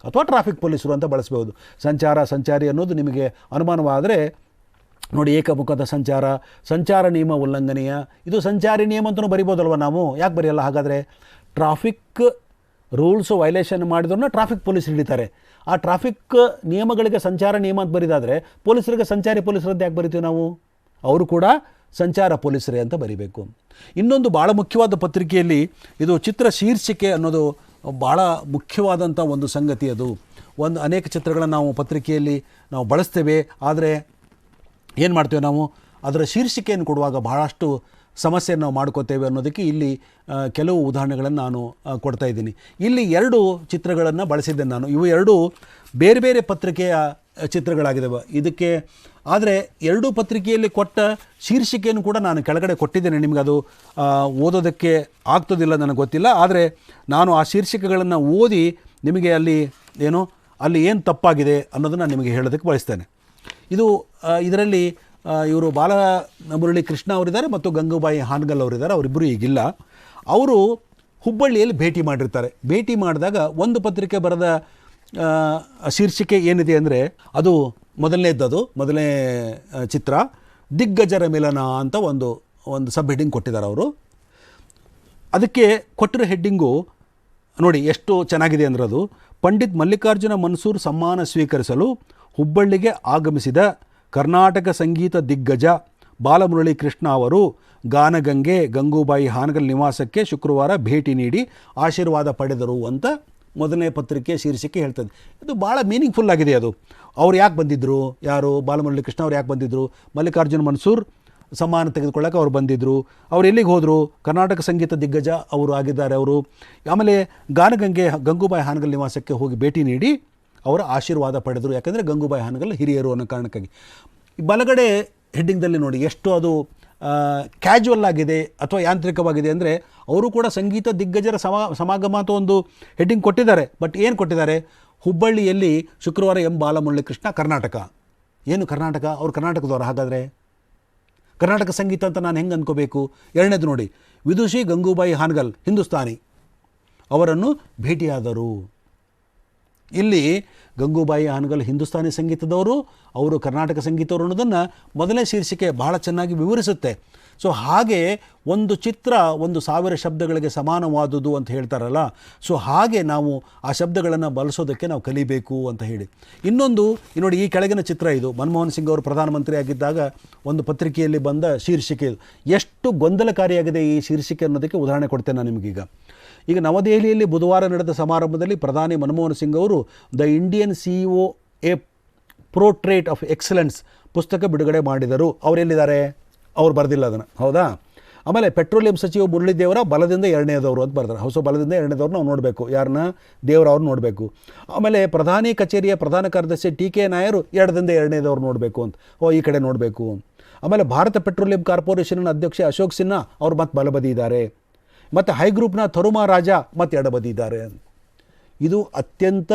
ಅಥವಾ ಟ್ರಾಫಿಕ್ ಪೊಲೀಸರು ಅಂತ ಬಳಸ್ಬೋದು. ಸಂಚಾರಿ ಅನ್ನೋದು ನಿಮಗೆ ಅನುಮಾನವಾದರೆ ನೋಡಿ, ಏಕಮುಖದ ಸಂಚಾರ ನಿಯಮ ಉಲ್ಲಂಘನೆಯ, ಇದು ಸಂಚಾರಿ ನಿಯಮ ಅಂತಲೂ ಬರಿಬೋದಲ್ವ ನಾವು, ಯಾಕೆ ಬರೆಯಲ್ಲ? ಹಾಗಾದರೆ ಟ್ರಾಫಿಕ್ ರೂಲ್ಸು ವೈಲೇಷನ್ ಮಾಡಿದ್ರನ್ನ ಟ್ರಾಫಿಕ್ ಪೊಲೀಸ್ ಹಿಡಿತಾರೆ. ಆ ಟ್ರಾಫಿಕ್ ನಿಯಮಗಳಿಗೆ ಸಂಚಾರ ನಿಯಮ ಅಂತ ಬರೀದಾದರೆ ಪೊಲೀಸರಿಗೆ ಸಂಚಾರಿ ಪೊಲೀಸರಂತ ಯಾಕೆ ಬರಿತೀವಿ ನಾವು? ಅವರು ಕೂಡ ಸಂಚಾರ ಪೊಲೀಸರೇ ಅಂತ ಬರಿಬೇಕು. ಇನ್ನೊಂದು ಭಾಳ ಮುಖ್ಯವಾದ ಪತ್ರಿಕೆಯಲ್ಲಿ ಇದು ಚಿತ್ರ ಶೀರ್ಷಿಕೆ ಅನ್ನೋದು ಭಾಳ ಮುಖ್ಯವಾದಂಥ ಒಂದು ಸಂಗತಿ. ಅದು ಅನೇಕ ಚಿತ್ರಗಳನ್ನು ನಾವು ಪತ್ರಿಕೆಯಲ್ಲಿ ನಾವು ಬಳಸ್ತೇವೆ, ಆದರೆ ಏನು ಮಾಡ್ತೇವೆ ನಾವು, ಅದರ ಶೀರ್ಷಿಕೆಯನ್ನು ಕೊಡುವಾಗ ಬಹಳಷ್ಟು ಸಮಸ್ಯೆಯನ್ನು ನಾವು ಮಾಡ್ಕೋತೇವೆ ಅನ್ನೋದಕ್ಕೆ ಇಲ್ಲಿ ಕೆಲವು ಉದಾಹರಣೆಗಳನ್ನು ನಾನು ಕೊಡ್ತಾ ಇದ್ದೀನಿ. ಇಲ್ಲಿ 2 ಚಿತ್ರಗಳನ್ನು ಬಳಸಿದ್ದೇನೆ ನಾನು. ಇವು 2 ಬೇರೆ ಬೇರೆ ಪತ್ರಿಕೆಯ ಚಿತ್ರಗಳಾಗಿದ್ದಾವೆ ಇದಕ್ಕೆ. ಆದರೆ 2 ಪತ್ರಿಕೆಯಲ್ಲಿ ಕೊಟ್ಟ ಶೀರ್ಷಿಕೆಯನ್ನು ಕೂಡ ನಾನು ಕೆಳಗಡೆ ಕೊಟ್ಟಿದ್ದೇನೆ. ನಿಮಗೆ ಅದು ಓದೋದಕ್ಕೆ ಆಗ್ತದಿಲ್ಲ ನನಗೆ ಗೊತ್ತಿಲ್ಲ, ಆದರೆ ನಾನು ಆ ಶೀರ್ಷಿಕೆಗಳನ್ನು ಓದಿ ನಿಮಗೆ ಅಲ್ಲಿ ಏನು ತಪ್ಪಾಗಿದೆ ಅನ್ನೋದನ್ನು ನಿಮಗೆ ಹೇಳೋದಕ್ಕೆ ಬಯಸ್ತೇನೆ. ಇದರಲ್ಲಿ ಇವರು ಬಾಲಮುರಳಿ ಕೃಷ್ಣ ಅವರಿದ್ದಾರೆ ಮತ್ತು ಗಂಗೂಬಾಯಿ ಹಾನಗಲ್ ಅವರಿದ್ದಾರೆ. ಅವರಿಬ್ಬರು ಈಗಿಲ್ಲ. ಅವರು ಹುಬ್ಬಳ್ಳಿಯಲ್ಲಿ ಭೇಟಿ ಮಾಡಿರ್ತಾರೆ. ಭೇಟಿ ಮಾಡಿದಾಗ ಒಂದು ಪತ್ರಿಕೆ ಬರೆದ ಶೀರ್ಷಿಕೆ ಏನಿದೆ ಅಂದರೆ, ಅದು ಮೊದಲನೇ ಚಿತ್ರ ದಿಗ್ಗಜರ ಮಿಲನ ಅಂತ ಒಂದು ಸಬ್ ಹೆಡ್ಡಿಂಗ್ ಕೊಟ್ಟಿದ್ದಾರೆ ಅವರು. ಅದಕ್ಕೆ ಕೊಟ್ಟಿರೋ ಹೆಡ್ಡಿಂಗು ನೋಡಿ ಎಷ್ಟು ಚೆನ್ನಾಗಿದೆ ಅಂದರೆ, ಅದು ಪಂಡಿತ್ ಮಲ್ಲಿಕಾರ್ಜುನ ಮನ್ಸೂರ್ ಸಮ್ಮಾನ ಸ್ವೀಕರಿಸಲು ಹುಬ್ಬಳ್ಳಿಗೆ ಆಗಮಿಸಿದ ಕರ್ನಾಟಕ ಸಂಗೀತ ದಿಗ್ಗಜ ಬಾಲಮುರಳಿ ಕೃಷ್ಣ ಅವರು ಗಾನಗಂಗೆ ಗಂಗೂಬಾಯಿ ಹಾನಗಲ್ ನಿವಾಸಕ್ಕೆ ಶುಕ್ರವಾರ ಭೇಟಿ ನೀಡಿ ಆಶೀರ್ವಾದ ಪಡೆದರು ಅಂತ ಮೊದಲನೇ ಪತ್ರಿಕೆ ಶೀರ್ಷಿಕೆ ಹೇಳ್ತದೆ. ಇದು ಭಾಳ ಮೀನಿಂಗ್ಫುಲ್ ಆಗಿದೆ. ಅದು ಅವ್ರು ಯಾಕೆ ಬಂದಿದ್ದರು, ಯಾರು ಬಾಲಮುರಳಿ ಕೃಷ್ಣ ಅವ್ರು ಯಾಕೆ ಬಂದಿದ್ದರು, ಮಲ್ಲಿಕಾರ್ಜುನ ಮನ್ಸೂರ್ ಸಮ್ಮಾನ ತೆಗೆದುಕೊಳ್ಳೋಕೆ ಅವ್ರು ಬಂದಿದ್ದರು. ಅವ್ರು ಎಲ್ಲಿಗೆ ಹೋದರು? ಕರ್ನಾಟಕ ಸಂಗೀತ ದಿಗ್ಗಜ ಅವರು ಆಗಿದ್ದಾರೆ ಅವರು. ಆಮೇಲೆ ಗಾನಗಂಗೆ ಗಂಗೂಬಾಯಿ ಹಾನಗಲ್ ನಿವಾಸಕ್ಕೆ ಹೋಗಿ ಭೇಟಿ ನೀಡಿ ಅವರ ಆಶೀರ್ವಾದ ಪಡೆದರು. ಯಾಕಂದರೆ ಗಂಗೂಬಾಯಿ ಹಾನಗಲ್ ಹಿರಿಯರು ಅನ್ನೋ ಕಾರಣಕ್ಕಾಗಿ. ಬಲಗಡೆ ಹೆಡ್ಡಿಂಗ್ದಲ್ಲಿ ನೋಡಿ ಎಷ್ಟು ಅದು ಕ್ಯಾಜುವಲ್ ಆಗಿದೆ ಅಥವಾ ಯಾಂತ್ರಿಕವಾಗಿದೆ ಅಂದರೆ, ಅವರು ಕೂಡ ಸಂಗೀತ ದಿಗ್ಗಜರ ಸಮಾಗಮ ಅಂತ ಒಂದು ಹೆಡ್ಡಿಂಗ್ ಕೊಟ್ಟಿದ್ದಾರೆ. ಬಟ್ ಏನು ಕೊಟ್ಟಿದ್ದಾರೆ? ಹುಬ್ಬಳ್ಳಿಯಲ್ಲಿ ಶುಕ್ರವಾರ ಎಂ ಬಾಲಮುರಳಿಕೃಷ್ಣ ಕರ್ನಾಟಕ. ಏನು ಕರ್ನಾಟಕ? ಅವ್ರು ಕರ್ನಾಟಕದವರು. ಹಾಗಾದರೆ ಕರ್ನಾಟಕ ಸಂಗೀತ ಅಂತ ನಾನು ಹೆಂಗೆ ಅಂದ್ಕೋಬೇಕು? ಎರಡನೇದು ನೋಡಿ, ವಿದುಷಿ ಗಂಗೂಬಾಯಿ ಹಾನಗಲ್ ಹಿಂದೂಸ್ತಾನಿ ಅವರನ್ನು ಭೇಟಿಯಾದರು. ಇಲ್ಲಿ ಗಂಗೂಬಾಯಿ ಹಾನಗಲ್ ಹಿಂದೂಸ್ತಾನಿ ಸಂಗೀತದವರು, ಅವರು ಕರ್ನಾಟಕ ಸಂಗೀತವರು ಅನ್ನೋದನ್ನು ಮೊದಲನೇ ಶೀರ್ಷಿಕೆ ಬಹಳ ಚೆನ್ನಾಗಿ ವಿವರಿಸುತ್ತೆ. ಸೊ ಹಾಗೆ ಒಂದು ಚಿತ್ರ 1000 ಶಬ್ದಗಳಿಗೆ ಸಮಾನವಾದುದು ಅಂತ ಹೇಳ್ತಾರಲ್ಲ, ಸೊ ಹಾಗೆ ನಾವು ಆ ಶಬ್ದಗಳನ್ನು ಬಳಸೋದಕ್ಕೆ ನಾವು ಕಲಿಬೇಕು ಅಂತ ಹೇಳಿ. ಇನ್ನೊಂದು ನೋಡಿ, ಈ ಕೆಳಗಿನ ಚಿತ್ರ ಇದು ಮನಮೋಹನ್ ಸಿಂಗ್ ಅವರು ಪ್ರಧಾನಮಂತ್ರಿ ಆಗಿದ್ದಾಗ ಒಂದು ಪತ್ರಿಕೆಯಲ್ಲಿ ಬಂದ ಶೀರ್ಷಿಕೆ ಇದು. ಎಷ್ಟು ಗೊಂದಲಕಾರಿಯಾಗಿದೆ ಈ ಶೀರ್ಷಿಕೆ ಅನ್ನೋದಕ್ಕೆ ಉದಾಹರಣೆ ಕೊಡ್ತೇನೆ ನಾನು ನಿಮಗೀಗ. ಈಗ ನವದೆಹಲಿಯಲ್ಲಿ ಬುಧವಾರ ನಡೆದ ಸಮಾರಂಭದಲ್ಲಿ ಪ್ರಧಾನಿ ಮನಮೋಹನ್ ಸಿಂಗ್ ಅವರು the Indian CEO A portrait of excellence ಪುಸ್ತಕ ಬಿಡುಗಡೆ ಮಾಡಿದರು. ಅವರೆಲ್ಲಿದ್ದಾರೆ? ಅವ್ರು ಬರೆದಿಲ್ಲ ಅದನ್ನು, ಹೌದಾ? ಆಮೇಲೆ ಪೆಟ್ರೋಲಿಯಂ ಸಚಿವ ಮುರಳೀದೇವರ ಬಲದಿಂದ ಎರಡನೇದವರು ಅಂತ ಬರ್ತಾರೆ. ಹೊಸ ಬಲದಿಂದ ಎರಡನೇದವ್ರು ನಾವು ನೋಡಬೇಕು. ಯಾರನ್ನ? ದೇವರವ್ರು ನೋಡಬೇಕು. ಆಮೇಲೆ ಪ್ರಧಾನಿ ಕಚೇರಿಯ ಪ್ರಧಾನ ಕಾರ್ಯದರ್ಶಿ TK ನಾಯರು ಎಡದಿಂದ ಎರಡನೇದವ್ರು ನೋಡಬೇಕು ಅಂತ. ಈ ಕಡೆ ನೋಡಬೇಕು. ಆಮೇಲೆ ಭಾರತ ಪೆಟ್ರೋಲಿಯಂ ಕಾರ್ಪೊರೇಷನ್ನ ಅಧ್ಯಕ್ಷ ಅಶೋಕ್ ಸಿನ್ಹಾ ಅವ್ರು ಮತ್ತೆ ಬಲಬದಿ ಇದ್ದಾರೆ. ಮತ್ತು ಹೈ ಗ್ರೂಪ್ನ ತರುಮಾ ರಾಜಾ ಮತ್ತು ಎಡಬದಿ ಇದ್ದಾರೆ. ಇದು ಅತ್ಯಂತ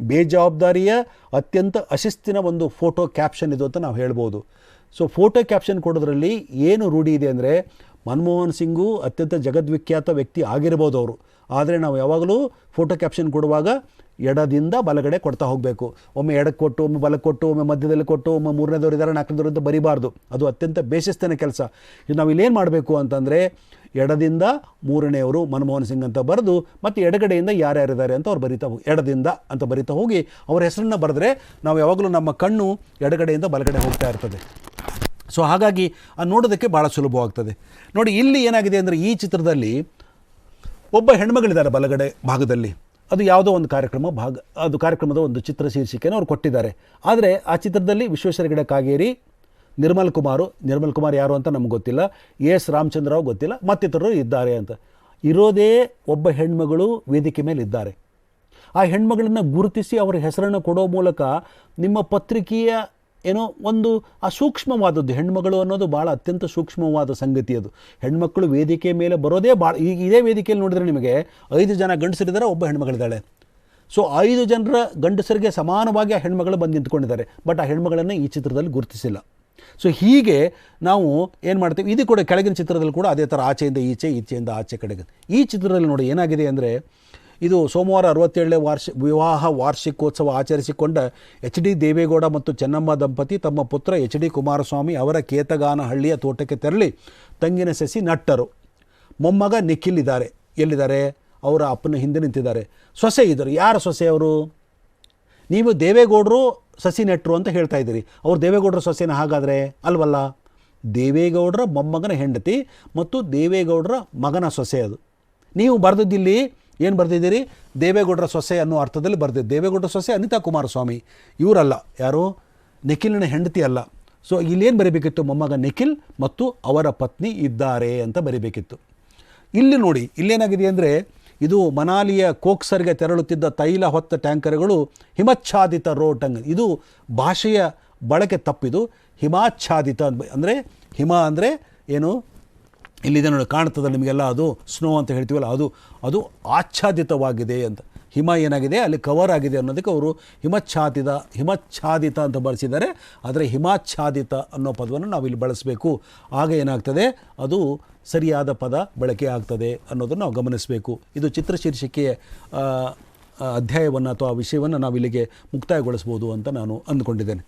ಬೇಜವಾಬ್ದಾರಿಯ, ಅತ್ಯಂತ ಅಶಿಸ್ತಿನ ಒಂದು ಫೋಟೋ ಕ್ಯಾಪ್ಷನ್ ಇದು ಅಂತ ನಾವು ಹೇಳ್ಬೋದು. ಸೊ ಫೋಟೋ ಕ್ಯಾಪ್ಷನ್ ಕೊಡೋದ್ರಲ್ಲಿ ಏನು ರೂಢಿ ಇದೆ ಅಂದರೆ, ಮನಮೋಹನ್ ಸಿಂಗು ಅತ್ಯಂತ ಜಗದ್ವಿಖ್ಯಾತ ವ್ಯಕ್ತಿ ಆಗಿರ್ಬೋದು ಅವರು, ಆದರೆ ನಾವು ಯಾವಾಗಲೂ ಫೋಟೋ ಕ್ಯಾಪ್ಷನ್ ಕೊಡುವಾಗ ಎಡದಿಂದ ಬಲಗಡೆ ಕೊಡ್ತಾ ಹೋಗಬೇಕು. ಒಮ್ಮೆ ಎಡಕ್ಕೆ ಕೊಟ್ಟು, ಒಮ್ಮೆ ಬಲಕ್ಕೆ ಕೊಟ್ಟು, ಒಮ್ಮೆ ಮಧ್ಯದಲ್ಲಿ ಕೊಟ್ಟು, ಒಮ್ಮೆ ಮೂರನೇದವ್ರು ಇದ್ದಾರೆ, ನಾಲ್ಕನೇದವ್ರು ಅಂತ ಬರಿಬಾರ್ದು. ಅದು ಅತ್ಯಂತ ಬೇಶಿಸ್ತಿನ ಕೆಲಸ. ಇದು ನಾವು ಇಲ್ಲೇನು ಮಾಡಬೇಕು ಅಂತಂದರೆ, ಎಡದಿಂದ ಮೂರನೆಯವರು ಮನಮೋಹನ್ ಸಿಂಗ್ ಅಂತ ಬರೆದು, ಮತ್ತು ಎಡಗಡೆಯಿಂದ ಯಾರ್ಯಾರಿದ್ದಾರೆ ಅಂತ ಅವ್ರು ಬರಿತಾ ಹೋಗಿ, ಎಡದಿಂದ ಅಂತ ಬರಿತಾ ಹೋಗಿ ಅವರ ಹೆಸರನ್ನು ಬರೆದ್ರೆ ನಾವು ಯಾವಾಗಲೂ ನಮ್ಮ ಕಣ್ಣು ಎಡಗಡೆಯಿಂದ ಬಲಗಡೆ ಹೋಗ್ತಾ ಇರ್ತದೆ. ಸೊ ಹಾಗಾಗಿ ಅದು ನೋಡೋದಕ್ಕೆ ಭಾಳ ಸುಲಭವಾಗ್ತದೆ. ನೋಡಿ ಇಲ್ಲಿ ಏನಾಗಿದೆ ಅಂದರೆ, ಈ ಚಿತ್ರದಲ್ಲಿ ಒಬ್ಬ ಹೆಣ್ಮಗಳಿದ್ದಾರೆ ಬಲಗಡೆ ಭಾಗದಲ್ಲಿ. ಅದು ಯಾವುದೋ ಒಂದು ಅದು ಕಾರ್ಯಕ್ರಮದ ಒಂದು ಚಿತ್ರ ಶೀರ್ಷಿಕೆಯನ್ನು ಅವ್ರು ಕೊಟ್ಟಿದ್ದಾರೆ. ಆದರೆ ಆ ಚಿತ್ರದಲ್ಲಿ ವಿಶ್ವೇಶ್ವರ ಹೆಗಡೆ ಕಾಗೇರಿ, ನಿರ್ಮಲ್ ಕುಮಾರ್ ಯಾರು ಅಂತ ನಮ್ಗೆ ಗೊತ್ತಿಲ್ಲ, ಎಸ್ ರಾಮಚಂದ್ರರಾವ್ ಗೊತ್ತಿಲ್ಲ, ಮತ್ತಿತರರು ಇದ್ದಾರೆ ಅಂತ. ಇರೋದೇ ಒಬ್ಬ ಹೆಣ್ಮಗಳು ವೇದಿಕೆ ಮೇಲೆ ಇದ್ದಾರೆ. ಆ ಹೆಣ್ಮಗಳನ್ನು ಗುರುತಿಸಿ ಅವರ ಹೆಸರನ್ನು ಕೊಡೋ ಮೂಲಕ ನಿಮ್ಮ ಪತ್ರಿಕೆಯ ಏನೋ ಒಂದು ಆ ಸೂಕ್ಷ್ಮವಾದದ್ದು, ಹೆಣ್ಮಗಳು ಅನ್ನೋದು ಭಾಳ ಅತ್ಯಂತ ಸೂಕ್ಷ್ಮವಾದ ಸಂಗತಿ ಅದು. ಹೆಣ್ಮಕ್ಳು ವೇದಿಕೆ ಮೇಲೆ ಬರೋದೇ ಭಾಳ, ಈಗ ಇದೇ ವೇದಿಕೆಯಲ್ಲಿ ನೋಡಿದರೆ ನಿಮಗೆ 5 ಜನ ಗಂಡಸರಿದ್ದಾರೆ, ಒಬ್ಬ ಹೆಣ್ಮಗಳಿದ್ದಾಳೆ. ಸೊ 5 ಜನರ ಗಂಡಸರಿಗೆ ಸಮಾನವಾಗಿ ಆ ಹೆಣ್ಮಗಳು ಬಂದು ನಿಂತ್ಕೊಂಡಿದ್ದಾರೆ. ಬಟ್ ಆ ಹೆಣ್ಮಗಳನ್ನು ಈ ಚಿತ್ರದಲ್ಲಿ ಗುರುತಿಸಿಲ್ಲ. ಸೊ ಹೀಗೆ ನಾವು ಏನು ಮಾಡ್ತೀವಿ, ಇದು ಕೂಡ ಕೆಳಗಿನ ಚಿತ್ರದಲ್ಲಿ ಕೂಡ ಅದೇ ಥರ ಆಚೆಯಿಂದ ಈಚೆ, ಈಚೆಯಿಂದ ಆಚೆ ಕಡೆಗೆ. ಈ ಚಿತ್ರದಲ್ಲಿ ನೋಡಿ ಏನಾಗಿದೆ ಅಂದರೆ, ಇದು ಸೋಮವಾರ 67ನೇ ವಿವಾಹ ವಾರ್ಷಿಕೋತ್ಸವ ಆಚರಿಸಿಕೊಂಡ HD ದೇವೇಗೌಡ ಮತ್ತು ಚೆನ್ನಮ್ಮ ದಂಪತಿ ತಮ್ಮ ಪುತ್ರ HD ಕುಮಾರಸ್ವಾಮಿ ಅವರ ಕೇತಗಾನಹಳ್ಳಿಯ ತೋಟಕ್ಕೆ ತೆರಳಿ ತೆಂಗಿನ ಸಸಿ ನಟ್ಟರು. ಮೊಮ್ಮಗ ನಿಖಿಲ್ ಇದ್ದಾರೆ. ಎಲ್ಲಿದ್ದಾರೆ? ಅವರ ಅಪ್ಪನ ಹಿಂದೆ ನಿಂತಿದ್ದಾರೆ. ಸೊಸೆ ಇದ್ದರು. ಯಾರ ಸೊಸೆ ಅವರು? ನೀವು ದೇವೇಗೌಡರು ಸಸಿ ನೆಟ್ಟರು ಅಂತ ಹೇಳ್ತಾ ಇದ್ದೀರಿ. ಅವ್ರು ದೇವೇಗೌಡರ ಸೊಸೆನ? ಹಾಗಾದರೆ ಅಲ್ವಲ್ಲ, ದೇವೇಗೌಡರ ಮೊಮ್ಮಗನ ಹೆಂಡತಿ ಮತ್ತು ದೇವೇಗೌಡರ ಮಗನ ಸೊಸೆ ಅದು. ನೀವು ಬರೆದಿದ್ದಿಲ್ಲಿ ಏನು ಬರೆದಿದ್ದೀರಿ? ದೇವೇಗೌಡರ ಸೊಸೆ ಅನ್ನೋ ಅರ್ಥದಲ್ಲಿ ಬರೆದಿದ್ದು. ದೇವೇಗೌಡರ ಸೊಸೆ ಅನಿತಾ ಕುಮಾರಸ್ವಾಮಿ, ಇವರಲ್ಲ. ಯಾರು? ನಿಖಿಲ್ನ ಹೆಂಡತಿ ಅಲ್ಲ. ಸೊ ಇಲ್ಲೇನು ಬರೀಬೇಕಿತ್ತು? ಮೊಮ್ಮಗ ನಿಖಿಲ್ ಮತ್ತು ಅವರ ಪತ್ನಿ ಇದ್ದಾರೆ ಅಂತ ಬರೀಬೇಕಿತ್ತು. ಇಲ್ಲಿ ನೋಡಿ, ಇಲ್ಲೇನಾಗಿದೆ ಅಂದರೆ, ಇದು ಮನಾಲಿಯ ಕೋಕ್ಸರ್ಗೆ ತೆರಳುತ್ತಿದ್ದ ತೈಲ ಹೊತ್ತ ಟ್ಯಾಂಕರ್ಗಳು ಹಿಮಚ್ಛಾದಿತ ರೋಟಂಗ್. ಇದು ಭಾಷೆಯ ಬಳಕೆ ತಪ್ಪಿದು. ಹಿಮಾಚ್ಛಾದಿತ ಅಂದರೆ, ಹಿಮ ಅಂದರೆ ಏನು? ಇಲ್ಲಿದೆ ನೋಡಿ, ಕಾಣ್ತದೆ ನಿಮಗೆಲ್ಲ, ಅದು ಸ್ನೋ ಅಂತ ಹೇಳ್ತೀವಲ್ಲ, ಅದು ಆಚ್ಛಾದಿತವಾಗಿದೆ ಅಂತ. ಹಿಮ ಏನಾಗಿದೆ ಅಲ್ಲಿ ಕವರ್ ಆಗಿದೆ ಅನ್ನೋದಕ್ಕೆ ಅವರು ಹಿಮಚ್ಛಾದಿತ ಅಂತ ಬಳಸಿದ್ದಾರೆ. ಆದರೆ ಹಿಮಾಚ್ಛಾದಿತ ಅನ್ನೋ ಪದವನ್ನು ನಾವು ಇಲ್ಲಿ ಬಳಸಬೇಕು. ಆಗ ಏನಾಗ್ತದೆ, ಅದು ಸರಿಯಾದ ಪದ ಬಳಕೆ ಆಗ್ತದೆ ಅನ್ನೋದನ್ನು ನಾವು ಗಮನಿಸಬೇಕು. ಇದು ಚಿತ್ರ ಶೀರ್ಷಿಕೆಯ ಅಧ್ಯಾಯವನ್ನು ಅಥವಾ ವಿಷಯವನ್ನು ನಾವು ಇಲ್ಲಿಗೆ ಮುಕ್ತಾಯಗೊಳಿಸ್ಬೋದು ಅಂತ ನಾನು ಅಂದ್ಕೊಂಡಿದ್ದೇನೆ.